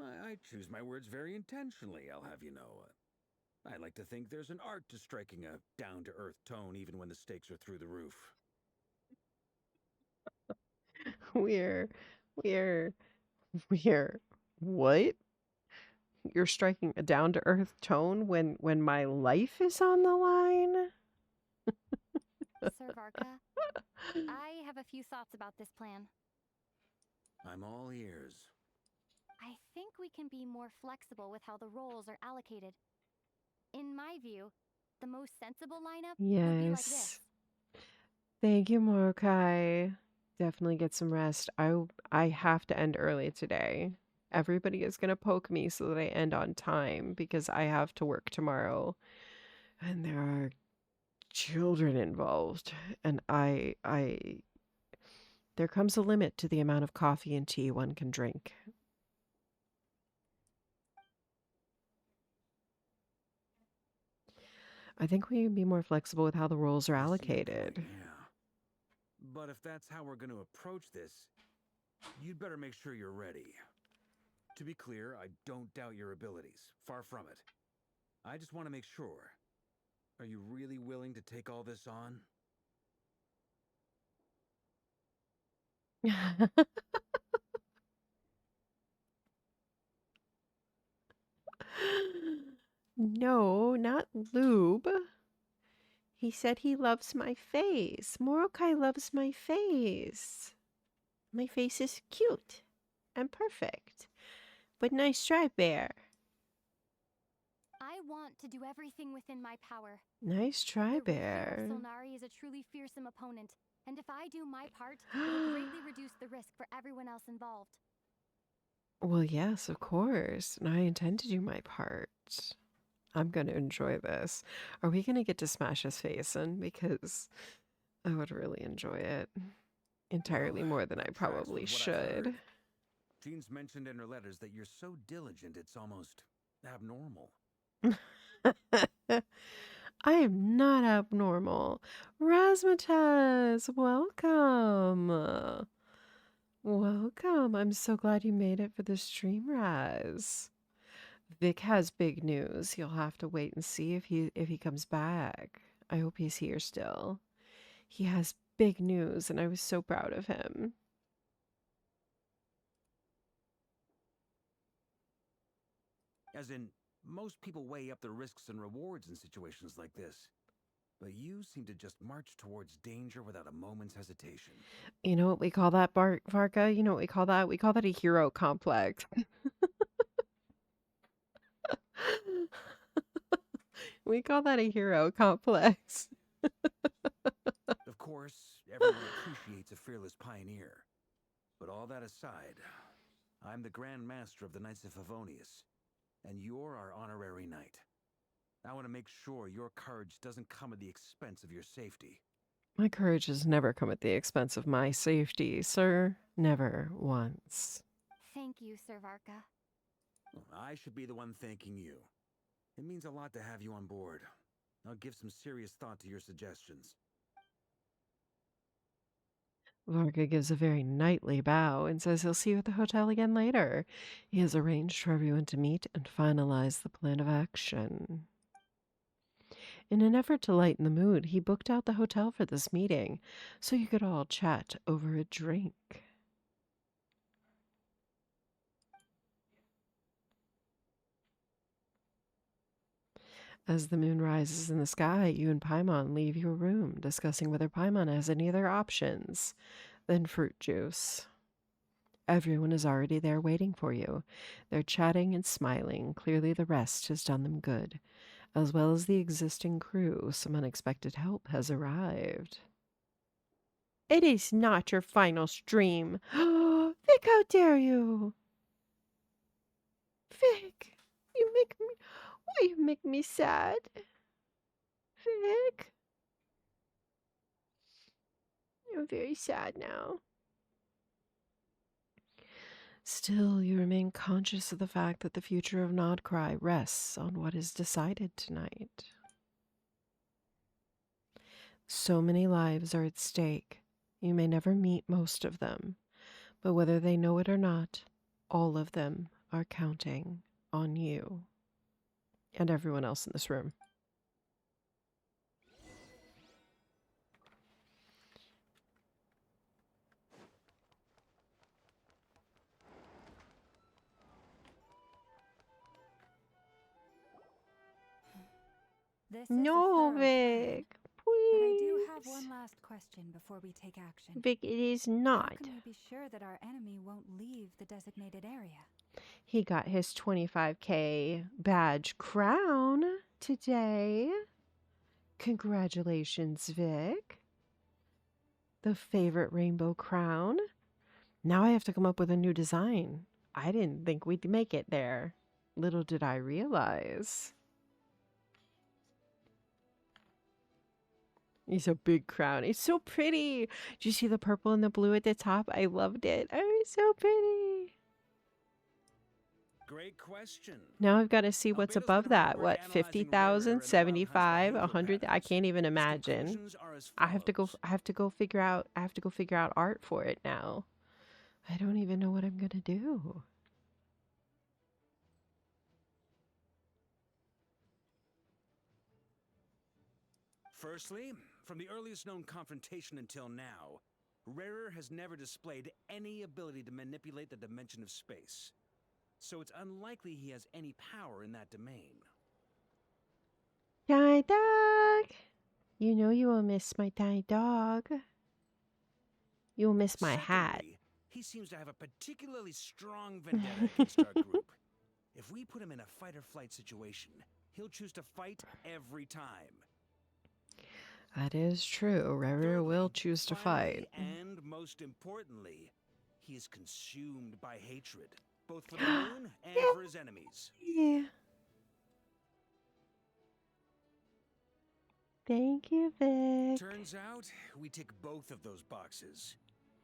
Speaker 15: I choose my words very intentionally, I'll have you know. I like to think there's an art to striking a down-to-earth tone even when the stakes are through the roof.
Speaker 1: We're what? You're striking a down-to-earth tone when my life is on the line?
Speaker 19: Sir Varka, I have a few thoughts about this plan.
Speaker 15: I'm all ears.
Speaker 19: I think we can be more flexible with how the roles are allocated. In my view, the most sensible lineup would be like this.
Speaker 1: Yes. Thank you, Morokai. Definitely get some rest. I have to end early today. Everybody is going to poke me so that I end on time because I have to work tomorrow. And there are children involved. And I There comes a limit to the amount of coffee and tea one can drink. I think we can be more flexible with how the roles are allocated.
Speaker 15: Yeah. But if that's how we're going to approach this, you'd better make sure you're ready. To be clear, I don't doubt your abilities. Far from it. I just want to make sure. Are you really willing to take all this on?
Speaker 1: No, not lube. He said he loves my face. Morokai loves my face. My face is cute and perfect. But nice try, bear.
Speaker 19: I want to do everything within my power.
Speaker 1: Nice try,
Speaker 19: The Reaper
Speaker 1: bear.
Speaker 19: of Solnari is a truly fearsome opponent, and if I do my part, it will greatly reduce the risk for everyone else involved.
Speaker 1: Well, yes, of course. And I intend to do my part. I'm going to enjoy this. Are we going to get to smash his face in? Because I would really enjoy it. Entirely more than I probably should.
Speaker 15: Jean's mentioned in her letters that you're so diligent it's almost abnormal.
Speaker 1: I am not abnormal. Razmataz, welcome. Welcome. I'm so glad you made it for the stream, Raz. Vic has big news. You'll have to wait and see if he comes back. I hope he's here still. He has big news, and I was so proud of him.
Speaker 15: As in, most people weigh up the risks and rewards in situations like this. But you seem to just march towards danger without a moment's hesitation.
Speaker 1: You know what we call that, Varka? You know what we call that? We call that a hero complex. We call that a hero complex.
Speaker 15: Of course, everyone appreciates a fearless pioneer. But all that aside, I'm the Grand Master of the Knights of Favonius, and you're our honorary knight. I want to make sure your courage doesn't come at the expense of your safety.
Speaker 1: My courage has never come at the expense of my safety, sir. Never once.
Speaker 19: Thank you, Sir Varka.
Speaker 15: I should be the one thanking you. It means a lot to have you on board. I'll give some serious thought to your suggestions.
Speaker 1: Varga gives a very knightly bow and says he'll see you at the hotel again later. He has arranged for everyone to meet and finalize the plan of action. In an effort to lighten the mood, he booked out the hotel for this meeting so you could all chat over a drink. As the moon rises in the sky, you and Paimon leave your room, discussing whether Paimon has any other options than fruit juice. Everyone is already there waiting for you. They're chatting and smiling. Clearly the rest has done them good. As well as the existing crew, some unexpected help has arrived. It is not your final stream. Vic, how dare you? Vic, you make me... Why you make me sad? Vic? I'm very sad now. Still, you remain conscious of the fact that the future of Nodcry rests on what is decided tonight. So many lives are at stake. You may never meet most of them, but whether they know it or not, all of them are counting on you and everyone else in this room.
Speaker 2: This
Speaker 1: No,
Speaker 2: is a thorough
Speaker 1: Vic,
Speaker 2: plan,
Speaker 1: please.
Speaker 2: but I do have one last question before we take action.
Speaker 1: Vic, it is
Speaker 2: How
Speaker 1: not.
Speaker 2: can we be sure that our enemy won't leave the designated area?
Speaker 1: He got his 25K badge crown today. Congratulations, Vic. The favorite rainbow crown. Now I have to come up with a new design. I didn't think we'd make it there. Little did I realize. He's a big crown. It's so pretty. Do you see the purple and the blue at the top? I loved it. Oh, it's so pretty.
Speaker 15: Great question.
Speaker 1: Now I've got to see what's
Speaker 15: Albedo's been
Speaker 1: above
Speaker 15: hard at
Speaker 1: that.
Speaker 15: work
Speaker 1: What,
Speaker 15: analyzing
Speaker 1: 50,000,
Speaker 15: Rarer and the Wild Hunt's
Speaker 1: 75,
Speaker 15: behavioral
Speaker 1: 100? I
Speaker 15: patterns.
Speaker 1: can't even
Speaker 15: His
Speaker 1: imagine.
Speaker 15: conclusions are as
Speaker 1: I have to go
Speaker 15: follows.
Speaker 1: figure out art for it now. I don't even know what I'm going to do.
Speaker 15: Firstly, from the earliest known confrontation until now, Rarer has never displayed any ability to manipulate the dimension of space. So it's unlikely he has any power in that domain.
Speaker 1: Tiny dog. You know you will miss my tiny dog. You will miss my hat.
Speaker 15: Secondly, he seems to have a particularly strong vendetta against our group. If we put him in a fight-or-flight situation, he'll choose to fight every time.
Speaker 1: That is true. Rere will choose to fight.
Speaker 15: And most importantly, he is consumed by hatred, both for the moon and for his enemies.
Speaker 1: Yeah. Thank you, Vic.
Speaker 15: Turns out, we tick both of those boxes.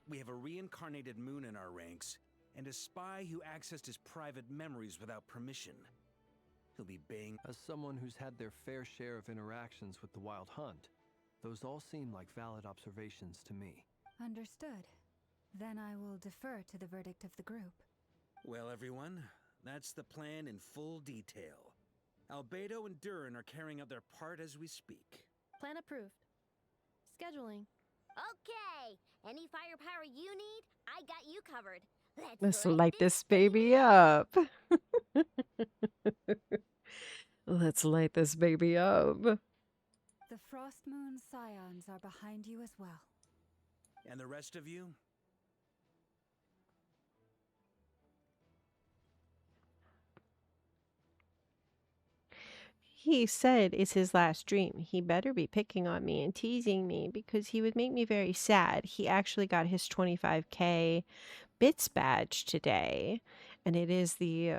Speaker 15: We have a reincarnated moon in our ranks, and a spy who accessed his private memories without permission. He'll be baying.
Speaker 16: As someone who's had their fair share of interactions with the Wild Hunt, those all seem like valid observations to me.
Speaker 2: Understood. Then I will defer to the verdict of the group.
Speaker 15: Well, everyone, that's the plan in full detail. Albedo and Durin are carrying out their part as we speak.
Speaker 19: Plan approved. Scheduling.
Speaker 18: Okay, any firepower you need, I got you covered.
Speaker 1: Let's light this baby up. Let's light this baby up.
Speaker 2: The Frost Moon Scions are behind you as well.
Speaker 15: And the rest of you?
Speaker 1: He said it's his last dream. He better be picking on me and teasing me because he would make me very sad. He actually got his 25K bits badge today, and it is the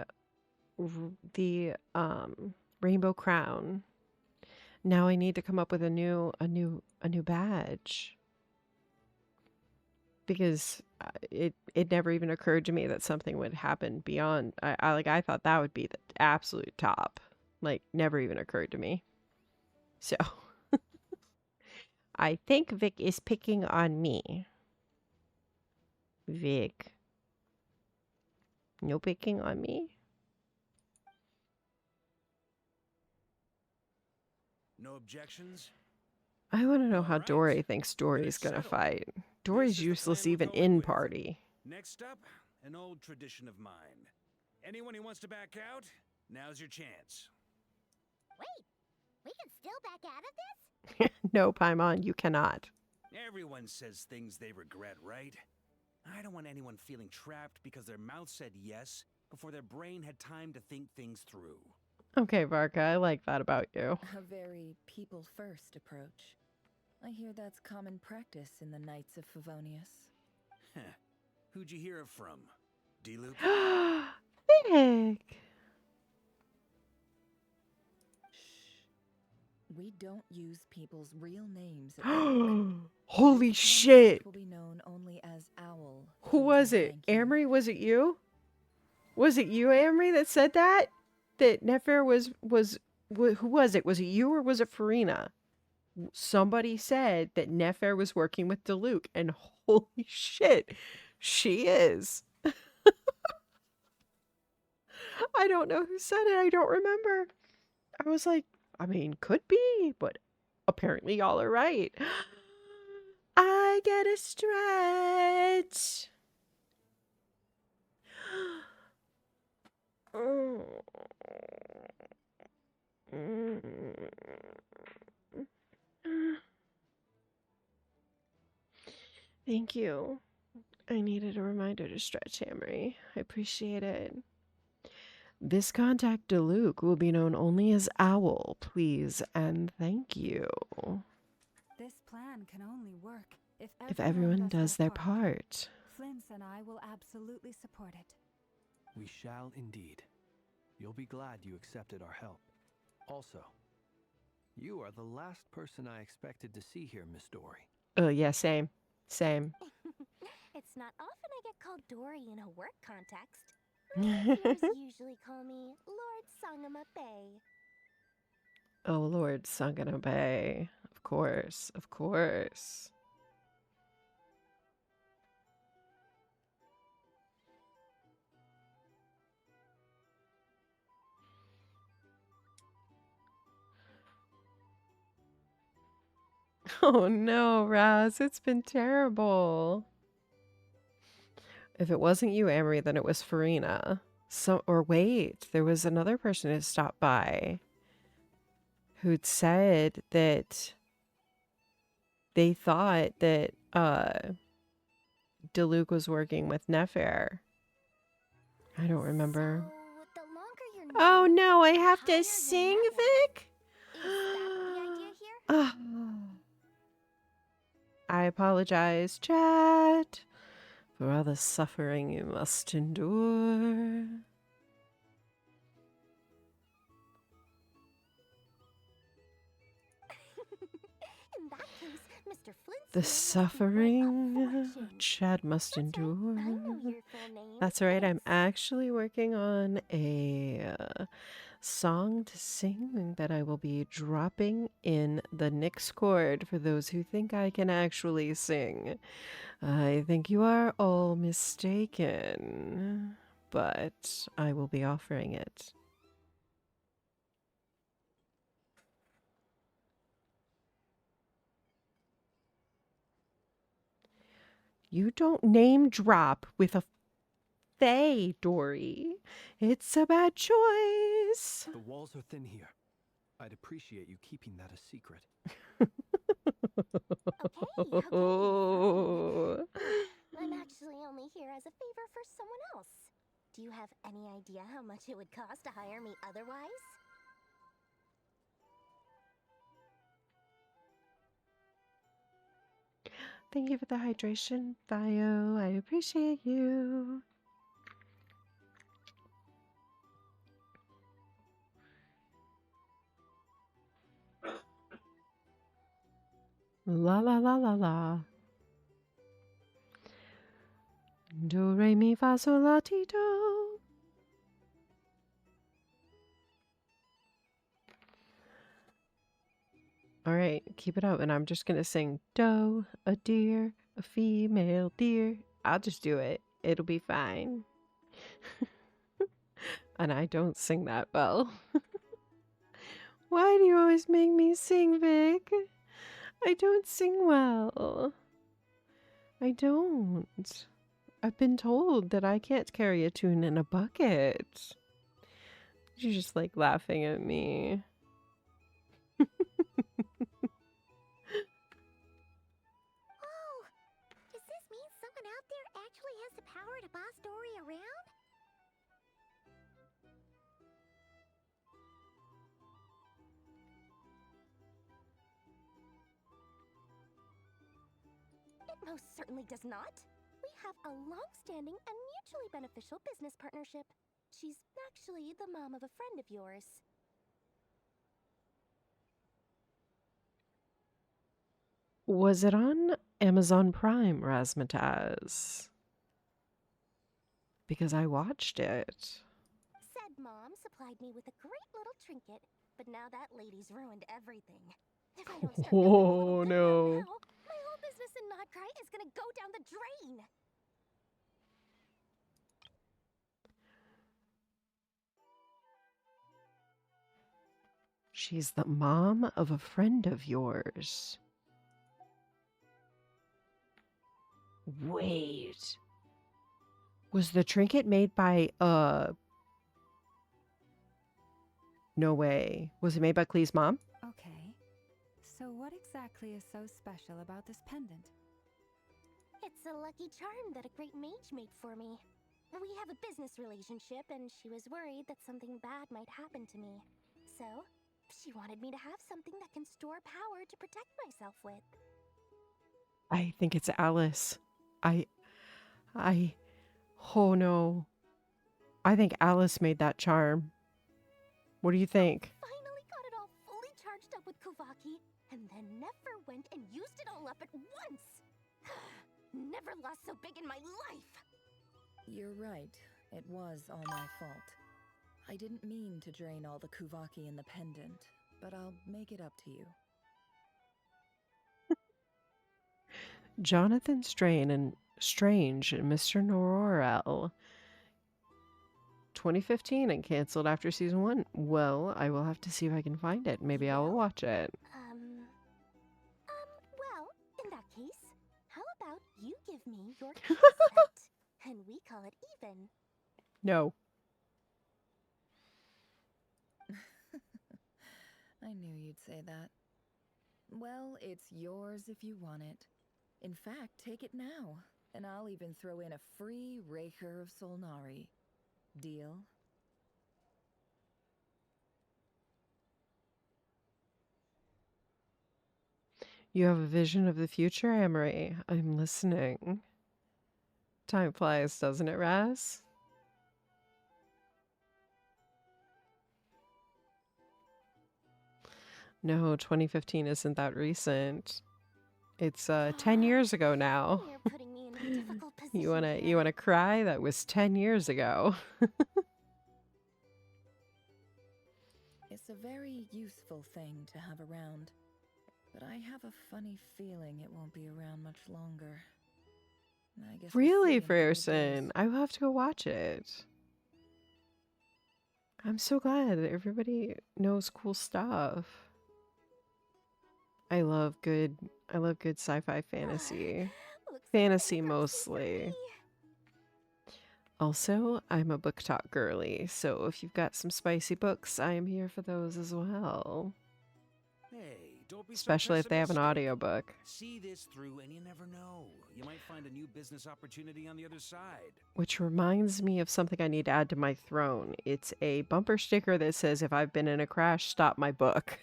Speaker 1: rainbow crown. Now I need to come up with a new badge because it never even occurred to me that something would happen beyond. I thought that would be the absolute top. Like, never even occurred to me. So, I think Vic is picking on me. Vic. No picking on me?
Speaker 15: No objections?
Speaker 1: I want to know how Dory thinks Dory's gonna fight. Dory's useless even in party.
Speaker 15: Next up, an old tradition of mine. Anyone who wants to back out, now's your chance.
Speaker 18: Wait, we can still back out of this?
Speaker 1: No, Paimon, you cannot.
Speaker 15: Everyone says things they regret, right? I don't want anyone feeling trapped because their mouth said yes before their brain had time to think things through.
Speaker 1: Okay, Varka, I like that about you.
Speaker 3: A very people-first approach. I hear that's common practice in the Knights of Favonius.
Speaker 15: Who'd you hear it from? D-Luke?
Speaker 1: Vic!
Speaker 3: We don't use people's real names at work.
Speaker 1: Holy shit!
Speaker 3: Will be known only as Owl.
Speaker 1: Who was it? Amory, was it you? Was it you, Amory, that said that? That Nefer was who was it? Was it you or was it Farina? Somebody said that Nefer was working with Diluc, and holy shit, she is. I don't know who said it. I don't remember. I was like, I mean, could be, but apparently y'all are right. I get a stretch. Thank you. I needed a reminder to stretch, Amory. I appreciate it. This contact Diluc will be known only as Owl, please, and thank you.
Speaker 2: This plan can only work
Speaker 1: if everyone does their part.
Speaker 2: Flint's and I will absolutely support it.
Speaker 16: We shall indeed. You'll be glad you accepted our help. Also, You are the last person I expected to see here, Miss Dory.
Speaker 1: Oh, yeah, same. Same.
Speaker 18: It's not often I get called Dory in a work context. My peers usually call me Lord Sangama Bay.
Speaker 1: Oh, Lord, Sangana Bay. Of course, of course. Oh no, Raz, it's been terrible. If it wasn't you, Amory, then it was Farina. So, or wait, there was another person who stopped by who'd said that they thought that DeLuke was working with Nefair. I don't remember.
Speaker 18: The longer you're
Speaker 1: Oh
Speaker 18: known,
Speaker 1: no, I
Speaker 18: the
Speaker 1: have
Speaker 18: higher
Speaker 1: to
Speaker 18: your
Speaker 1: sing,
Speaker 18: net worth.
Speaker 1: Vic?
Speaker 18: Is that the idea here?
Speaker 1: Ah. I apologize, chat, for all the suffering you must endure.
Speaker 18: In that case, Mr. Flintstone
Speaker 1: The
Speaker 18: must be worth a
Speaker 1: suffering
Speaker 18: fortune.
Speaker 1: Chad must endure.
Speaker 18: I know your full name.
Speaker 1: That's right, I'm actually working on a song to sing that I will be dropping in the Nyx chord for those who think I can actually sing. I think you are all mistaken, but I will be offering it. You don't name drop with a Faye, Dory. It's a bad choice.
Speaker 16: The walls are thin here. I'd appreciate you keeping that a secret.
Speaker 18: Okay, fine. I'm actually only here as a favor for someone else. Do you have any idea how much it would cost to hire me otherwise?
Speaker 1: Thank you for the hydration, Bio. I appreciate you. La la la la la. Do re mi fa sol la ti do. All right, keep it up, and I'm just gonna sing doe, a deer, a female deer. I'll just do it. It'll be fine. And I don't sing that well. Why do you always make me sing, Vic? I don't sing well. I don't. I've been told that I can't carry a tune in a bucket. You're just like laughing at me.
Speaker 18: Oh, does this mean someone out there actually has the power to boss Dory around? It most certainly does not. We have a long-standing and mutually beneficial business partnership. She's actually the mom of a friend of yours.
Speaker 1: Was it on Amazon Prime, Razmataz? Because I watched it.
Speaker 18: Said mom supplied me with a great little trinket, but now that lady's ruined everything. If I don't start milking a little
Speaker 1: Oh
Speaker 18: girl
Speaker 1: no.
Speaker 18: now, my whole business in Notcry is gonna go down the drain.
Speaker 1: She's the mom of a friend of yours. Wait. Was the trinket made by, no way. Was it made by Clee's mom?
Speaker 2: Okay. So what exactly is so special about this pendant?
Speaker 18: It's a lucky charm that a great mage made for me. We have a business relationship, and she was worried that something bad might happen to me. So, she wanted me to have something that can store power to protect myself with.
Speaker 1: I think it's Alice. Oh no. I think Alice made that charm. What do you think?
Speaker 18: Finally got it all fully charged up with Kuvaki and then never went and used it all up at once. Never lost so big in my life.
Speaker 3: You're right. It was all my fault. I didn't mean to drain all the Kuvaki in the pendant, but I'll make it up to you.
Speaker 1: Jonathan Strange and Mr. Norrell. 2015 and canceled after season 1. Well, I will have to see if I can find it. Maybe I will watch it.
Speaker 18: Well, in that case, how about you give me your key set, and we call it even.
Speaker 1: No.
Speaker 3: I knew you'd say that. Well, it's yours if you want it. In fact, take it now, and I'll even throw in a free Raker of Solnari. Deal?
Speaker 1: You have a vision of the future, Amory. I'm listening. Time flies, doesn't it, Raz? No, 2015 isn't that recent. It's 10 years ago now.
Speaker 18: You're putting me in a difficult position.
Speaker 1: You wanna cry? That was 10 years ago.
Speaker 3: It's a very useful thing to have around, but I have a funny feeling it won't be around much longer. I guess we'll
Speaker 1: Really,
Speaker 3: see in a couple of
Speaker 1: Frierson?
Speaker 3: days.
Speaker 1: I will have to go watch it. I'm so glad that everybody knows cool stuff. I love good sci-fi fantasy. Fantasy mostly. Also, I'm a book talk girly, so if you've got some spicy books, I am here for those as well.
Speaker 15: Hey, don't be
Speaker 1: Especially if they have an
Speaker 15: pessimistic.
Speaker 1: audiobook.
Speaker 15: See this through and you never know. You might find a new business opportunity on the other side.
Speaker 1: Which reminds me of something I need to add to my throne. It's a bumper sticker that says, if I've been in a crash, stop my book.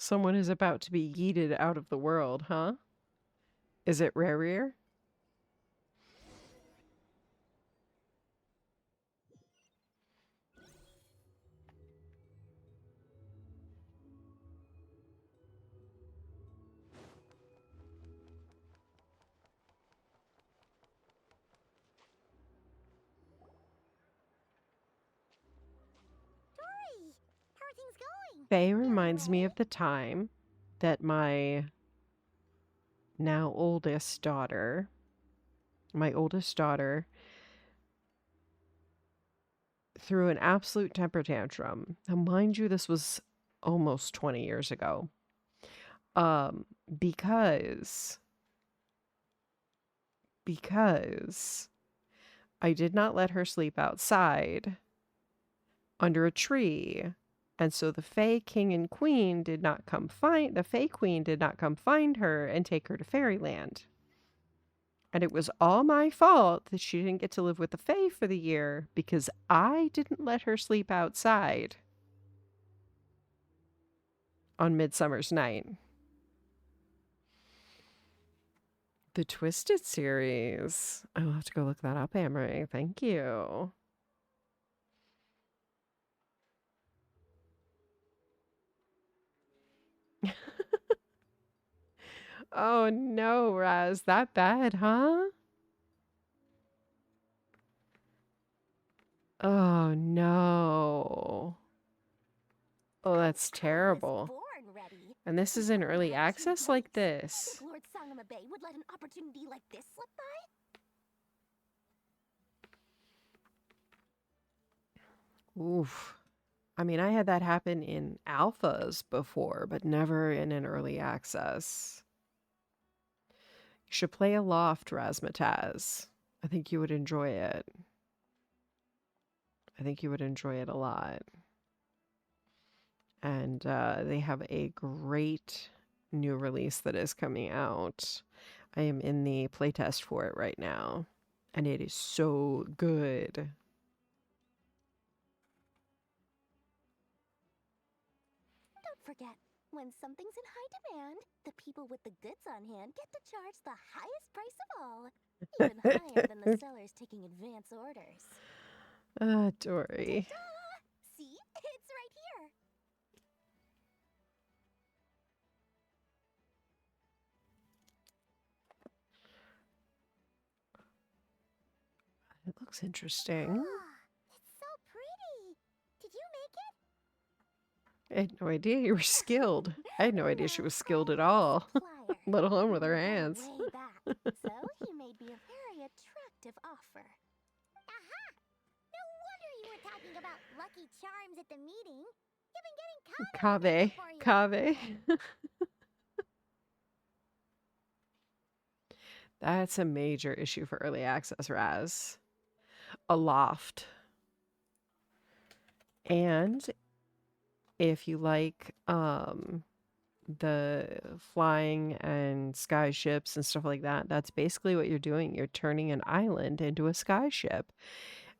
Speaker 1: Someone is about to be yeeted out of the world, huh? Is it Rarier?
Speaker 18: Dory, how are things going?
Speaker 1: Faye reminds me of the time that my now oldest daughter, threw an absolute temper tantrum. Now, mind you, this was almost 20 years ago. Because I did not let her sleep outside under a tree. And so the Fae King and Queen did not come find her and take her to Fairyland. And it was all my fault that she didn't get to live with the Fae for the year because I didn't let her sleep outside on Midsummer's Night. The Twisted series. I'll have to go look that up, Amory. Thank you. Oh no, Raz, that bad, huh? Oh no. Oh, that's terrible. And this is in early access like this.
Speaker 18: Lord Sangama Bay would let an opportunity like this slip by?
Speaker 1: Oof. I mean, I had that happen in alphas before, but never in an early access. You should play Aloft, Razmataz. I think you would enjoy it. I think you would enjoy it a lot. And they have a great new release that is coming out. I am in the playtest for it right now, and it is so good.
Speaker 18: forget, when something's in high demand, the people with the goods on hand get to charge the highest price of all. Even higher than the sellers taking advance orders.
Speaker 1: Dory.
Speaker 18: Ta-da! See? It's right here.
Speaker 1: It looks interesting.
Speaker 18: It's so pretty. Did you make it?
Speaker 1: I had no idea you were skilled. I had no idea she was skilled at all, let alone with her hands.
Speaker 18: Way back. So he made me a very attractive offer. Aha! No wonder you were talking about lucky charms at the meeting. You've been getting
Speaker 1: Kave. Kave. That's a major issue for early access, Raz. Aloft. And if you like the flying and sky ships and stuff like that, that's basically what you're doing. You're turning an island into a sky ship.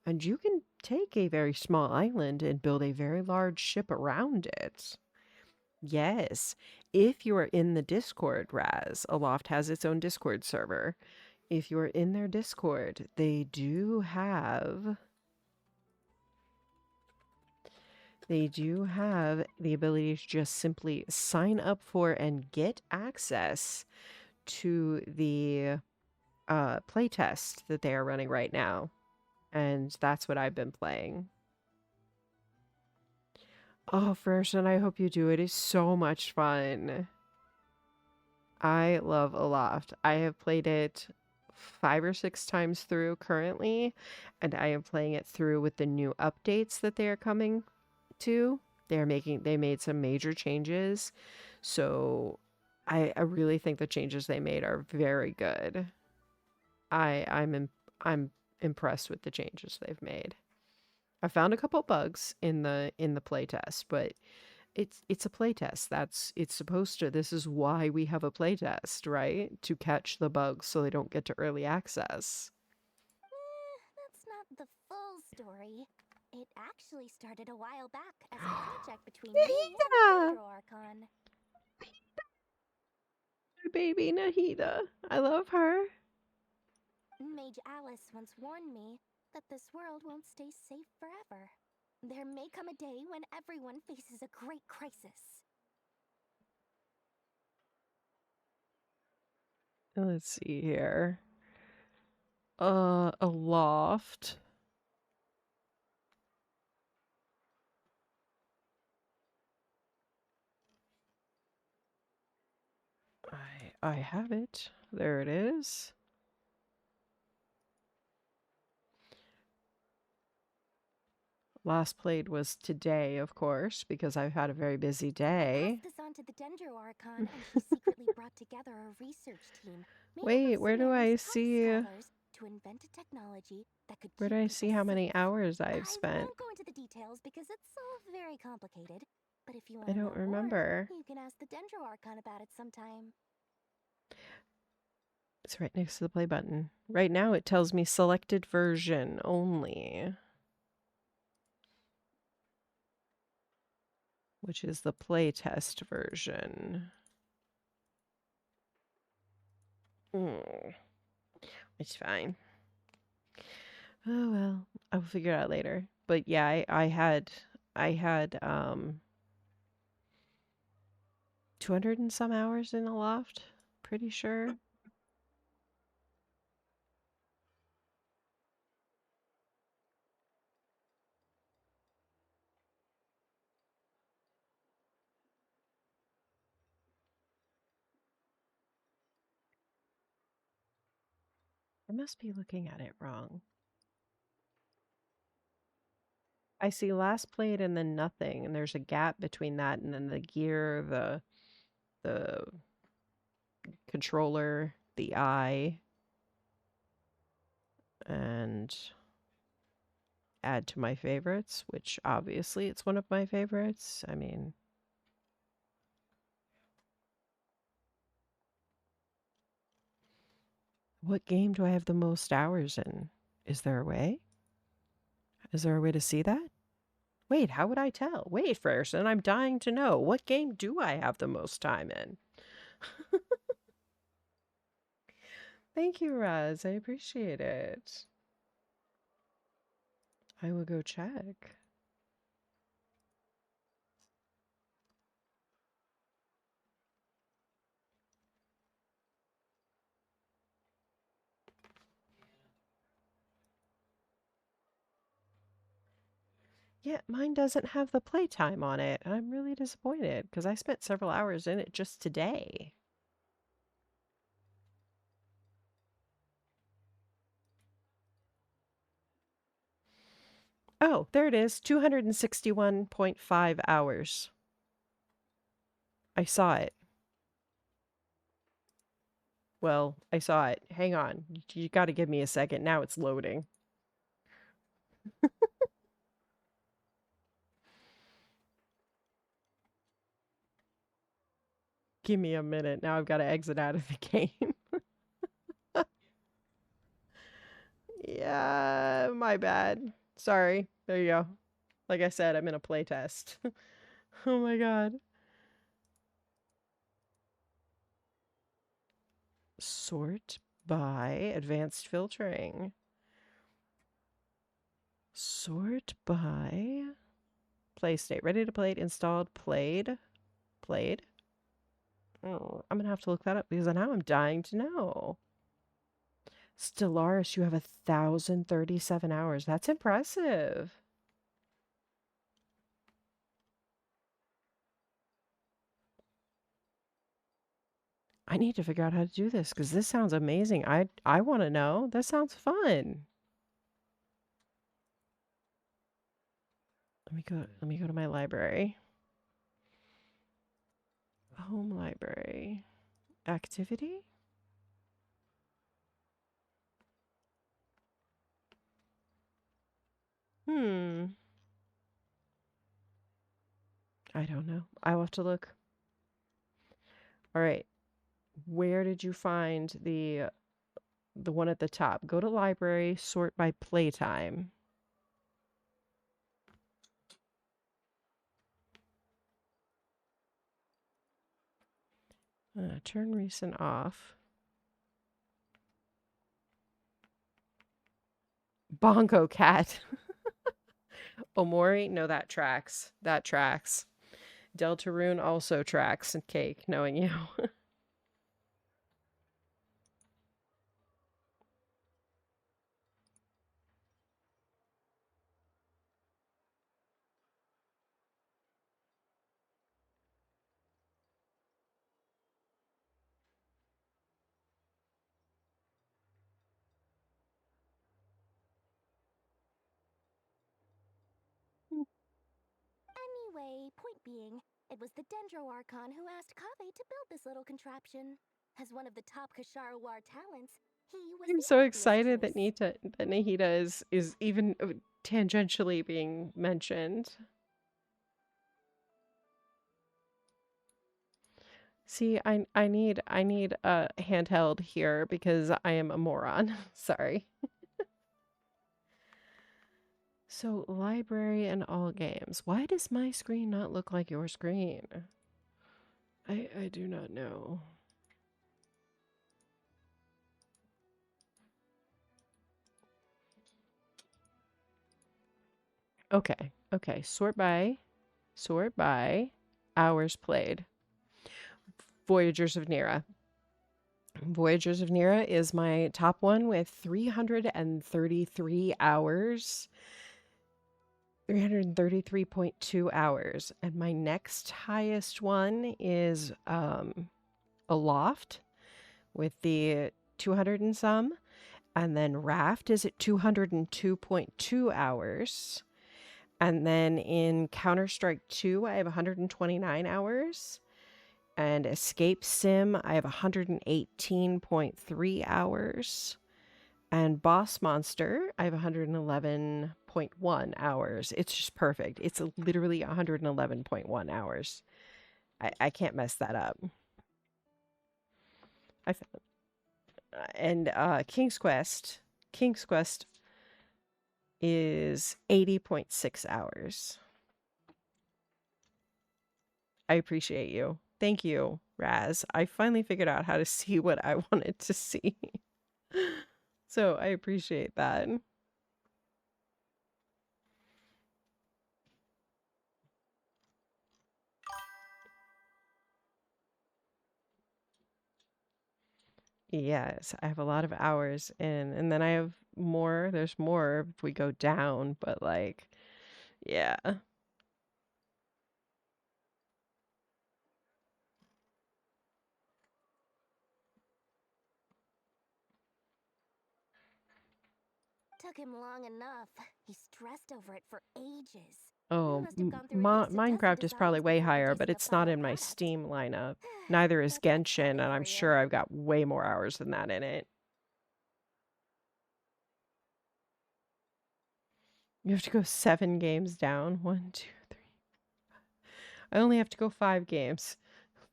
Speaker 1: And you can take a very small island and build a very large ship around it. Yes. If you are in the Discord, Raz, Aloft has its own Discord server. If you are in their Discord, they do have the ability to just simply sign up for and get access to the playtest that they are running right now. And that's what I've been playing. Oh, Fersen, I hope you do. It is so much fun. I love Aloft. I have played it 5 or 6 times through currently, and I am playing it through with the new updates that they are coming to. They made some major changes. So I really think the changes they made are very good. I'm impressed with the changes they've made. I found a couple bugs in the playtest, but it's a playtest. It's supposed to. This is why we have a playtest, right? To catch the bugs so they don't get to early access.
Speaker 18: That's not the full story. It actually started a while back as a project between me and Dendro Archon.
Speaker 1: Baby Nahida. I love her.
Speaker 18: Mage Alice once warned me that this world won't stay safe forever. There may come a day when everyone faces a great crisis.
Speaker 1: Let's see here. Aloft. I have it. There it is. Last played was today, of course, because I've had a very busy day.
Speaker 18: Passed this on to the Dendro Archon, and she secretly brought together a research team.
Speaker 1: Wait, where do I see?
Speaker 18: To invent a technology that could
Speaker 1: Where do I see how many hours I've spent?
Speaker 18: I won't go into the details because it's all very complicated. But if you want
Speaker 1: I
Speaker 18: to know
Speaker 1: don't remember.
Speaker 18: more, you can ask the Dendro Archon about it sometime.
Speaker 1: It's right next to the play button. Right now it tells me selected version only, which is the playtest version. It's fine. Oh well, I'll figure it out later. But yeah, I had 200 and some hours in Aloft, pretty sure. I must be looking at it wrong. I see last played and then nothing, and there's a gap between that and then the gear, the controller, the eye, and add to my favorites, which obviously it's one of my favorites. I mean, what game do I have the most hours in? Is there a way? Is there a way to see that? Wait, how would I tell? Wait, Frierson, I'm dying to know. What game do I have the most time in? Thank you, Raz. I appreciate it. I will go check. Yeah, mine doesn't have the playtime on it. I'm really disappointed because I spent several hours in it just today. Oh, there it is. 261.5 hours. I saw it. Well, I saw it. Hang on. You got to give me a second. Now it's loading. Give me a minute. Now I've got to exit out of the game. Yeah, my bad. Sorry. There you go. Like I said, I'm in a playtest. Oh my god. Sort by advanced filtering. Sort by play state. Ready to play it, installed, played. Played. Oh, I'm gonna have to look that up because now I'm dying to know. Stellaris, you have 1,037 hours. That's impressive. I need to figure out how to do this because this sounds amazing. I want to know. That sounds fun. Let me go to my library. Home library. Activity? I don't know. I'll have to look. All right. Where did you find the one at the top? Go to library, sort by playtime. Turn recent off. Bongo cat. Omori? No, that tracks. That tracks. Deltarune also tracks. And cake, knowing you.
Speaker 18: Anyway, point being, it was the Dendro Archon who asked Kaveh to build this little contraption. As one of the top Kasharu War talents, he was
Speaker 1: I'm
Speaker 18: the
Speaker 1: so
Speaker 18: obvious
Speaker 1: excited
Speaker 18: choice.
Speaker 1: that Nahida is even tangentially being mentioned. See, I need a handheld here because I am a moron. Sorry. So, library and all games. Why does my screen not look like your screen? I do not know. Okay. Okay. Sort by hours played. Voyagers of Nira. Voyagers of Nira is my top one with 333 hours. 333.2 hours. And my next highest one is Aloft with the 200 and some. And then Raft is at 202.2 hours. And then in Counter-Strike 2, I have 129 hours. And Escape Sim, I have 118.3 hours. And Boss Monster, I have 111.1 hours. It's just perfect. It's literally 111.1 hours. I can't mess that up. And King's Quest is 80.6 hours. I appreciate you. Thank you, Raz. I finally figured out how to see what I wanted to see. So I appreciate that. Yes, I have a lot of hours in, and then I have more. There's more if we go down, but like, yeah.
Speaker 18: Took him long enough. He stressed over it for ages.
Speaker 1: Oh,
Speaker 18: Must have gone through at least a dozen
Speaker 1: Minecraft is probably
Speaker 18: designs
Speaker 1: way
Speaker 18: before
Speaker 1: higher, but
Speaker 18: producing a
Speaker 1: it's not
Speaker 18: final
Speaker 1: in my
Speaker 18: product.
Speaker 1: Steam lineup. Neither is Genshin, and I'm sure I've got way more hours than that in it. You have to go 7 games down. 1, 2, 3. I only have to go 5 games.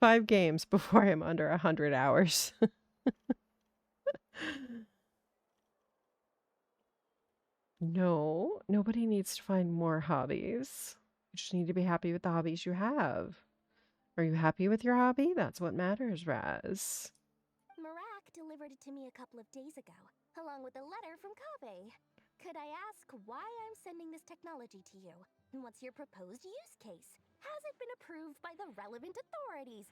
Speaker 1: 5 games before I'm under 100 hours. No, nobody needs to find more hobbies. You just need to be happy with the hobbies you have. Are you happy with your hobby? That's what matters, Raz.
Speaker 18: Marak delivered it to me a couple of days ago, along with a letter from Kaveh. Could I ask why I'm sending this technology to you? And what's your proposed use case? Has it been approved by the relevant authorities?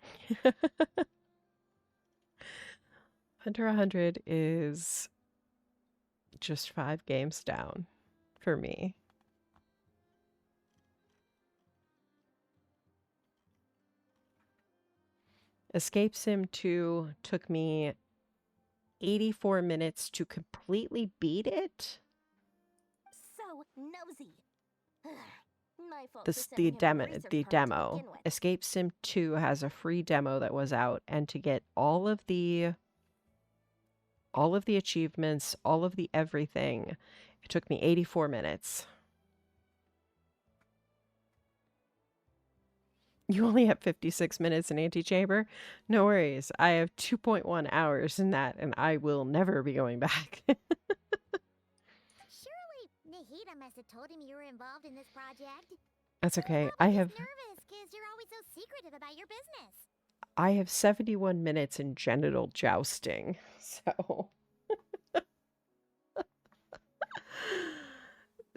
Speaker 1: Under 100 is just 5 games down for me. Escape Sim 2 took me 84 minutes to completely beat it.
Speaker 18: So nosy. My fault
Speaker 1: This
Speaker 18: for
Speaker 1: the
Speaker 18: sending him
Speaker 1: demo
Speaker 18: a research
Speaker 1: the
Speaker 18: party to
Speaker 1: demo.
Speaker 18: begin with.
Speaker 1: Escape Sim 2 has a free demo that was out, and to get all of the achievements, all of the everything, it took me 84 minutes. You only have 56 minutes in Antechamber? No worries. I have 2.1 hours in that, and I will never be going back.
Speaker 20: Surely Nahida must have told him you were involved in this project.
Speaker 1: That's okay.
Speaker 20: Nervous because you're always so secretive about your business.
Speaker 1: I have 71 minutes in genital jousting. So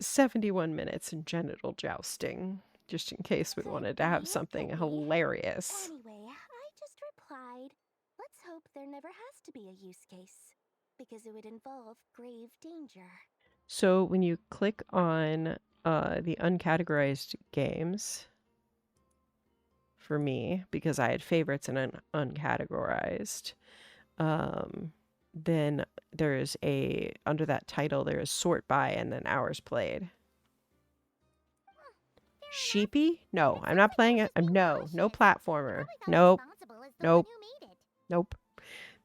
Speaker 1: 71 minutes in genital jousting, just in case we wanted to have something hilarious.
Speaker 18: Anyway, I just replied, let's hope there never has to be a use case, because it would involve grave danger.
Speaker 1: So when you click on the uncategorized games, for me, because I had favorites and uncategorized, then there is under that title, there is sort by and then hours played. Sheepy? No, I'm not playing it. No platformer. Nope. Nope.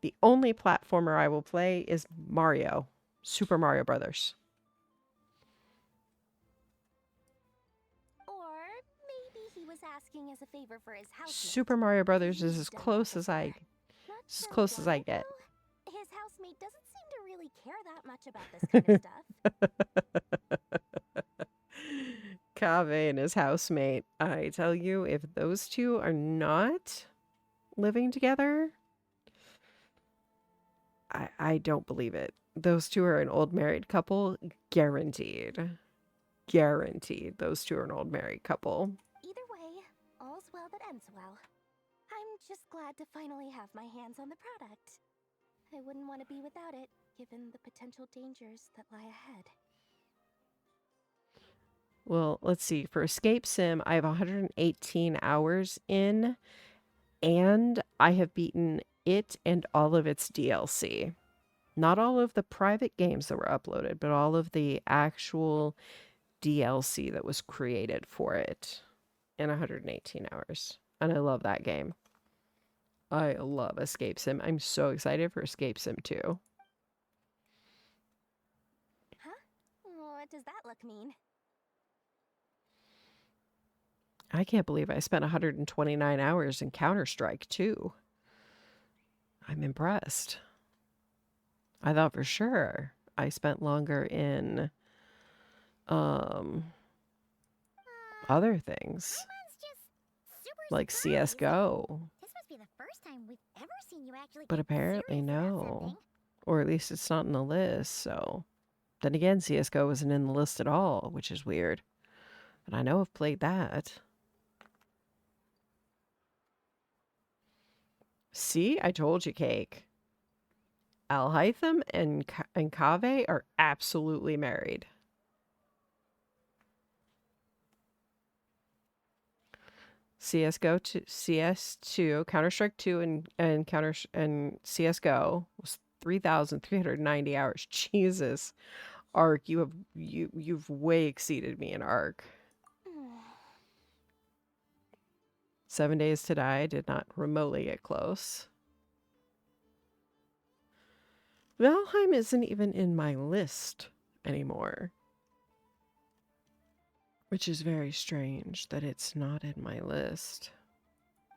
Speaker 1: The only platformer I will play is Mario. Super Mario Brothers.
Speaker 18: Or maybe he was asking as a favor for his housemate.
Speaker 1: Super Mario Brothers is as close as I get.
Speaker 18: His housemate doesn't seem to really care that much about this kind of stuff.
Speaker 1: Kaveh and his housemate. I tell you, if those two are not living together, I don't believe it. Those two are an old married couple. Guaranteed. Guaranteed. Those two are an old married couple.
Speaker 18: Either way, all's well that ends well. I'm just glad to finally have my hands on the product. I wouldn't want to be without it, given the potential dangers that lie ahead.
Speaker 1: Well, let's see. For Escape Sim, I have 118 hours in, and I have beaten it and all of its DLC. Not all of the private games that were uploaded, but all of the actual DLC that was created for it in 118 hours. And I love that game. I love Escape Sim. I'm so excited for Escape Sim 2.
Speaker 18: Huh? What does that look mean?
Speaker 1: I can't believe I spent 129 hours in Counter-Strike 2. I'm impressed. I thought for sure I spent longer in other things.
Speaker 20: Someone's just super
Speaker 1: like CS:GO.
Speaker 20: This must be the first time we've ever seen you actually
Speaker 1: But
Speaker 20: get
Speaker 1: apparently
Speaker 20: serious about
Speaker 1: no.
Speaker 20: something.
Speaker 1: Or at least it's not in the list, so. Then again, CS:GO wasn't in the list at all, which is weird. And I know I've played that. See? I told you, Cake. Alhaitham and Kaveh are absolutely married. CS:GO to CS2, Counter-Strike 2 and CS:GO was 3,390 hours. Jesus. Arc, you've way exceeded me in Arc. 7 Days to Die did not remotely get close. Valheim isn't even in my list anymore. Which is very strange that it's not in my list.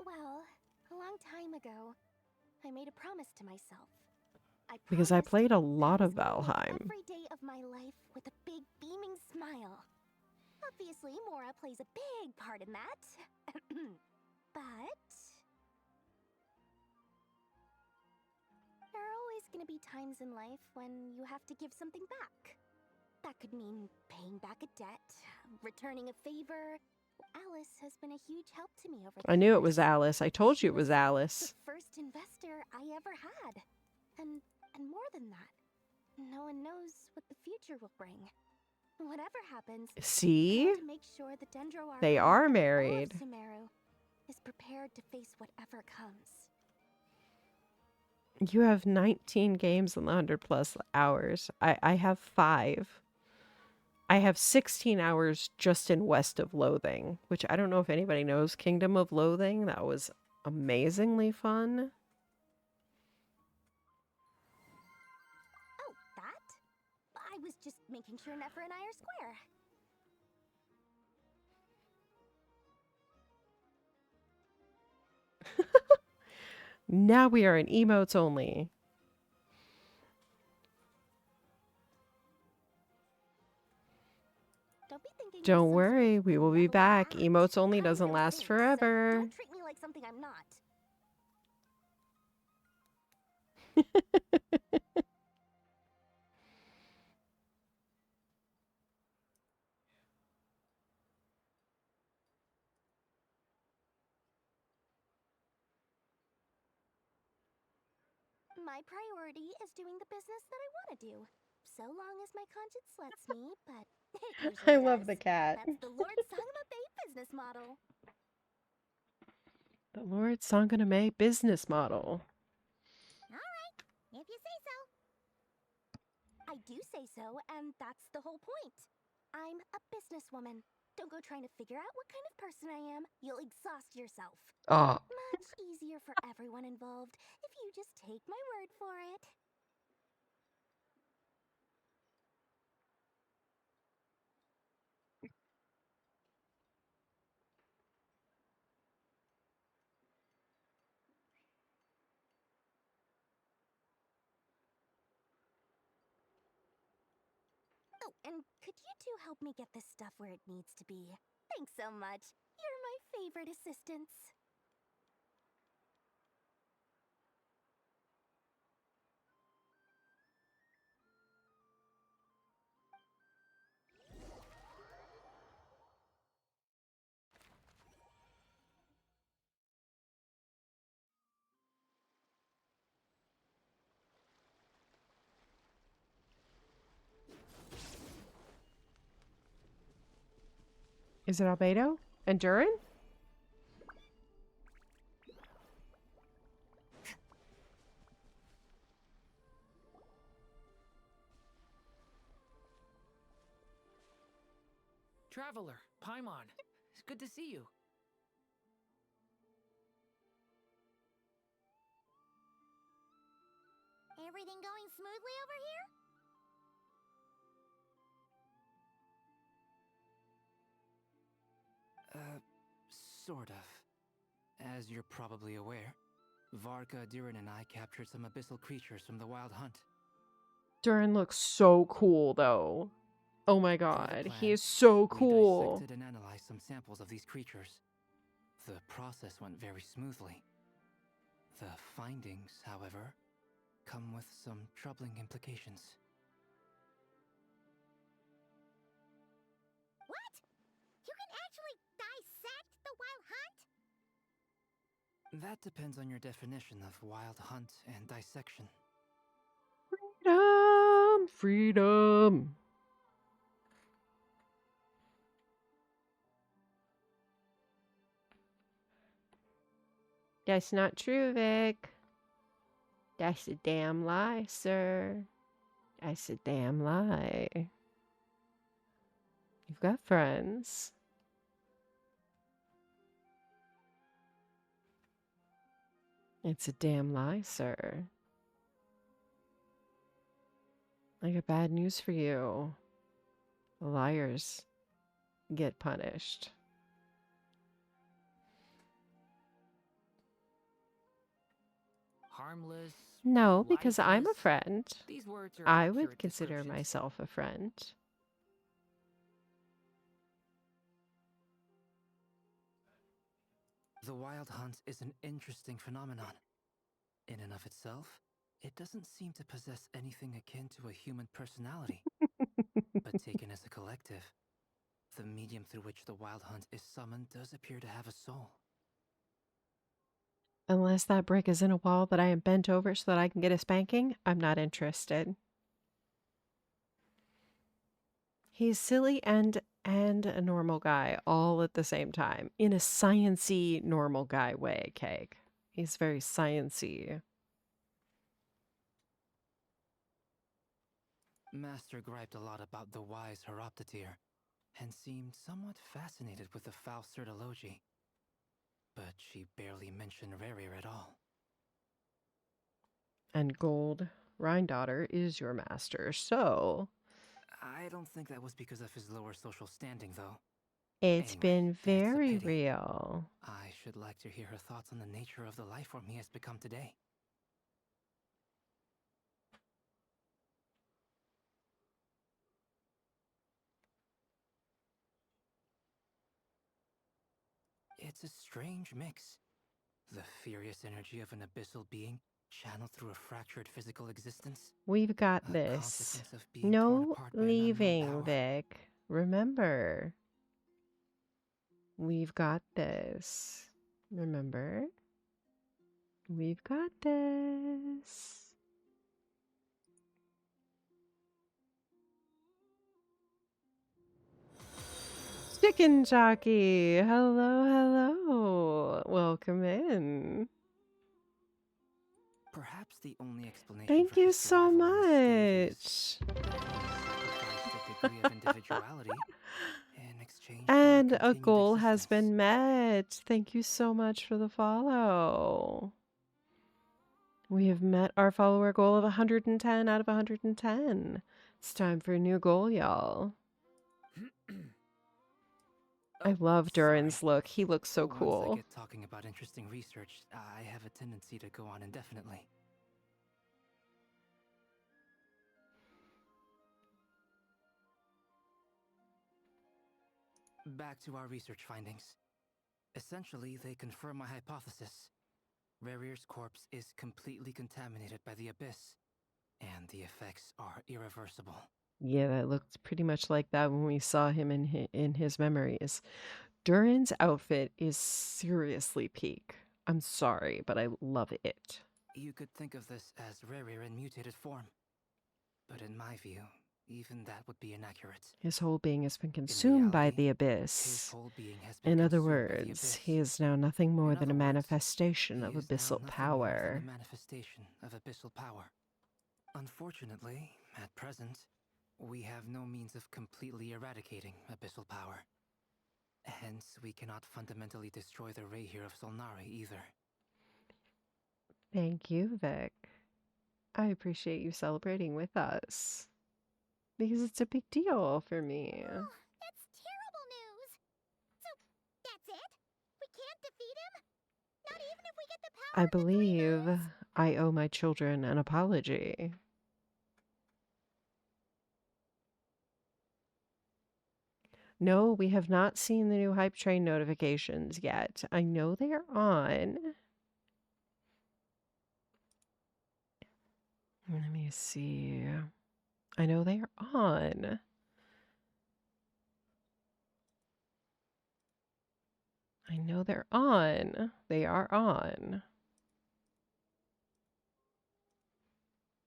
Speaker 18: Well, a long time ago, I made a promise to myself.
Speaker 1: Because I played a lot of Valheim.
Speaker 18: Every day of my life with a big beaming smile. Obviously, Mora plays a big part in that. But there are always going to be times in life when you have to give something back. That could mean paying back a debt, returning a favor. Alice has been a huge help to me over the
Speaker 1: I knew it
Speaker 18: years.
Speaker 1: was Alice. I told you it was Alice.
Speaker 18: The first investor I ever had. And more than that, no one knows what the future will bring. Whatever happens,
Speaker 1: See?
Speaker 18: I want to make sure the Dendro
Speaker 1: They
Speaker 18: Archon
Speaker 1: are
Speaker 18: and all of
Speaker 1: married.
Speaker 18: Sumeru is prepared to face whatever comes.
Speaker 1: You have 19 games and 100 plus hours. I have 5. I have 16 hours just in West of Loathing, which I don't know if anybody knows Kingdom of Loathing. That was amazingly fun.
Speaker 18: Oh, that? I was just making sure Nefer and I are square.
Speaker 1: Now we are in emotes only.
Speaker 18: Don't be thinking
Speaker 1: Don't worry, we will be back. Emotes only doesn't last forever.
Speaker 18: don't treat me like something I'm not. My priority is doing the business that I want to do. So long as my conscience lets me, but it usually
Speaker 1: I love
Speaker 18: does.
Speaker 1: the cat.
Speaker 18: That's the Lord Sangama Bay business model.
Speaker 1: The Lord Sanganame business model.
Speaker 20: Alright, if you say so.
Speaker 18: I do say so, and that's the whole point. I'm a businesswoman. Don't go trying to figure out what kind of person I am. You'll exhaust yourself.
Speaker 1: Oh.
Speaker 18: Much easier for everyone involved if you just take my word for it. Oh, and could you two help me get this stuff where it needs to be? Thanks so much. You're my favorite assistants.
Speaker 1: Is it Albedo? And Durin?
Speaker 21: Traveler, Paimon, it's good to see you.
Speaker 20: Everything going smoothly over here?
Speaker 17: Sort of. As you're probably aware, Varka, Durin, and I captured some abyssal creatures from the Wild Hunt.
Speaker 1: Durin looks so cool, though. Oh my god, he is so
Speaker 17: We
Speaker 1: cool.
Speaker 17: dissected and analyzed some samples of these creatures. The process went very smoothly. The findings, however, come with some troubling implications.
Speaker 20: What? You can actually dissect the wild hunt?
Speaker 17: That depends on your definition of wild hunt and dissection.
Speaker 1: Freedom! Freedom! That's not true, Vic. That's a damn lie, sir. That's a damn lie. You've got friends. It's a damn lie, sir. I got bad news for you. Liars get punished.
Speaker 21: Harmless.
Speaker 1: No, because I'm a
Speaker 21: lifeless.
Speaker 1: friend.
Speaker 21: These words are
Speaker 1: I
Speaker 21: accurate
Speaker 1: would consider
Speaker 21: descriptions.
Speaker 1: myself a friend.
Speaker 17: The wild hunt is an interesting phenomenon. In and of itself, it doesn't seem to possess anything akin to a human personality. But taken as a collective, the medium through which the wild hunt is summoned does appear to have a soul.
Speaker 1: Unless that brick is in a wall that I am bent over so that I can get a spanking, I'm not interested. He's silly and a normal guy all at the same time. In a science-y normal guy way, Cake. He's very science-y.
Speaker 17: Master griped a lot about the wise Horoptotire, and seemed somewhat fascinated with the foul certology. But she barely mentioned Rerir at all.
Speaker 1: And Gold Rhindaughter is your master, so...
Speaker 17: I don't think that was because of his lower social standing, though.
Speaker 1: It's
Speaker 17: Anyway,
Speaker 1: been
Speaker 17: that's a
Speaker 1: very
Speaker 17: pity.
Speaker 1: real.
Speaker 17: I should like to hear her thoughts on the nature of the life form he has become today. It's a strange mix. The furious energy of an abyssal being channeled through a fractured physical existence.
Speaker 1: We've got
Speaker 17: A
Speaker 1: this.
Speaker 17: consequence of being torn
Speaker 1: No
Speaker 17: apart by an unknown
Speaker 1: leaving,
Speaker 17: power.
Speaker 1: Vic. Remember. We've got this. Remember? We've got this. Chicken Jockey. Hello, hello. Welcome in.
Speaker 17: Perhaps the only explanation
Speaker 1: Thank
Speaker 17: for
Speaker 1: you
Speaker 17: his
Speaker 1: so
Speaker 17: survival on this
Speaker 1: much.
Speaker 17: stage is that he sacrificed a degree of individuality in exchange
Speaker 1: And
Speaker 17: for
Speaker 1: a
Speaker 17: continued
Speaker 1: goal has
Speaker 17: existence.
Speaker 1: been met. Thank you so much for the follow. We have met our follower goal of 110 out of 110. It's time for a new goal, y'all. I love Durin's look. He looks so
Speaker 17: Once I
Speaker 1: cool.
Speaker 17: get talking about interesting research, I have a tendency to go on indefinitely. Back to our research findings. Essentially, they confirm my hypothesis. Rerir's corpse is completely contaminated by the abyss, and the effects are irreversible.
Speaker 1: Yeah, that looked pretty much like that when we saw him in his memories. Durin's outfit is seriously peak. I'm sorry, but I love it.
Speaker 17: You could think of this as Rerir in mutated form. But in my view, even that would be inaccurate.
Speaker 1: His whole being has been consumed by the
Speaker 17: His
Speaker 1: abyss.
Speaker 17: whole being has been
Speaker 1: In other
Speaker 17: consumed by the
Speaker 1: words,
Speaker 17: abyss.
Speaker 1: he is now nothing more
Speaker 17: In
Speaker 1: than a
Speaker 17: other words,
Speaker 1: manifestation
Speaker 17: he
Speaker 1: of
Speaker 17: is now
Speaker 1: abyssal
Speaker 17: nothing more than
Speaker 1: power.
Speaker 17: a manifestation of abyssal power. Unfortunately, at present, we have no means of completely eradicating abyssal power. Hence, we cannot fundamentally destroy the ray here of Solnari either.
Speaker 1: Thank you, Vic. I appreciate you celebrating with us. Because it's a big deal for me.
Speaker 20: Oh, that's terrible news. So, that's it? We can't defeat him? Not even if we get the power
Speaker 1: I
Speaker 20: of the three
Speaker 1: believe
Speaker 20: moons?
Speaker 1: I owe my children an apology. No, we have not seen the new hype train notifications yet. I know they are on. Let me see. I know they are on. I know they're on. They are on.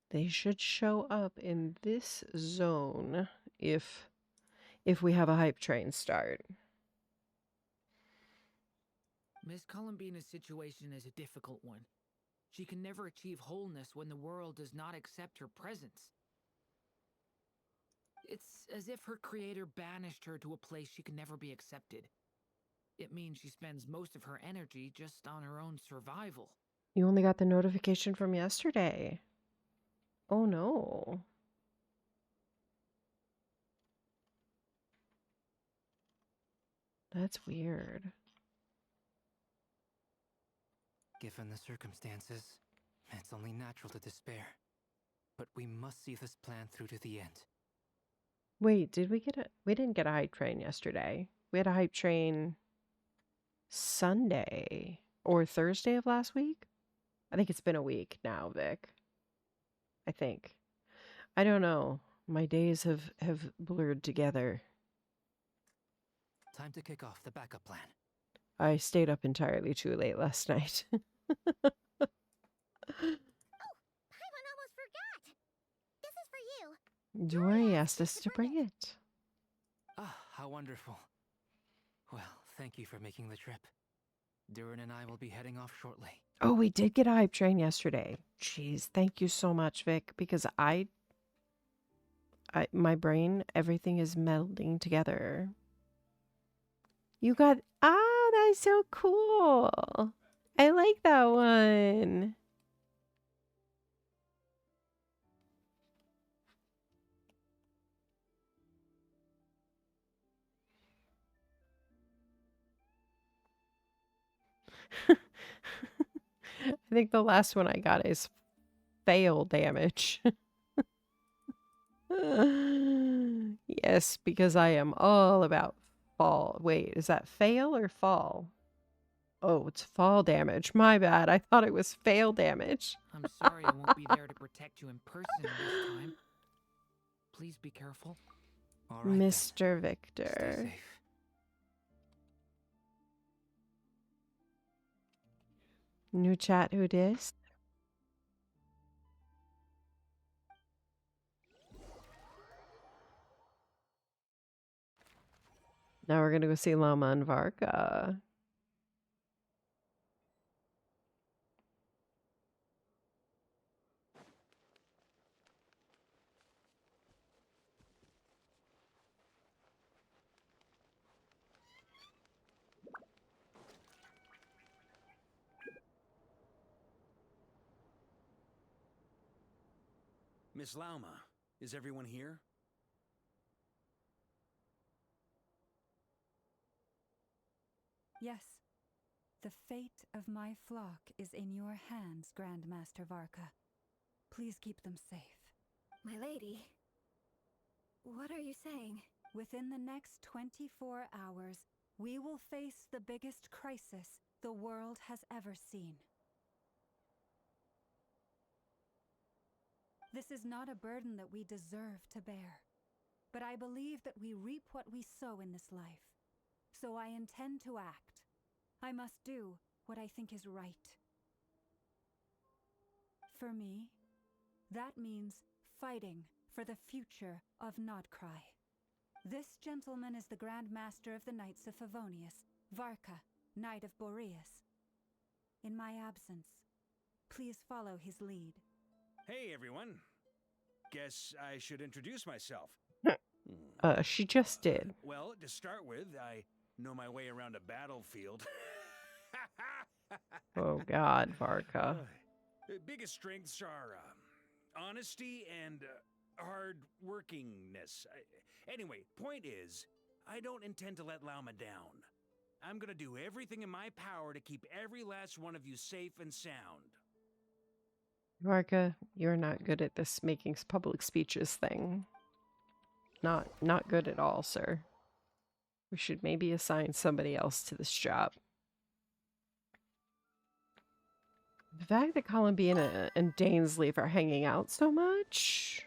Speaker 1: They should show up in this zone if we have a hype train start.
Speaker 21: Miss Columbina's situation is a difficult one. She can never achieve wholeness when the world does not accept her presence. It's as if her creator banished her to a place she can never be accepted. It means she spends most of her energy just on her own survival.
Speaker 1: You only got the notification from yesterday. Oh no. That's weird.
Speaker 17: Given the circumstances, it's only natural to despair. But we must see this plan through to the end.
Speaker 1: Wait, did we get we didn't get a hype train yesterday. We had a hype train Sunday or Thursday of last week. I think it's been a week now, Vic. I think. I don't know. My days have blurred together.
Speaker 17: Time to kick off the backup plan.
Speaker 1: I stayed up entirely too late last night.
Speaker 20: Paimon almost forgot. This is for you.
Speaker 1: Jory asked us to bring it.
Speaker 17: Ah, how wonderful. Well, thank you for making the trip. Durin and I will be heading off shortly.
Speaker 1: Oh, we did get a hype train yesterday. Jeez, thank you so much, Vic, because my brain, everything is melding together. You got, that's so cool. I like that one. I think the last one I got is fail damage. Yes, because I am all about fall. Wait, is that fail or fall? Oh, it's fall damage. My bad. I thought it was fail damage.
Speaker 21: I'm sorry I won't be there to protect you in person this time. Please be careful.
Speaker 17: All right,
Speaker 1: Mr.
Speaker 17: then.
Speaker 1: Victor.
Speaker 17: Stay safe.
Speaker 1: New chat, who dis? Now we're gonna go see Llama and Varka.
Speaker 15: Miss Lauma, is everyone here?
Speaker 2: Yes. The fate of my flock is in your hands, Grandmaster Varka. Please keep them safe.
Speaker 4: My lady, what are you saying?
Speaker 2: Within the next 24 hours, we will face the biggest crisis the world has ever seen. This is not a burden that we deserve to bear, but I believe that we reap what we sow in this life. So I intend to act. I must do what I think is right. For me, that means fighting for the future of Nodcry. This gentleman is the Grand Master of the Knights of Favonius, Varka, Knight of Boreas. In my absence, please follow his lead.
Speaker 15: Hey, everyone. Guess I should introduce myself.
Speaker 1: She just did.
Speaker 15: Well, to start with, I know my way around a battlefield.
Speaker 1: Oh God, Varka.
Speaker 15: Biggest strengths are honesty and hard workingness. Anyway, point is, I don't intend to let Lauma down. I'm gonna do everything in my power to keep every last one of you safe and sound.
Speaker 1: Varka, you're not good at this making public speeches thing. Not good at all, sir. We should maybe assign somebody else to this job. The fact that Columbina and Dainsleif are hanging out so much.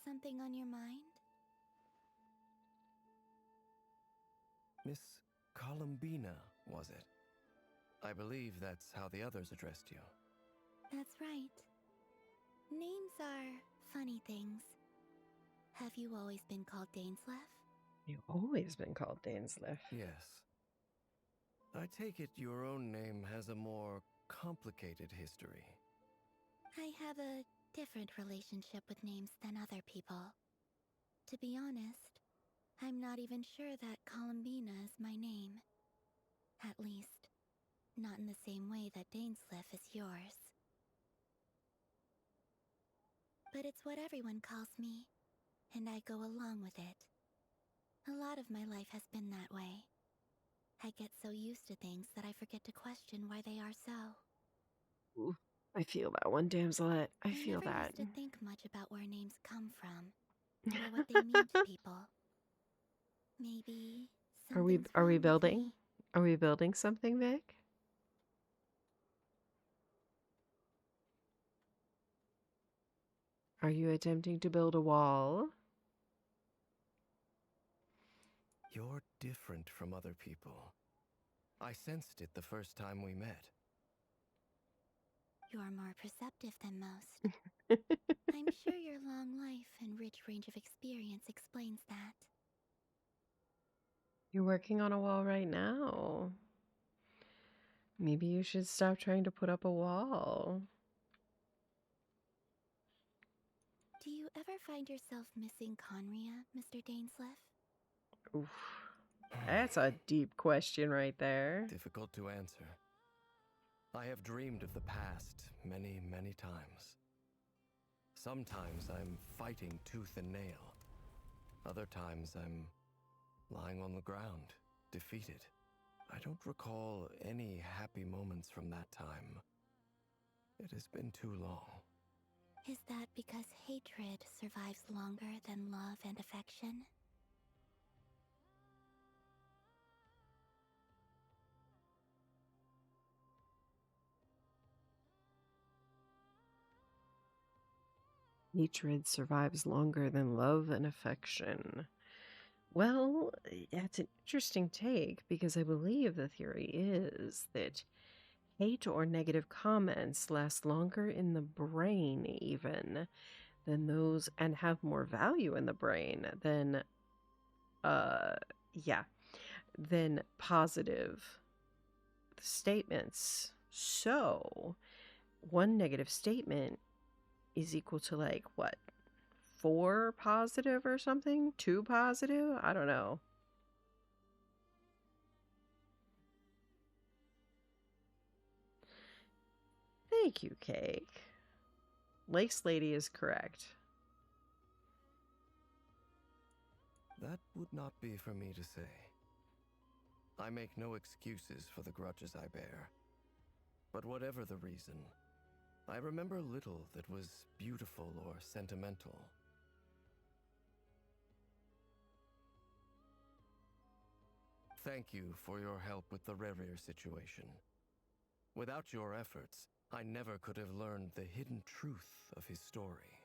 Speaker 13: Something on your mind?
Speaker 14: Miss Columbina, was it? I believe that's how the others addressed you.
Speaker 13: That's right. Names are funny things. Have you always been called Dainsleif?
Speaker 1: You've always been called Dainsleif.
Speaker 14: Yes. I take it your own name has a more complicated history.
Speaker 13: I have a different relationship with names than other people. To be honest, I'm not even sure that Columbina is my name. At least, not in the same way that Dainsleif is yours. But it's what everyone calls me, and I go along with it. A lot of my life has been that way. I get so used to things that I forget to question why they are so.
Speaker 1: Ooh, I feel that one, Damselet. I feel
Speaker 13: never
Speaker 1: that.
Speaker 13: used to think much about where names come from, or what they mean to people. Maybe
Speaker 1: Are we
Speaker 13: something's wrong with
Speaker 1: building?
Speaker 13: me.
Speaker 1: Are we building something, Vic? Are you attempting to build a wall?
Speaker 14: You're different from other people. I sensed it the first time we met.
Speaker 13: You're more perceptive than most. I'm sure your long life and rich range of experience explains that.
Speaker 1: You're working on a wall right now. Maybe you should stop trying to put up a wall.
Speaker 13: Do you ever find yourself missing Conria, Mr. Dainsleif?
Speaker 1: Oof. That's a deep question right there.
Speaker 14: Difficult to answer. I have dreamed of the past many, many times. Sometimes I'm fighting tooth and nail. Other times I'm lying on the ground, defeated. I don't recall any happy moments from that time. It has been too long.
Speaker 13: Is that because hatred survives longer than love and affection?
Speaker 1: Hatred survives longer than love and affection. Well, that's an interesting take because I believe the theory is that hate or negative comments last longer in the brain even than those and have more value in the brain than uh yeah, than positive statements. So, one negative statement is equal to like what? 4 positive or something? 2 positive? I don't know. Thank you, Cake. Lake's Lady is correct.
Speaker 14: That would not be for me to say. I make no excuses for the grudges I bear. But whatever the reason, I remember little that was beautiful or sentimental. Thank you for your help with the Rerir situation. Without your efforts, I never could have learned the hidden truth of his story.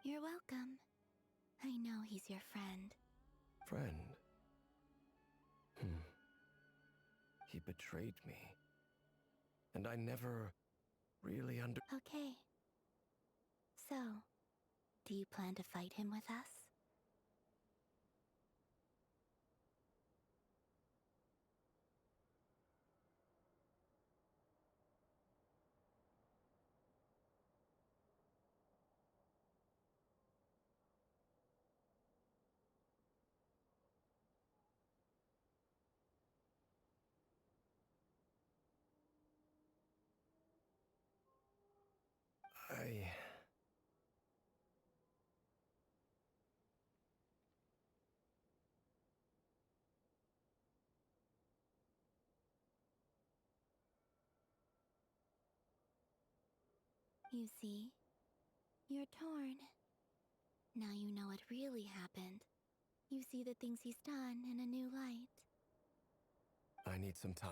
Speaker 13: You're welcome. I know he's your friend.
Speaker 14: Friend? He betrayed me. And I never really
Speaker 13: Okay. So, do you plan to fight him with us? You see, you're torn. Now you know what really happened. You see the things he's done in a new light.
Speaker 14: I need some time.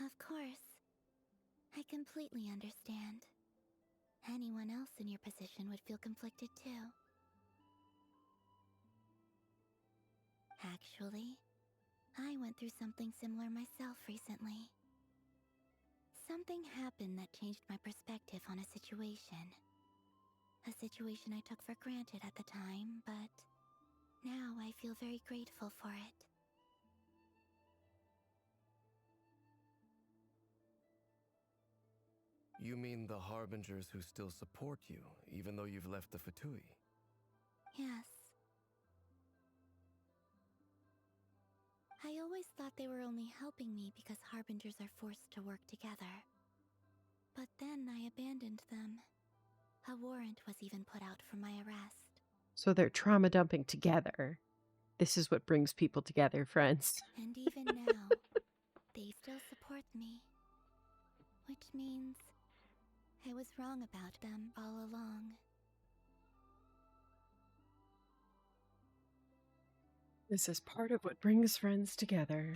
Speaker 13: Of course. I completely understand. Anyone else in your position would feel conflicted too. Actually, I went through something similar myself recently. Something happened that changed my perspective on a situation. A situation I took for granted at the time, but now I feel very grateful for it.
Speaker 14: You mean the Harbingers who still support you, even though you've left the Fatui?
Speaker 13: Yes. I always thought they were only helping me because Harbingers are forced to work together. But then I abandoned them. A warrant was even put out for my arrest.
Speaker 1: So they're trauma dumping together. This is what brings people together, friends.
Speaker 13: And even now, they still support me. Which means I was wrong about them all along.
Speaker 1: This is part of what brings friends together.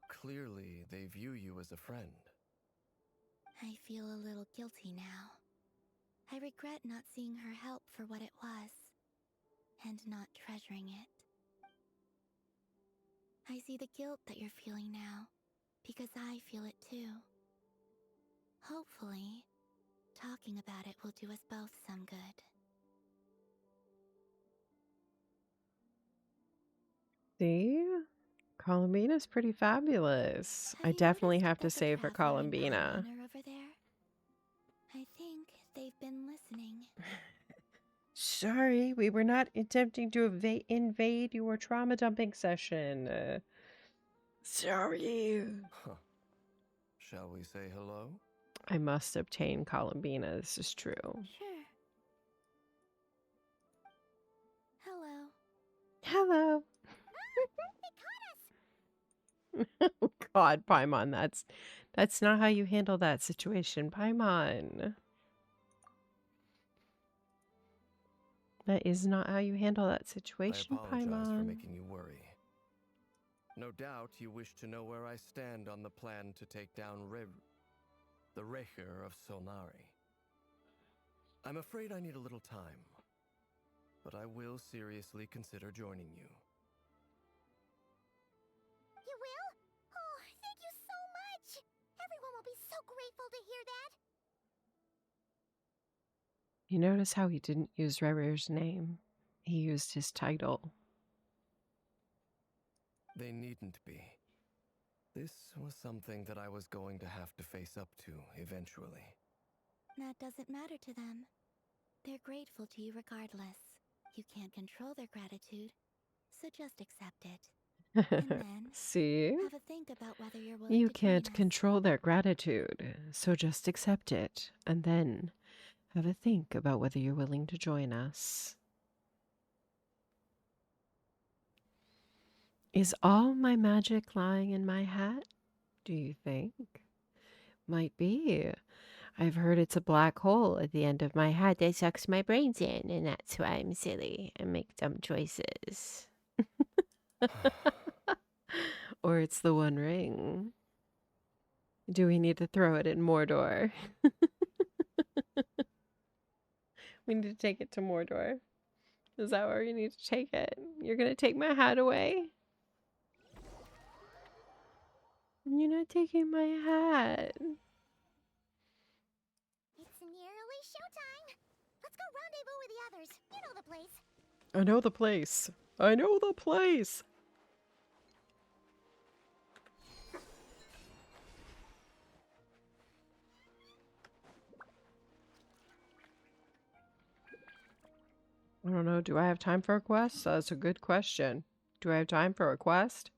Speaker 14: Clearly, they view you as a friend.
Speaker 13: I feel a little guilty now. I regret not seeing her help for what it was, and not treasuring it. I see the guilt that you're feeling now, because I feel it too. Hopefully, talking about it will do us both some good.
Speaker 1: See? Columbina's pretty fabulous. I definitely have to save for Columbina.
Speaker 13: Over there? I think they've been listening.
Speaker 1: Sorry, we were not attempting to invade your trauma dumping session. Sorry.
Speaker 14: Huh. Shall we say hello?
Speaker 1: I must obtain Columbina. This is true.
Speaker 13: Sure. Hello.
Speaker 1: Hello. Oh God, Paimon, that's not how you handle that situation, Paimon. That is not how you handle that situation,
Speaker 14: I apologize for
Speaker 1: Paimon.
Speaker 14: making you worry. No doubt you wish to know where I stand on the plan to take down the Recher of Solnari. I'm afraid I need a little time, but I will seriously consider joining you.
Speaker 20: You will? Oh, thank you so much! Everyone will be so grateful to hear that!
Speaker 1: You notice how he didn't use Rerir's name? He used his title.
Speaker 14: They needn't be. This was something that I was going to have to face up to eventually.
Speaker 13: That doesn't matter to them. They're grateful to you regardless. You can't control their gratitude, so just accept it. And then,
Speaker 1: see?
Speaker 13: have a think about whether you're willing
Speaker 1: You
Speaker 13: to
Speaker 1: can't
Speaker 13: join us.
Speaker 1: control their gratitude, so just accept it, and then have a think about whether you're willing to join us. Is all my magic lying in my hat, do you think? Might be. I've heard it's a black hole at the end of my hat that sucks my brains in, and that's why I'm silly and make dumb choices. Or it's the One Ring. Do we need to throw it in Mordor? We need to take it to Mordor. Is that where we need to take it? You're gonna take my hat away? You're not taking my hat.
Speaker 20: It's nearly showtime! Let's go rendezvous with the others. You know the place.
Speaker 1: I know the place. I know the place. I don't know. Do I have time for a quest? That's a good question. Do I have time for a quest?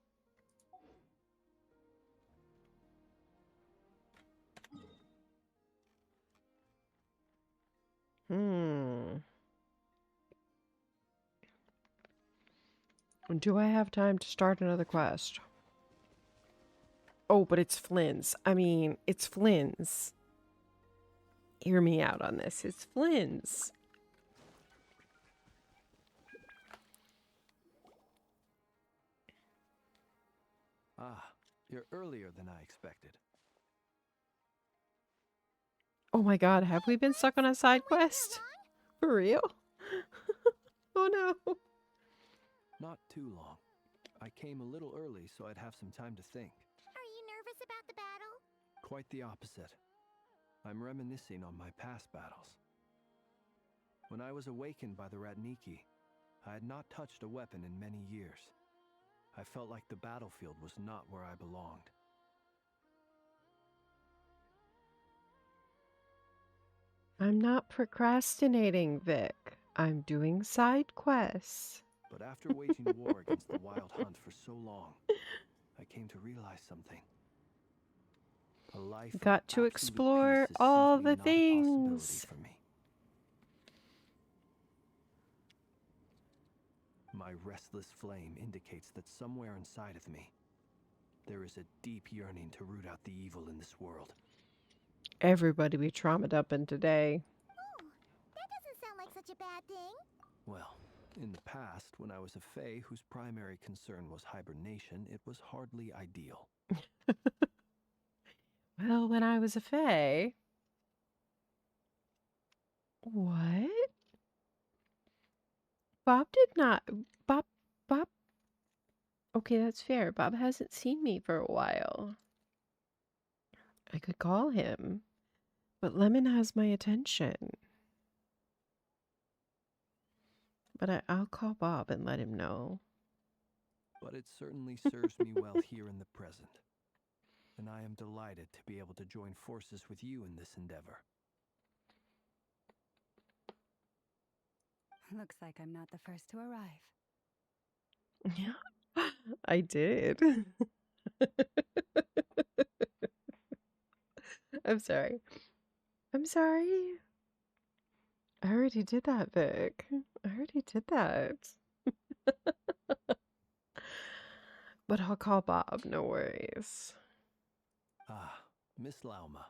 Speaker 1: Do I have time to start another quest? Oh, but it's Flynn's. I mean, it's Flynn's. Hear me out on this. It's Flynn's.
Speaker 16: Ah, you're earlier than I expected.
Speaker 1: Oh my god, have we been stuck on a side quest? For real? Oh no.
Speaker 16: Not too long. I came a little early so I'd have some time to think.
Speaker 20: Are you nervous about the battle?
Speaker 16: Quite the opposite. I'm reminiscing on my past battles. When I was awakened by the Ratniki, I had not touched a weapon in many years. I felt like the battlefield was not where I belonged.
Speaker 1: I'm not procrastinating, Vic. I'm doing side quests.
Speaker 16: But after waging war against the Wild Hunt for so long, I came to realize something. A life
Speaker 1: Got to explore all the things.
Speaker 16: For me. My restless flame indicates that somewhere inside of me, there is a deep yearning to root out the evil in this world.
Speaker 1: Everybody be traumatized up in today.
Speaker 20: Ooh, that doesn't sound like such a bad thing.
Speaker 16: Well, in the past, when I was a fae whose primary concern was hibernation, it was hardly ideal.
Speaker 1: Well, when I was a fae... What? Bob did not... Bob... Okay, that's fair. Bob hasn't seen me for a while. I could call him. But Lemon has my attention. But I'll call Bob and let him know.
Speaker 16: But it certainly serves me well here in the present. And I am delighted to be able to join forces with you in this endeavor.
Speaker 2: Looks like I'm not the first to arrive.
Speaker 1: Yeah, I did. I'm sorry. I'm sorry. I already did that, Vic. I already did that. But I'll call Bob, no worries.
Speaker 16: Ah, Miss Lauma.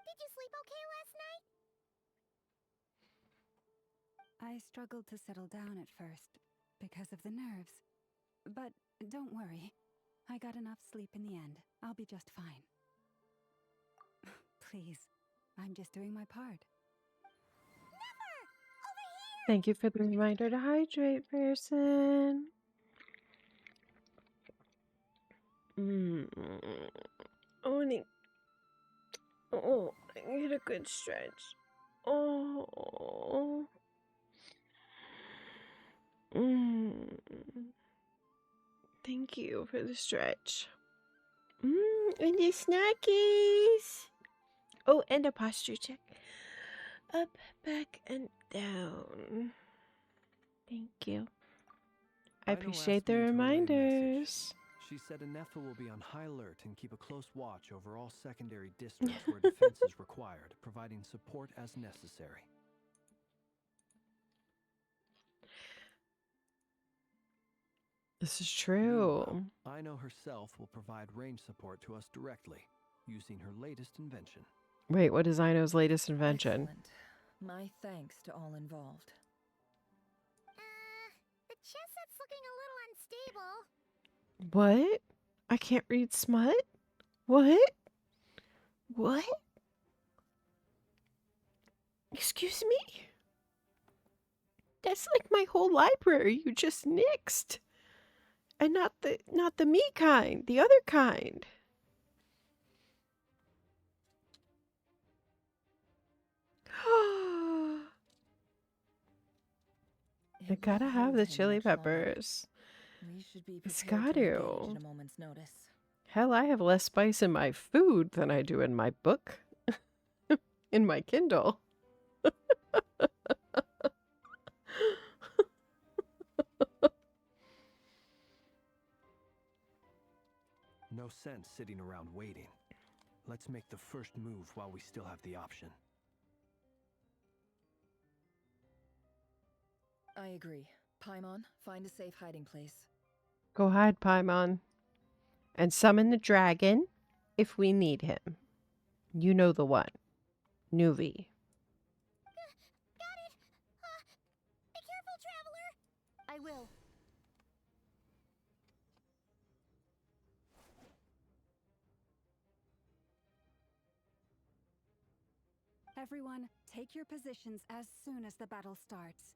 Speaker 20: Did you sleep okay last night?
Speaker 2: I struggled to settle down at first because of the nerves. But don't worry. I got enough sleep in the end. I'll be just fine. Please, I'm just doing my part.
Speaker 1: Thank you for the reminder to hydrate, person. Oh, I need a good stretch. Oh. Thank you for the stretch. And the snackies. Oh, and a posture check. Up, back, and down. Thank you. I appreciate the reminders.
Speaker 16: She said Anefa will be on high alert and keep a close watch over all secondary districts where defense is required, providing support as necessary.
Speaker 1: This is true.
Speaker 16: Aino herself will provide range support to us directly, using her latest invention.
Speaker 1: Wait, what is Aino's latest invention?
Speaker 3: Excellent. My thanks to all involved.
Speaker 20: The chess set's looking a little unstable.
Speaker 1: What? I can't read smut? What? What? Excuse me? That's like my whole library you just nixed. And not the me kind, the other kind. I gotta have the chili peppers.
Speaker 3: We should be
Speaker 1: It's
Speaker 3: prepared
Speaker 1: got
Speaker 3: to engage
Speaker 1: to.
Speaker 3: at a moment's notice.
Speaker 1: Hell, I have less spice in my food than I do in my book. In my Kindle.
Speaker 16: No sense sitting around waiting. Let's make the first move while we still have the option.
Speaker 3: I agree. Paimon, find a safe hiding place.
Speaker 1: Go hide, Paimon. And summon the dragon if we need him. You know the one. Nuvi.
Speaker 20: Got it! Be careful, traveler!
Speaker 19: I will.
Speaker 2: Everyone, take your positions as soon as the battle starts.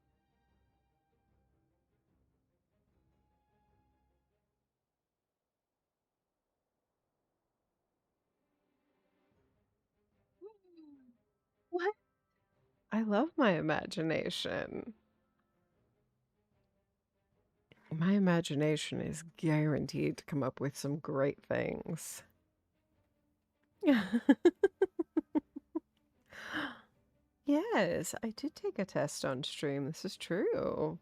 Speaker 1: What? I love my imagination. My imagination is guaranteed to come up with some great things. Yes, I did take a test on stream. This is true.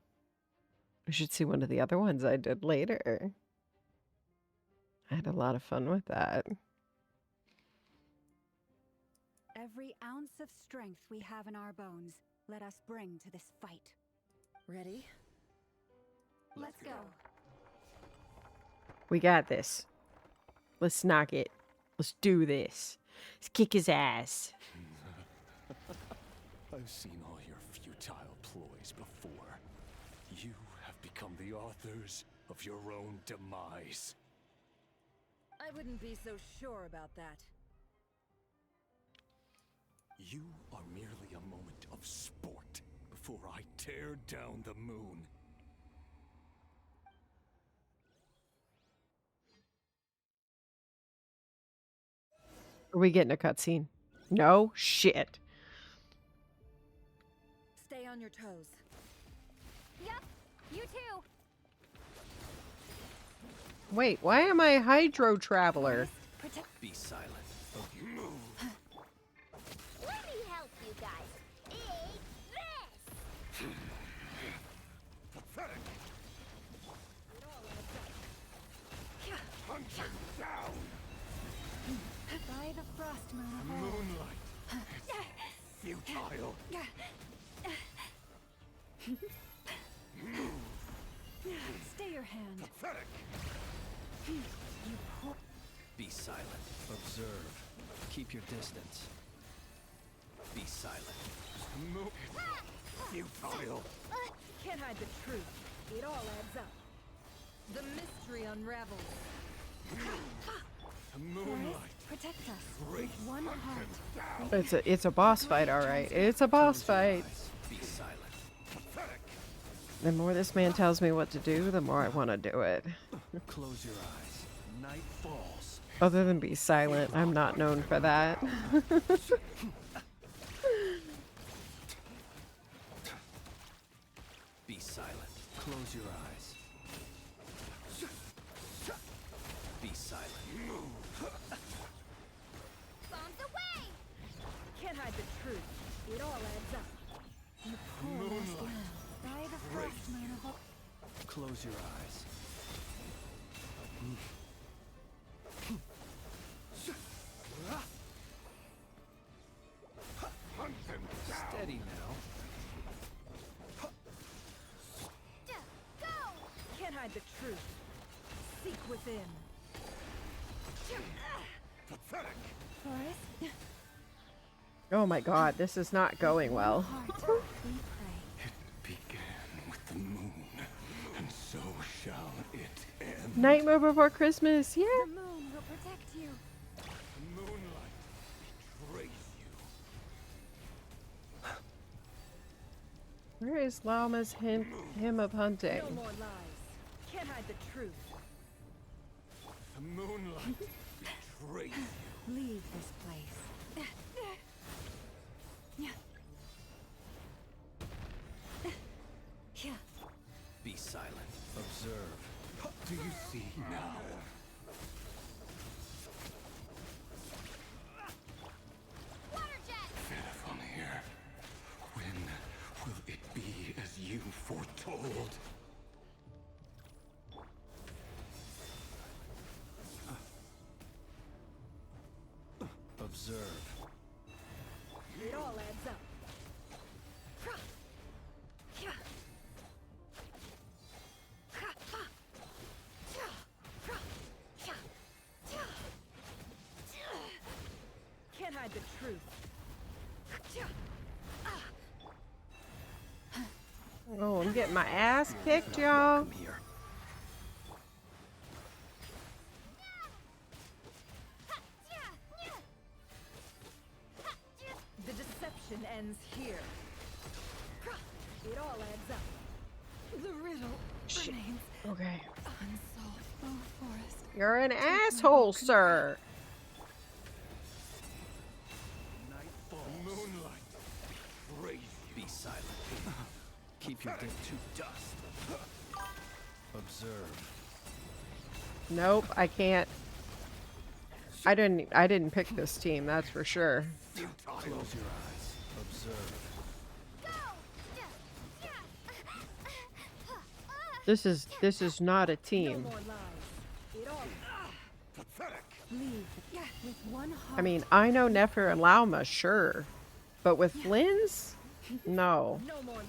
Speaker 1: You should see one of the other ones I did later. I had a lot of fun with that.
Speaker 2: Every ounce of strength we have in our bones, let us bring to this fight.
Speaker 3: Ready?
Speaker 2: Let's go.
Speaker 1: We got this. Let's knock it. Let's do this. Let's kick his ass.
Speaker 11: I've seen all your futile ploys before. You have become the authors of your own demise.
Speaker 3: I wouldn't be so sure about that.
Speaker 11: You are merely a moment of sport before I tear down the moon.
Speaker 1: Are we getting a cutscene? No? Shit.
Speaker 3: Stay on your toes.
Speaker 19: Yep, you too.
Speaker 1: Wait, why am I a Hydro Traveler?
Speaker 14: Be silent.
Speaker 20: Let me help you guys. Eat this!
Speaker 11: Hunt him down!
Speaker 2: By the frost moon of old.
Speaker 11: Moonlight! Futile!
Speaker 2: Stay your hand.
Speaker 11: Pathetic!
Speaker 2: You poor...
Speaker 14: Be silent.
Speaker 16: Observe. Keep your distance.
Speaker 14: Be silent.
Speaker 11: Futile!
Speaker 3: Can't hide the truth. It all adds up. The mystery unravels.
Speaker 11: Moonlight!
Speaker 2: Protect us with one heart.
Speaker 1: It's a boss fight, all right. It's a boss fight.
Speaker 14: Be silent.
Speaker 1: The more this man tells me what to do, the more I want to do it.
Speaker 16: Close your eyes. Night falls.
Speaker 1: Other than be silent, I'm not known for that.
Speaker 16: Be silent. Close your eyes. Be silent.
Speaker 20: Bombs away!
Speaker 3: Can't hide the truth. It all adds up.
Speaker 2: You poor lost lamb. By the frost moon of old.
Speaker 16: Close your eyes.
Speaker 11: Hunt him down!
Speaker 16: Steady now.
Speaker 20: Go!
Speaker 3: Can't hide the truth. Seek within.
Speaker 11: Pathetic!
Speaker 2: Forest,
Speaker 1: Oh my god, this is not going well.
Speaker 2: heart, we pray.
Speaker 11: It began with the moon, and so shall it end.
Speaker 1: Nightmare Before Christmas, yeah.
Speaker 2: The moon will protect you.
Speaker 11: Moonlight betrays you.
Speaker 1: Where is Llama's hymn of hunting?
Speaker 3: No more lies. Can't hide the truth.
Speaker 11: The moonlight betrays you.
Speaker 2: Leave this place.
Speaker 14: Be silent.
Speaker 16: Observe.
Speaker 11: Do you see now?
Speaker 20: Water jet!
Speaker 11: Fairphone, when will it be as you foretold?
Speaker 3: It all adds up. Can't hide the truth.
Speaker 1: Oh, I'm getting my ass kicked, y'all.
Speaker 3: The deception ends here. It all adds up. The riddle remains
Speaker 1: Okay.
Speaker 3: unsolved. Oh, Forest.
Speaker 1: You're an asshole, sir.
Speaker 10: Moonlight. Praise you. Be silent. Keep your dick to dust. Observe.
Speaker 1: Nope, I can't. I didn't pick this team, that's for sure.
Speaker 10: Close your eyes. Observe.
Speaker 1: This is not a team.
Speaker 3: Leave with one heart.
Speaker 1: I mean, I know Nefer and Lauma, sure. But with Lynn's? No.
Speaker 3: No more lies.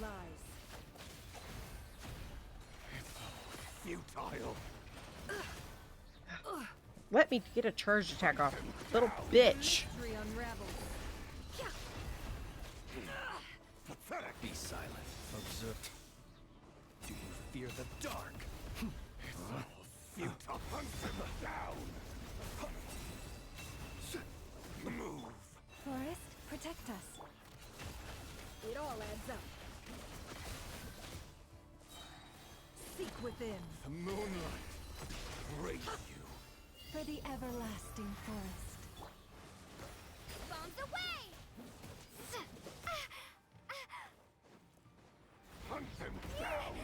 Speaker 10: Futile.
Speaker 1: Let me get a charge attack off, little bitch.
Speaker 3: Mystery unravels.
Speaker 10: Pathetic. Be silent. Observe. Do you fear the dark? Futile. Hunt him down. Move.
Speaker 2: Forest, protect us.
Speaker 3: It all adds up. Seek within.
Speaker 10: The moonlight. Praise you.
Speaker 2: For the everlasting forest.
Speaker 20: Bombs away!
Speaker 10: Hunt him down.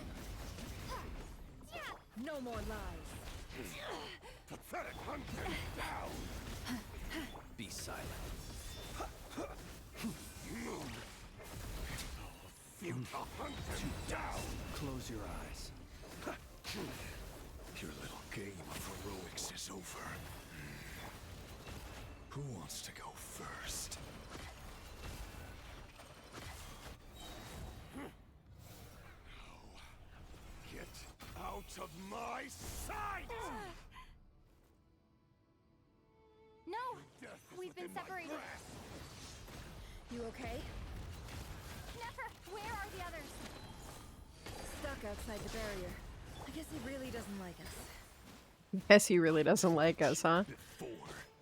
Speaker 3: No more lies.
Speaker 10: Pathetic. Hunt him down. Be silent. Move. Futile. Hunt him down. Close your eyes. Your little game of heroics is over. Who wants to go first? Get out of my sight!
Speaker 19: No! We've been separated.
Speaker 3: You okay?
Speaker 19: Nefer, where are the others?
Speaker 3: Stuck outside the barrier. I guess he really doesn't like us.
Speaker 1: Guess he really doesn't like us, huh?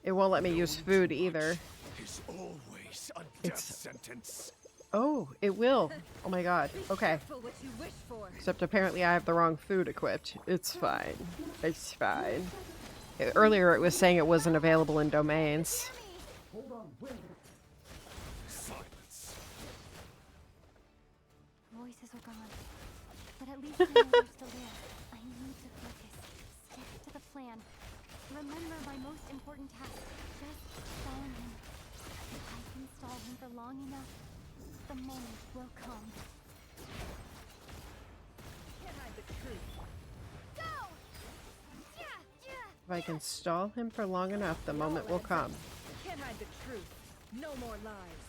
Speaker 1: It won't let me use food either.
Speaker 10: Is always a death sentence.
Speaker 1: Oh, it will. Oh my god. Okay.
Speaker 3: What you wish for.
Speaker 1: Except apparently I have the wrong food equipped. It's fine. It's fine. Earlier it was saying it wasn't available in domains.
Speaker 10: Hold on, wait. Silence.
Speaker 19: Voices are gone. But at least I know they're still there. I need to focus. Stick to the plan. Remember my most important task. Just stalling him. If I can stall him for long enough, the moment will come.
Speaker 3: Can't hide the truth.
Speaker 1: If I can stall him for long enough, the moment will come.
Speaker 3: Can't hide the truth. No more lies.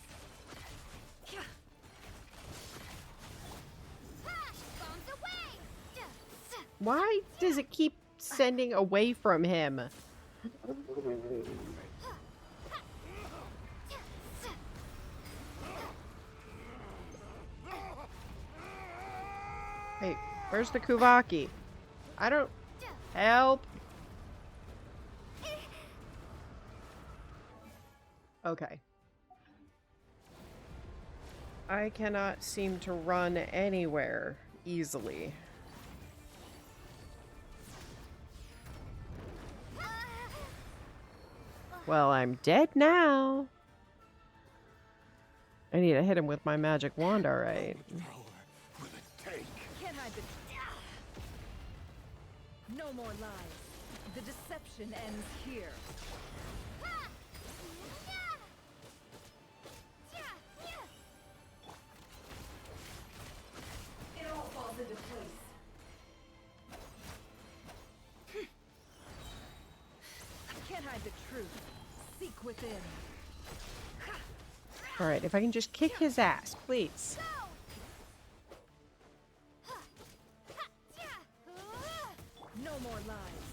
Speaker 20: Bombs away!
Speaker 1: Why does it keep sending away from him? Hey, where's the Kuvaki? I don't... Help! Okay. I cannot seem to run anywhere easily. Well, I'm dead now. I need to hit him with my magic wand, alright.
Speaker 3: Can't hide the No more lies. The deception ends here. It all falls into place. Can't hide the truth. Seek within.
Speaker 1: Alright, if I can just kick his ass, please.
Speaker 3: No more lies.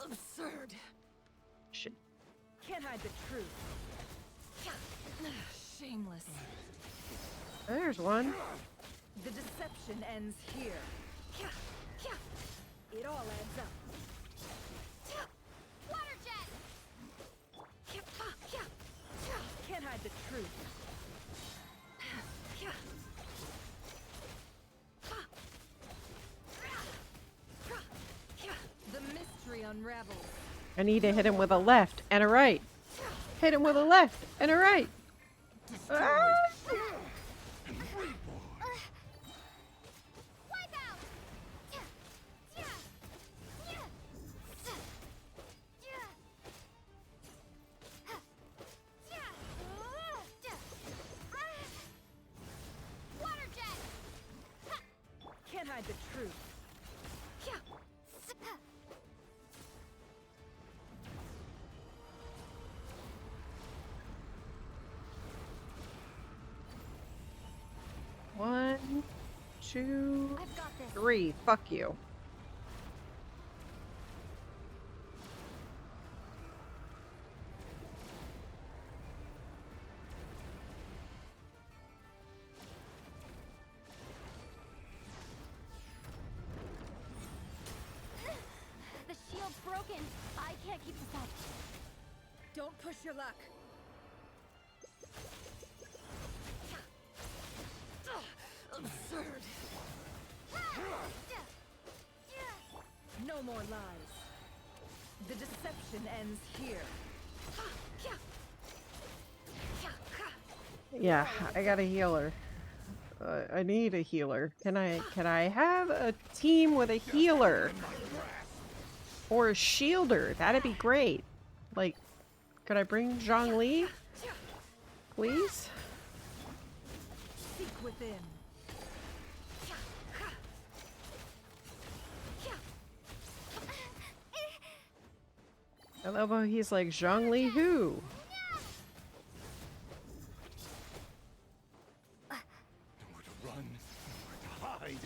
Speaker 3: Absurd.
Speaker 1: Shit.
Speaker 3: Can't hide the truth. Shameless.
Speaker 1: There's one.
Speaker 3: The deception ends here. It all adds up. Water jet! Can't hide the truth. The mystery unravels.
Speaker 1: I need to hit him with a left and a right. Hit him with a left and a right. Ah!
Speaker 3: Water jet! Can't hide the truth.
Speaker 1: One, two, three. Fuck you.
Speaker 19: The shield's broken. I can't keep this up.
Speaker 3: Don't push your luck. Absurd. No more lies. The deception ends here.
Speaker 1: Yeah, I got a healer. I need a healer. Can I have a team with a healer? Or a shielder? That'd be great. Like, could I bring Zhongli? Please?
Speaker 3: Seek within.
Speaker 1: I love how he's like, Zhongli who?
Speaker 10: Run or hide.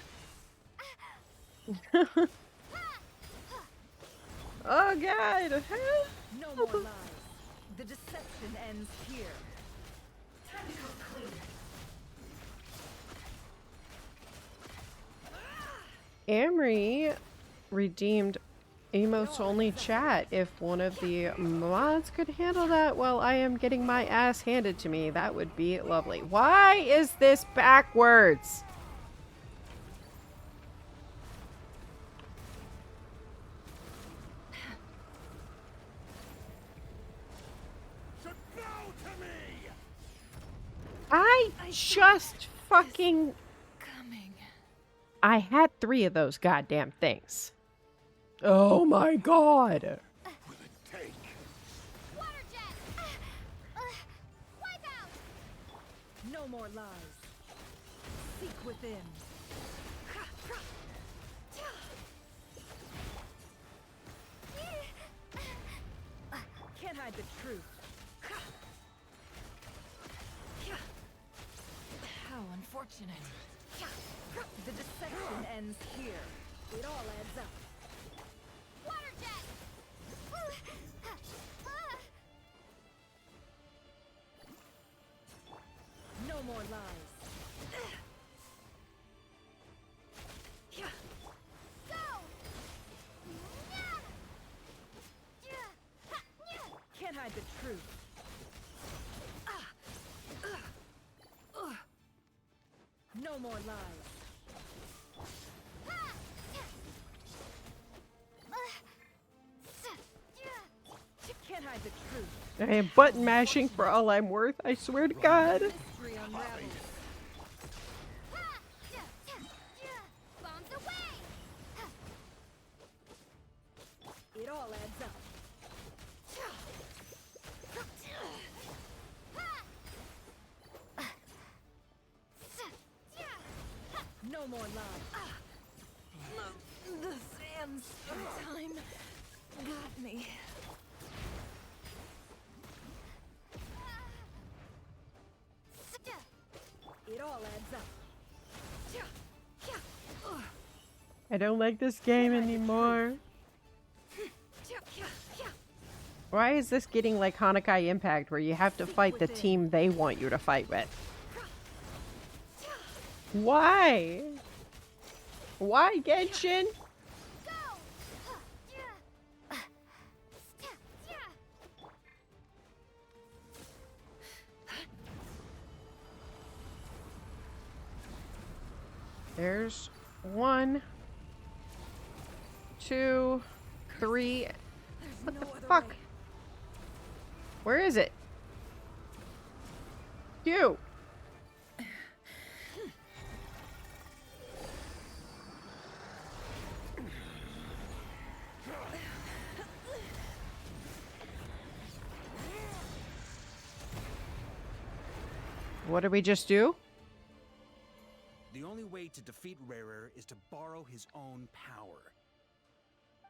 Speaker 1: Oh god!
Speaker 3: No more lies. The deception ends here.
Speaker 1: Amory redeemed Amos only chat. If one of the mods could handle that while I am getting my ass handed to me, that would be lovely. Why is this backwards? I just fucking... I had 3 of those goddamn things. Oh my god.
Speaker 3: No more lies. Seek within. Can't hide the truth. How unfortunate. The deception ends here. It all adds up. Water jet! No more lies. Go! Can't hide the truth. No more lies. Can't hide the truth.
Speaker 1: I am button mashing for all I'm worth, I swear to god.
Speaker 3: Mystery unravels.
Speaker 20: Bombs away!
Speaker 3: It all adds up. No more lies. The sands of time got me. all adds up.
Speaker 1: I don't like this game anymore. Why is this getting like Hanukkah Impact, where you have to fight the team they want you to fight with? Why? Why, Genshin? There's 1, 2, 3. What the fuck? Where is it? You. What did we just do?
Speaker 15: The only way to defeat Rarer is to borrow his own power.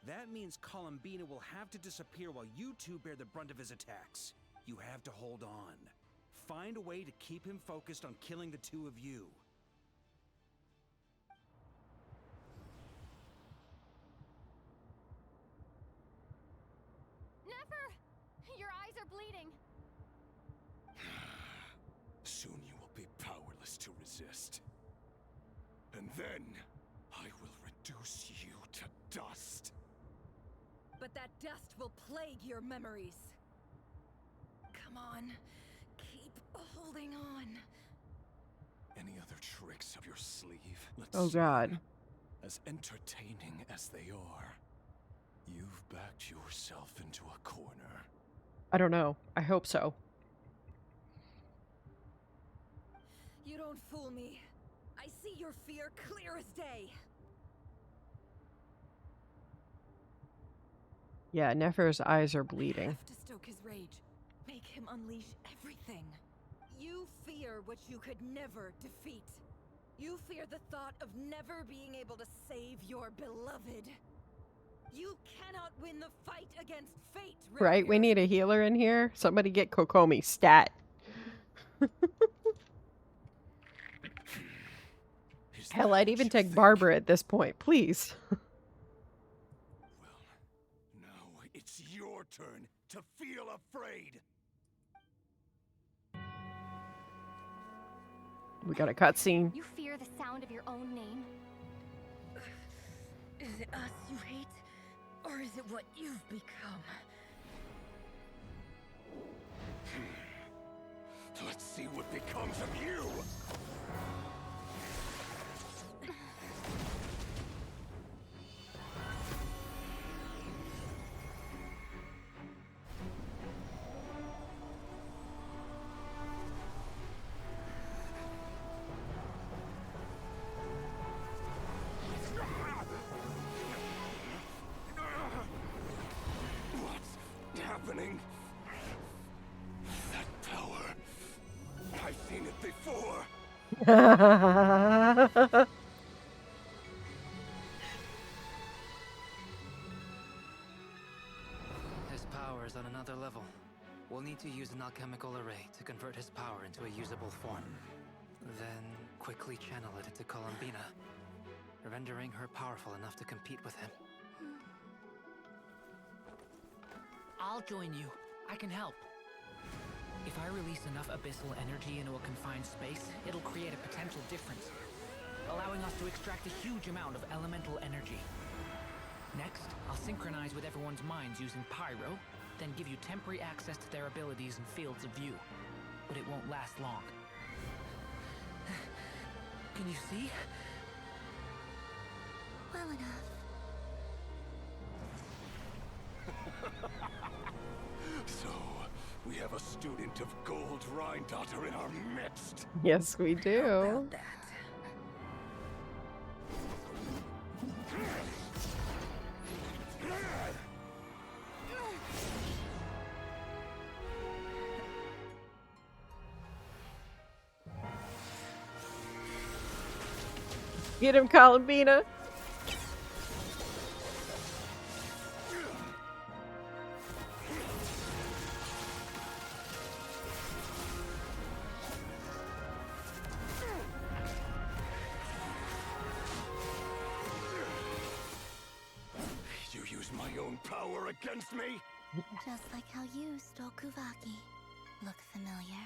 Speaker 15: That means Columbina will have to disappear while you two bear the brunt of his attacks. You have to hold on. Find a way to keep him focused on killing the two of you.
Speaker 19: Never! Your eyes are bleeding.
Speaker 11: Soon you will be powerless to resist. And then, I will reduce you to dust.
Speaker 3: But that dust will plague your memories. Come on, keep holding on.
Speaker 11: Any other tricks up your sleeve? Let's
Speaker 1: Oh
Speaker 11: see
Speaker 1: God.
Speaker 11: them. As entertaining as they are, you've backed yourself into a corner.
Speaker 1: I don't know. I hope so.
Speaker 3: You don't fool me. I see your fear clear as day.
Speaker 1: Yeah, Nefer's eyes are bleeding.
Speaker 3: Have to stoke his rage. Make him unleash everything. You fear what you could never defeat. You fear the thought of never being able to save your beloved. You cannot win the fight against fate,
Speaker 1: Right? We need a healer in here. Somebody get Kokomi stat. Hell, I'd even take Barbara at this point, please.
Speaker 11: Now it's your turn to feel afraid.
Speaker 1: We got a cutscene.
Speaker 19: You fear the sound of your own name?
Speaker 3: Is it us you hate? Or is it what you've become?
Speaker 11: Let's see what becomes of you. What's happening? That power. I've seen it before.
Speaker 17: His power is on another level. We'll need to use an alchemical array to convert his power into a usable form. Then quickly channel it into Columbina, rendering her powerful enough to compete with him.
Speaker 21: I'll join you. I can help. If I release enough abyssal energy into a confined space, it'll create a potential difference, allowing us to extract a huge amount of elemental energy. Next, I'll synchronize with everyone's minds using Pyro, then give you temporary access to their abilities and fields of view. But it won't last long. Can you see?
Speaker 20: Well enough.
Speaker 11: So, we have a student of Gold Rheindotter in our midst.
Speaker 1: Yes, we do. Get him, Columbina.
Speaker 10: power against me?
Speaker 13: Just like how you stole Kuvaki. Look familiar?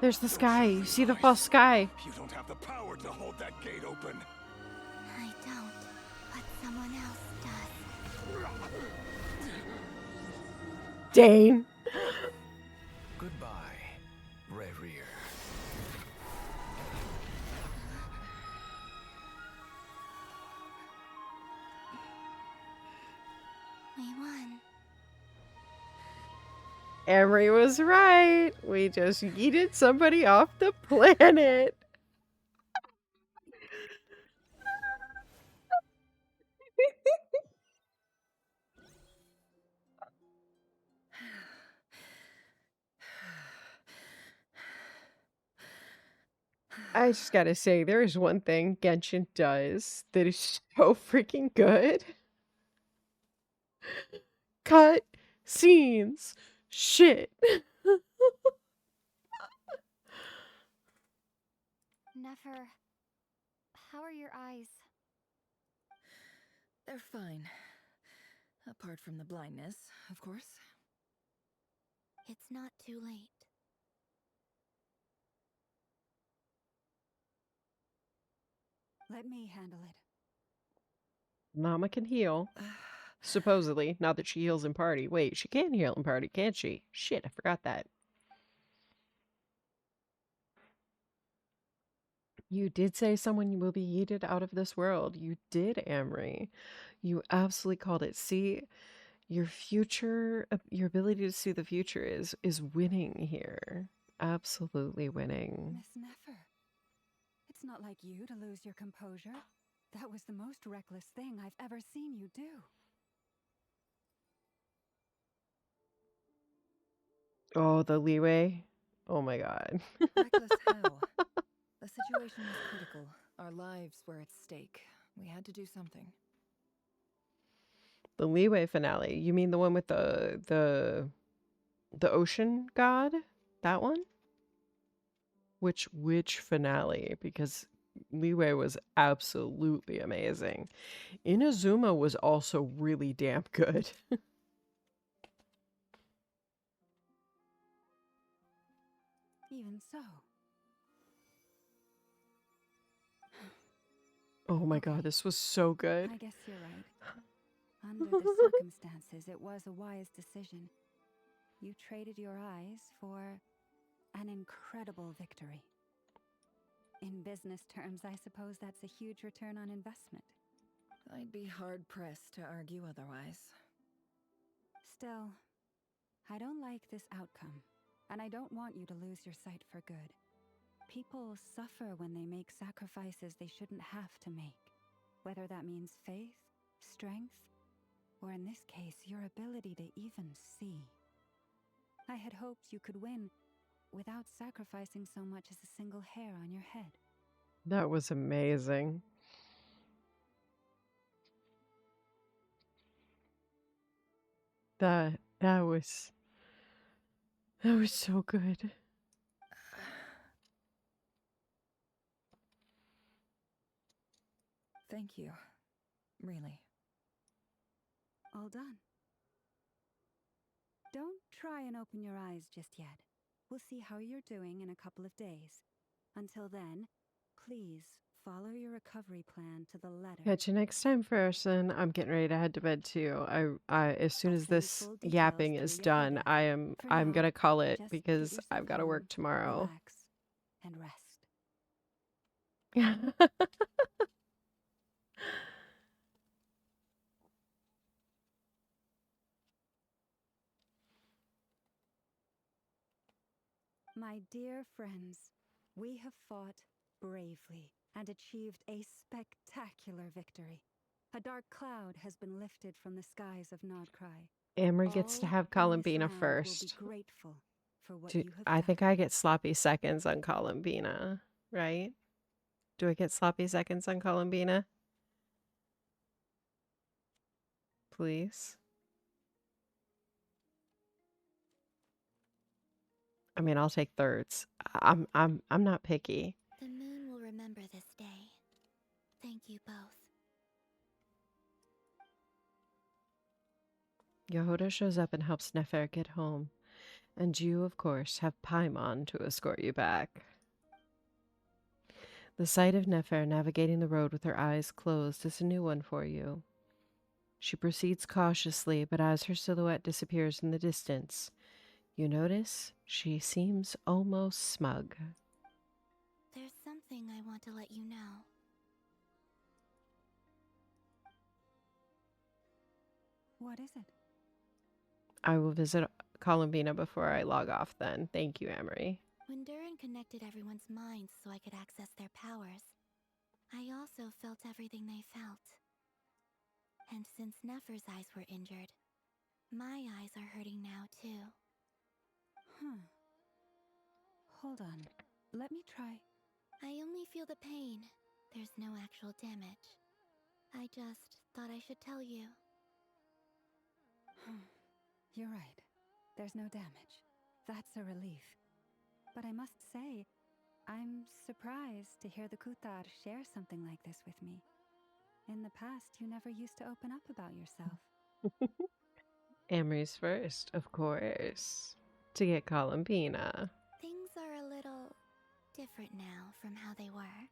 Speaker 1: There's the sky. You see the false sky.
Speaker 10: You don't have the power to hold that gate open.
Speaker 13: I don't, but someone else does.
Speaker 1: Dane.
Speaker 14: Goodbye, Rerir.
Speaker 13: We won.
Speaker 1: Emery was right. We just yeeted somebody off the planet. I just gotta say, there is one thing Genshin does that is so freaking good. Cut scenes. Shit.
Speaker 19: Nefer, how are your eyes?
Speaker 3: They're fine. Apart from the blindness, of course.
Speaker 13: It's not too late.
Speaker 2: Let me handle it.
Speaker 1: Mama can heal. Supposedly. Not that she heals in party. Wait, she can heal in party, can't she? Shit, I forgot that. You did say someone will be yeeted out of this world. You did, Amory. You absolutely called it. See, your future, your ability to see the future is winning here. Absolutely winning.
Speaker 2: Miss Nefer, it's not like you to lose your composure. That was the most reckless thing I've ever seen you do.
Speaker 1: Oh, the leeway. Oh my god.
Speaker 3: Reckless how? The situation was critical. Our lives were at stake. We had to do something.
Speaker 1: The leeway finale. You mean the one with the ocean god? That one? Which finale? Because Leeway was absolutely amazing. Inazuma was also really damn good.
Speaker 2: Even so.
Speaker 1: Oh my god, this was so good.
Speaker 2: I guess you're right. Under the circumstances, it was a wise decision. You traded your eyes for an incredible victory. In business terms, I suppose that's a huge return on investment.
Speaker 3: I'd be hard-pressed to argue otherwise.
Speaker 2: Still, I don't like this outcome, and I don't want you to lose your sight for good. People suffer when they make sacrifices they shouldn't have to make, whether that means faith, strength, or in this case, your ability to even see. I had hoped you could win without sacrificing so much as a single hair on your head.
Speaker 1: That was amazing. That was so good.
Speaker 3: Thank you. Really.
Speaker 2: All done. Don't try and open your eyes just yet. We'll see how you're doing in a couple of days. Until then, please follow your recovery plan to the letter.
Speaker 1: Catch you next time, Ferguson. I'm getting ready to head to bed too. I as soon as this yapping is done, I'm gonna call it because I've got to work tomorrow.
Speaker 2: Relax and rest. My dear friends, we have fought bravely and achieved a spectacular victory. A dark cloud has been lifted from the skies of Nodcry.
Speaker 1: Amory gets to have
Speaker 2: All in this
Speaker 1: Columbina
Speaker 2: land will be
Speaker 1: first.
Speaker 2: grateful for what
Speaker 1: Dude,
Speaker 2: you have
Speaker 1: I
Speaker 2: done.
Speaker 1: think I get sloppy seconds on Columbina, right? Do I get sloppy seconds on Columbina? Please. I mean, I'll take thirds. I'm not picky.
Speaker 13: The moon will remember this day. Thank you both.
Speaker 1: Yehoda shows up and helps Nefer get home. And you, of course, have Paimon to escort you back. The sight of Nefer navigating the road with her eyes closed is a new one for you. She proceeds cautiously, but as her silhouette disappears in the distance, you notice she seems almost smug.
Speaker 13: There's something I want to let you know.
Speaker 2: What is it?
Speaker 1: I will visit Columbina before I log off then. Thank you, Amory.
Speaker 13: When Durin connected everyone's minds so I could access their powers, I also felt everything they felt. And since Nefer's eyes were injured, my eyes are hurting now too.
Speaker 2: Hold on. Let me try.
Speaker 13: I only feel the pain. There's no actual damage. I just thought I should tell you.
Speaker 2: You're right. There's no damage. That's a relief. But I must say, I'm surprised to hear the Kutar share something like this with me. In the past, you never used to open up about yourself.
Speaker 1: Amory's first, of course, to get Columbina.
Speaker 13: Things are a little different now from how they were.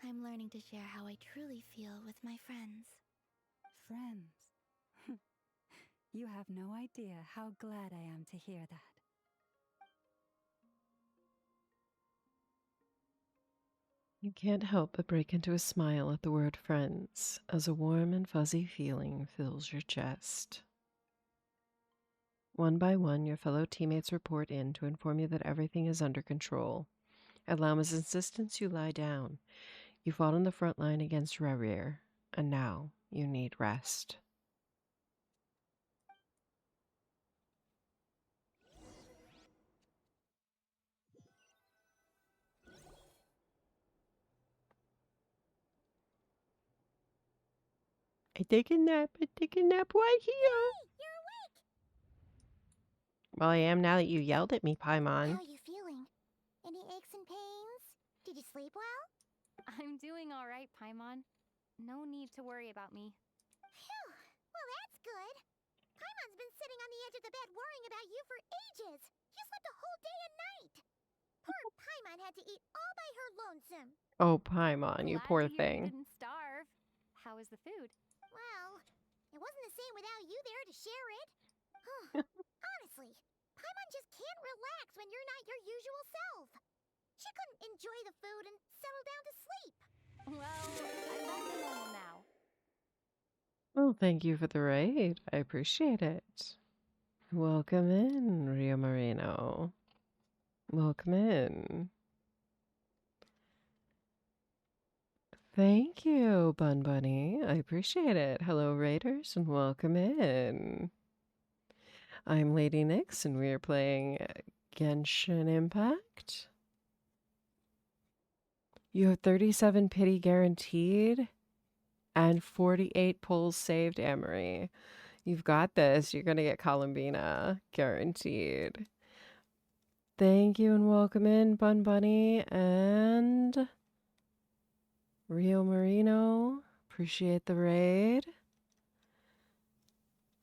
Speaker 13: I'm learning to share how I truly feel with my friends.
Speaker 2: Friends? You have no idea how glad I am to hear that.
Speaker 1: You can't help but break into a smile at the word friends as a warm and fuzzy feeling fills your chest. One by one, your fellow teammates report in to inform you that everything is under control. At Lama's insistence, you lie down. You fought on the front line against Rerir, and now you need rest. I take a nap right here.
Speaker 20: You're awake!
Speaker 1: Well, I am now that you yelled at me, Paimon.
Speaker 20: How are you feeling? Any aches and pains? Did you sleep well?
Speaker 19: I'm doing all right, Paimon. No need to worry about me.
Speaker 20: Phew! Well, that's good. Paimon's been sitting on the edge of the bed worrying about you for ages. You slept a whole day and night. Poor Paimon had to eat all by her lonesome.
Speaker 1: Oh, Paimon, you
Speaker 19: Glad
Speaker 1: poor
Speaker 19: to hear you
Speaker 1: thing.
Speaker 19: didn't starve. How was the food?
Speaker 20: Well, it wasn't the same without you there to share it. Honestly, Paimon just can't relax when you're not your usual self. She couldn't enjoy the food and settle down to sleep.
Speaker 19: Well, I'm back to normal now.
Speaker 1: Well, thank you for the raid. I appreciate it. Welcome in, Rio Marino. Welcome in. Thank you, Bun Bunny. I appreciate it. Hello, Raiders, and welcome in. I'm Lady Nyx, and we are playing Genshin Impact. You have 37 pity guaranteed and 48 pulls saved, Amory. You've got this. You're going to get Columbina guaranteed. Thank you and welcome in, Bun Bunny and Rio Marino. Appreciate the raid.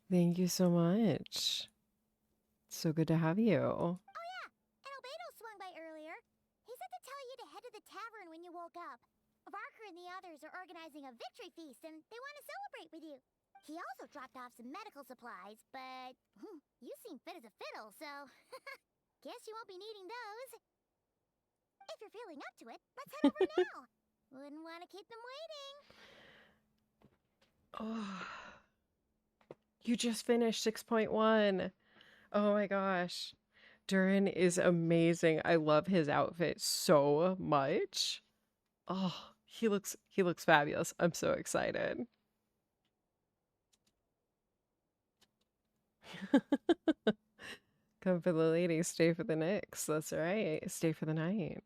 Speaker 1: Thank you so much. So good to have you.
Speaker 20: Oh yeah, and Albedo swung by earlier. He said to tell you to head to the tavern when you woke up. Varker and the others are organizing a victory feast and they want to celebrate with you. He also dropped off some medical supplies, but you seem fit as a fiddle, so guess you won't be needing those. If you're feeling up to it, let's head over now. Wouldn't want to keep them waiting.
Speaker 1: Oh, you just finished 6.1. Oh my gosh. Durin is amazing. I love his outfit so much. Oh, he looks fabulous. I'm so excited. Come for the ladies, stay for the Knicks. That's right. Stay for the night.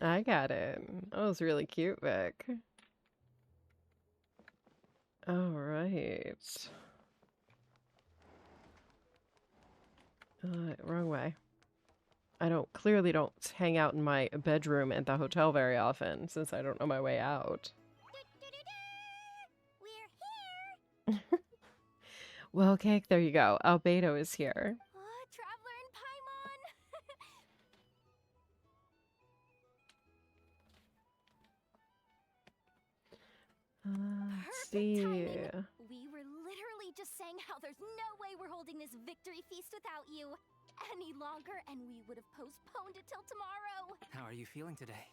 Speaker 1: I got it. That was really cute, Vic. All right. Wrong way. I clearly don't hang out in my bedroom at the hotel very often since I don't know my way out. Well, Cake, there you go. Albedo is here.
Speaker 4: Traveler and Paimon!
Speaker 1: Let's see.
Speaker 4: We were literally just saying how there's no way we're holding this victory feast without you any longer, and we would have postponed it till tomorrow.
Speaker 21: How are you feeling today?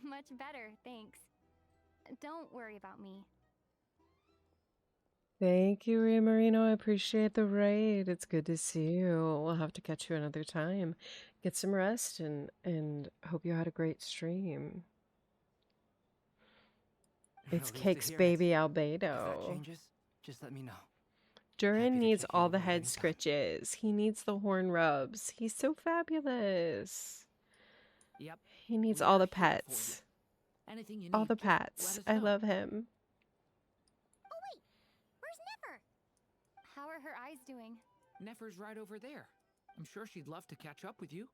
Speaker 19: Much better, thanks. Don't worry about me.
Speaker 1: Thank you, Ria Marino. I appreciate the raid. It's good to see you. We'll have to catch you another time. Get some rest and hope you had a great stream. It's Cake's baby Albedo.
Speaker 21: If that changes, just let me know.
Speaker 1: Durin needs all the head scritches. He needs the horn rubs. He's so fabulous.
Speaker 21: Yep.
Speaker 1: He needs all the pets.
Speaker 21: Anything you need,
Speaker 1: All the
Speaker 21: just
Speaker 1: pets.
Speaker 21: let us
Speaker 1: I
Speaker 21: know.
Speaker 1: love him.
Speaker 20: Oh wait, where's Nefer?
Speaker 19: How are her eyes doing?
Speaker 21: Nefer's right over there. I'm sure she'd love to catch up with you.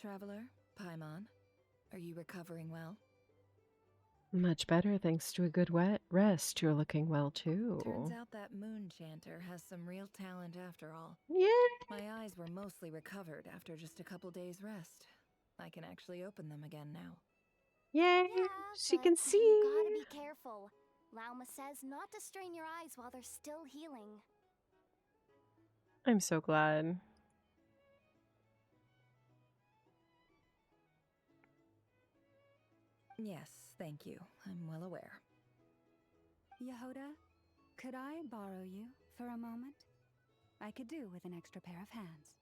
Speaker 3: Traveler, Paimon, are you recovering well?
Speaker 1: Much better thanks to a good rest. You're looking well too.
Speaker 3: Turns out that moon chanter has some real talent after all.
Speaker 1: Yeah.
Speaker 3: My eyes were mostly recovered after just a couple days rest. I can actually open them again now.
Speaker 1: Yay!
Speaker 4: Yeah,
Speaker 1: She
Speaker 4: but
Speaker 1: can see.
Speaker 4: You gotta be careful. Lauma says not to strain your eyes while they're still healing.
Speaker 1: I'm so glad.
Speaker 3: Yes, thank you. I'm well aware.
Speaker 2: Yehoda, could I borrow you for a moment? I could do with an extra pair of hands.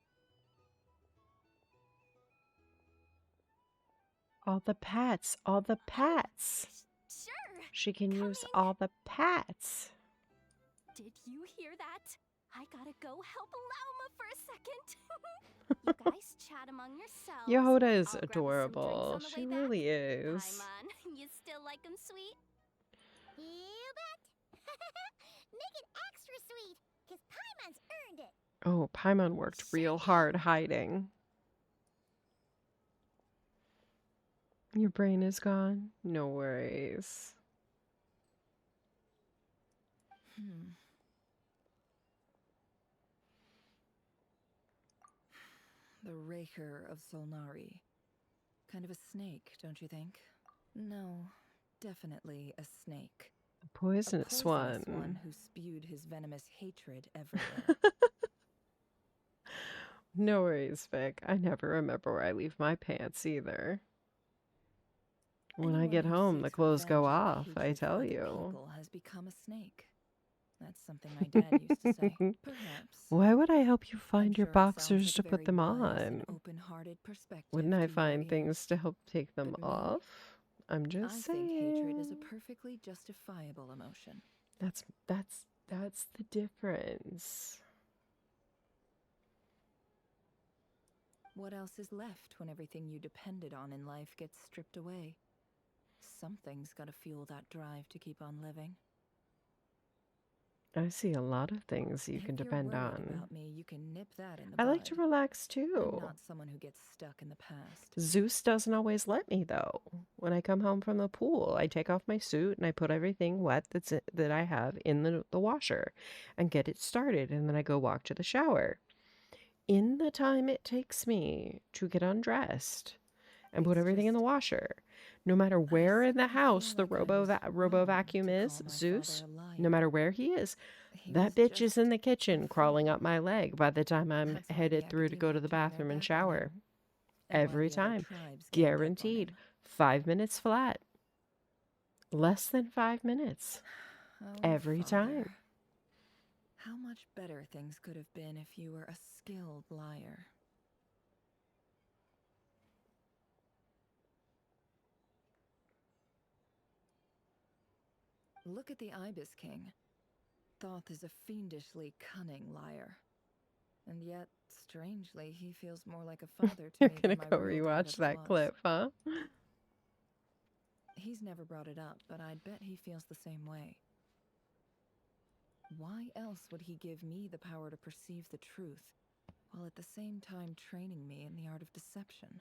Speaker 1: All the pets. All the pets.
Speaker 4: Sure.
Speaker 1: She can use all the pets.
Speaker 4: Did you hear that? I gotta go help Lauma for a second. You guys chat among yourselves.
Speaker 1: Yehoda is
Speaker 4: I'll grab us some drinks
Speaker 1: adorable.
Speaker 4: on the
Speaker 1: She
Speaker 4: way back.
Speaker 1: really is.
Speaker 4: Paimon, you still like them sweet?
Speaker 20: You bet. Make it extra sweet, cause Paimon's earned it.
Speaker 1: Oh, Paimon worked real hard hiding. Your brain is gone? No worries.
Speaker 3: The Raker of Solnari. Kind of a snake, don't you think? No, definitely a snake.
Speaker 1: The poisonous
Speaker 3: one
Speaker 1: one.
Speaker 3: who spewed his venomous hatred everywhere.
Speaker 1: No worries, Vic. I never remember where I leave my pants either. When I get home, the clothes go off, I tell you.
Speaker 3: People has become a snake. That's something my dad used to say. Perhaps.
Speaker 1: Why would I help you find your
Speaker 3: Sure it sounds
Speaker 1: boxers
Speaker 3: like
Speaker 1: to
Speaker 3: a
Speaker 1: put
Speaker 3: very
Speaker 1: them
Speaker 3: wise and
Speaker 1: on?
Speaker 3: open-hearted perspective
Speaker 1: Wouldn't I
Speaker 3: to your
Speaker 1: find
Speaker 3: ears.
Speaker 1: things to help take them
Speaker 3: But me,
Speaker 1: off? I'm just
Speaker 3: I
Speaker 1: saying.
Speaker 3: think hatred is a perfectly justifiable emotion.
Speaker 1: That's the difference.
Speaker 3: What else is left when everything you depended on in life gets stripped away? Something's gotta fuel that drive to keep on living.
Speaker 1: I see a lot of things you can
Speaker 3: If you're
Speaker 1: depend
Speaker 3: worried
Speaker 1: on.
Speaker 3: about me, you can nip that in the
Speaker 1: I
Speaker 3: bud.
Speaker 1: like to relax too.
Speaker 3: I'm not someone who gets stuck in the past.
Speaker 1: Zeus doesn't always let me though. When I come home from the pool, I take off my suit and I put everything wet that I have in the washer and get it started, and then I go walk to the shower. In the time it takes me to get undressed and put everything in the washer, no matter where in the house the robo vacuum is, Zeus, no matter where he is, that bitch is in the kitchen crawling up my leg by the time I'm headed through to go to the bathroom and shower. Every time. Guaranteed. 5 minutes flat. Less than 5 minutes. Every time.
Speaker 3: How much better things could have been if you were a skilled liar. Look at the Ibis King. Thoth is a fiendishly cunning liar. And yet, strangely, he feels more like a father to
Speaker 1: You're
Speaker 3: me
Speaker 1: gonna
Speaker 3: than my
Speaker 1: go
Speaker 3: real dad
Speaker 1: rewatch
Speaker 3: ever
Speaker 1: that
Speaker 3: was.
Speaker 1: clip, huh?
Speaker 3: He's never brought it up, but I'd bet he feels the same way. Why else would he give me the power to perceive the truth, while at the same time training me in the art of deception?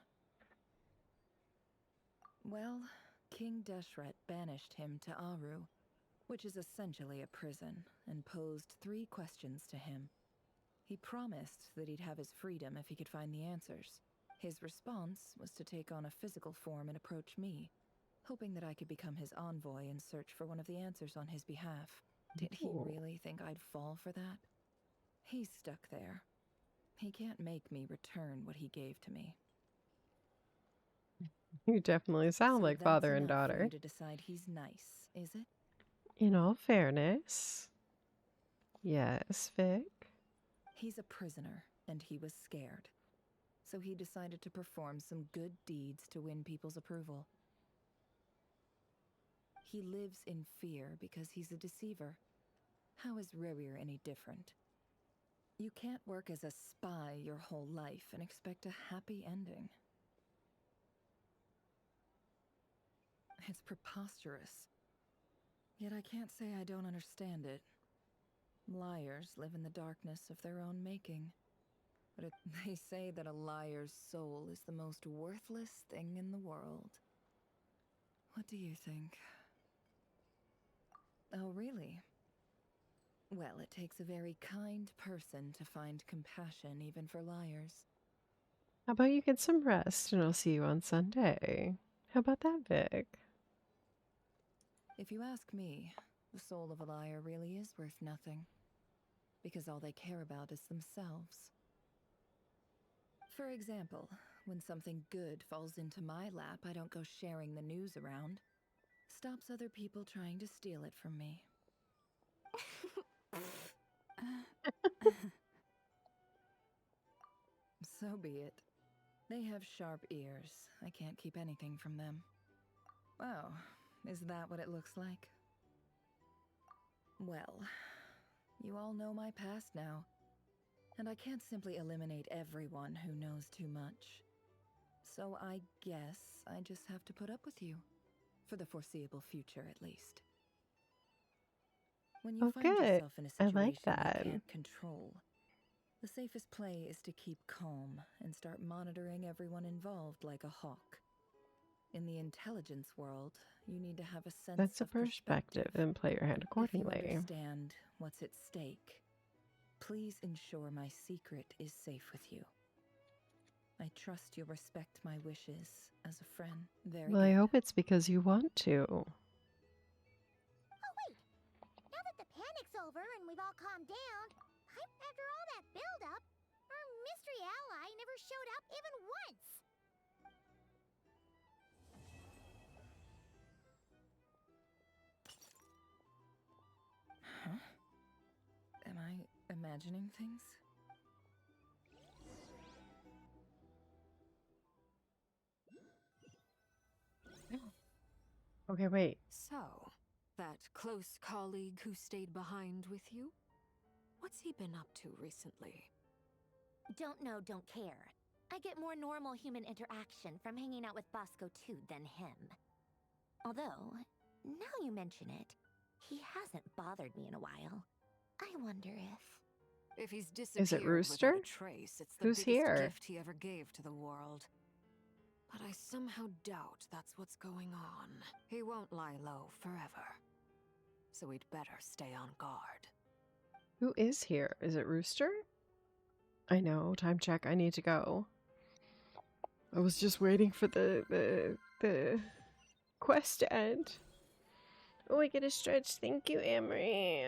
Speaker 3: Well, King Deshret banished him to Aru, which is essentially a prison, and posed 3 questions to him. He promised that he'd have his freedom if he could find the answers. His response was to take on a physical form and approach me, hoping that I could become his envoy and search for one of the answers on his behalf. Did he really think I'd fall for that? He's stuck there. He can't make me return what he gave to me.
Speaker 1: You definitely sound like
Speaker 3: That's
Speaker 1: father and
Speaker 3: enough for
Speaker 1: daughter.
Speaker 3: you to decide he's nice, is it?
Speaker 1: In all fairness. Yes, Vic.
Speaker 3: He's a prisoner, and he was scared. So he decided to perform some good deeds to win people's approval. He lives in fear because he's a deceiver. How is Rerir any different? You can't work as a spy your whole life and expect a happy ending. It's preposterous. Yet I can't say I don't understand it. Liars live in the darkness of their own making. But they say that a liar's soul is the most worthless thing in the world. What do you think? Oh, really? Well, it takes a very kind person to find compassion even for liars.
Speaker 1: How about you get some rest and I'll see you on Sunday? How about that, Vic?
Speaker 3: If you ask me, the soul of a liar really is worth nothing. Because all they care about is themselves. For example, when something good falls into my lap, I don't go sharing the news around. Stops other people trying to steal it from me. So be it. They have sharp ears. I can't keep anything from them. Oh, is that what it looks like? Well, you all know my past now. And I can't simply eliminate everyone who knows too much. So I guess I just have to put up with you. For the foreseeable future, at least. When you
Speaker 1: Oh,
Speaker 3: find
Speaker 1: good.
Speaker 3: yourself in a
Speaker 1: I
Speaker 3: situation
Speaker 1: like that.
Speaker 3: you can't control, the safest play is to keep calm and start monitoring everyone involved like a hawk. In the intelligence world, you need to have a sense
Speaker 1: That's a
Speaker 3: of perspective.
Speaker 1: perspective and play your hand
Speaker 3: If you
Speaker 1: accordingly.
Speaker 3: understand what's at stake, please ensure my secret is safe with you. I trust you'll respect my wishes as a friend. Very
Speaker 1: Well, I
Speaker 3: good.
Speaker 1: hope it's because you want to.
Speaker 20: Oh, wait! Now that the panic's over and we've all calmed down, after all that build-up, our mystery ally never showed up even once!
Speaker 3: Huh? Am I imagining things?
Speaker 1: Okay, wait.
Speaker 5: So, that close colleague who stayed behind with you? What's he been up to recently?
Speaker 18: Don't know, don't care. I get more normal human interaction from hanging out with Bosco 2 than him. Although, now you mention it, he hasn't bothered me in a while. I wonder
Speaker 5: If he's
Speaker 1: Is
Speaker 5: disappeared
Speaker 1: it Rooster?
Speaker 5: without a trace, it's the
Speaker 1: Who's
Speaker 5: biggest
Speaker 1: here?
Speaker 5: gift he ever gave to the world. But I somehow doubt that's what's going on. He won't lie low forever. So we'd better stay on guard.
Speaker 1: Who is here? Is it Rooster? I know. Time check. I need to go. I was just waiting for the quest to end. Oh, I get a stretch. Thank you, Amory.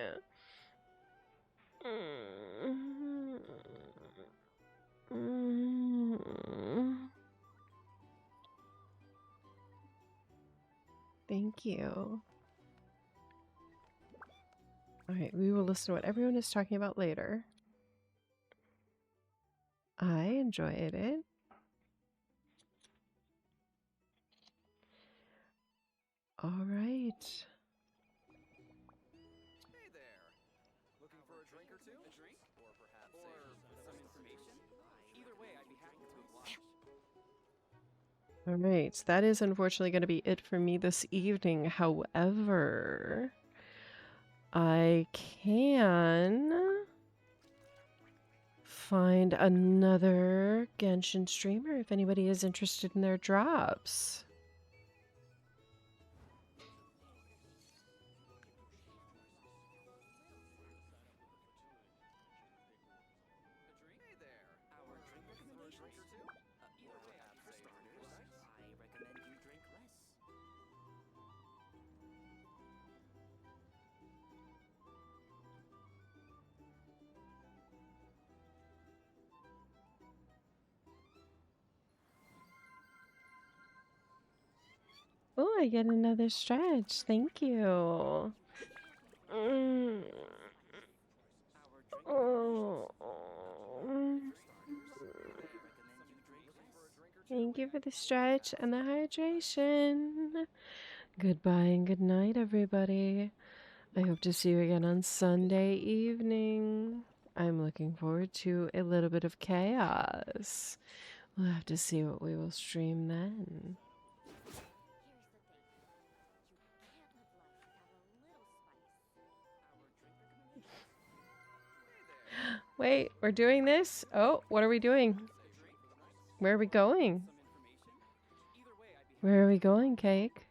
Speaker 1: Thank you. Alright, we will listen to what everyone is talking about later. I enjoyed it. Alright.
Speaker 9: Hey there. Looking for a drink or two? A drink? Or perhaps some information? Either way, I'd be happy to oblige.
Speaker 1: Alright, that is unfortunately going to be it for me this evening. However, I can find another Genshin streamer if anybody is interested in their drops.
Speaker 9: Hey there. Our drink recommendations? Either way, for starters, I recommend you drink less.
Speaker 1: Oh, I get another stretch. Thank you. Oh. Thank you for the stretch and the hydration. Goodbye and good night, everybody. I hope to see you again on Sunday evening. I'm looking forward to a little bit of chaos. We'll have to see what we will stream then. Wait, we're doing this? Oh, what are we doing? Where are we going? Where are we going, Cake?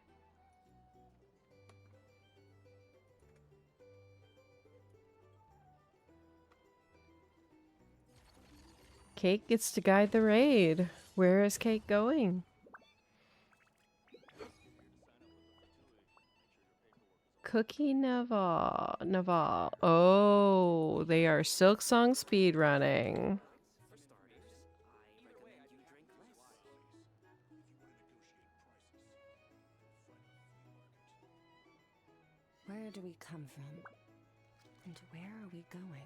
Speaker 1: Cake gets to guide the raid. Where is Cake going? Cookie Naval. Oh, they are Silk Song speed running.
Speaker 5: Where do we come from? And where are we going?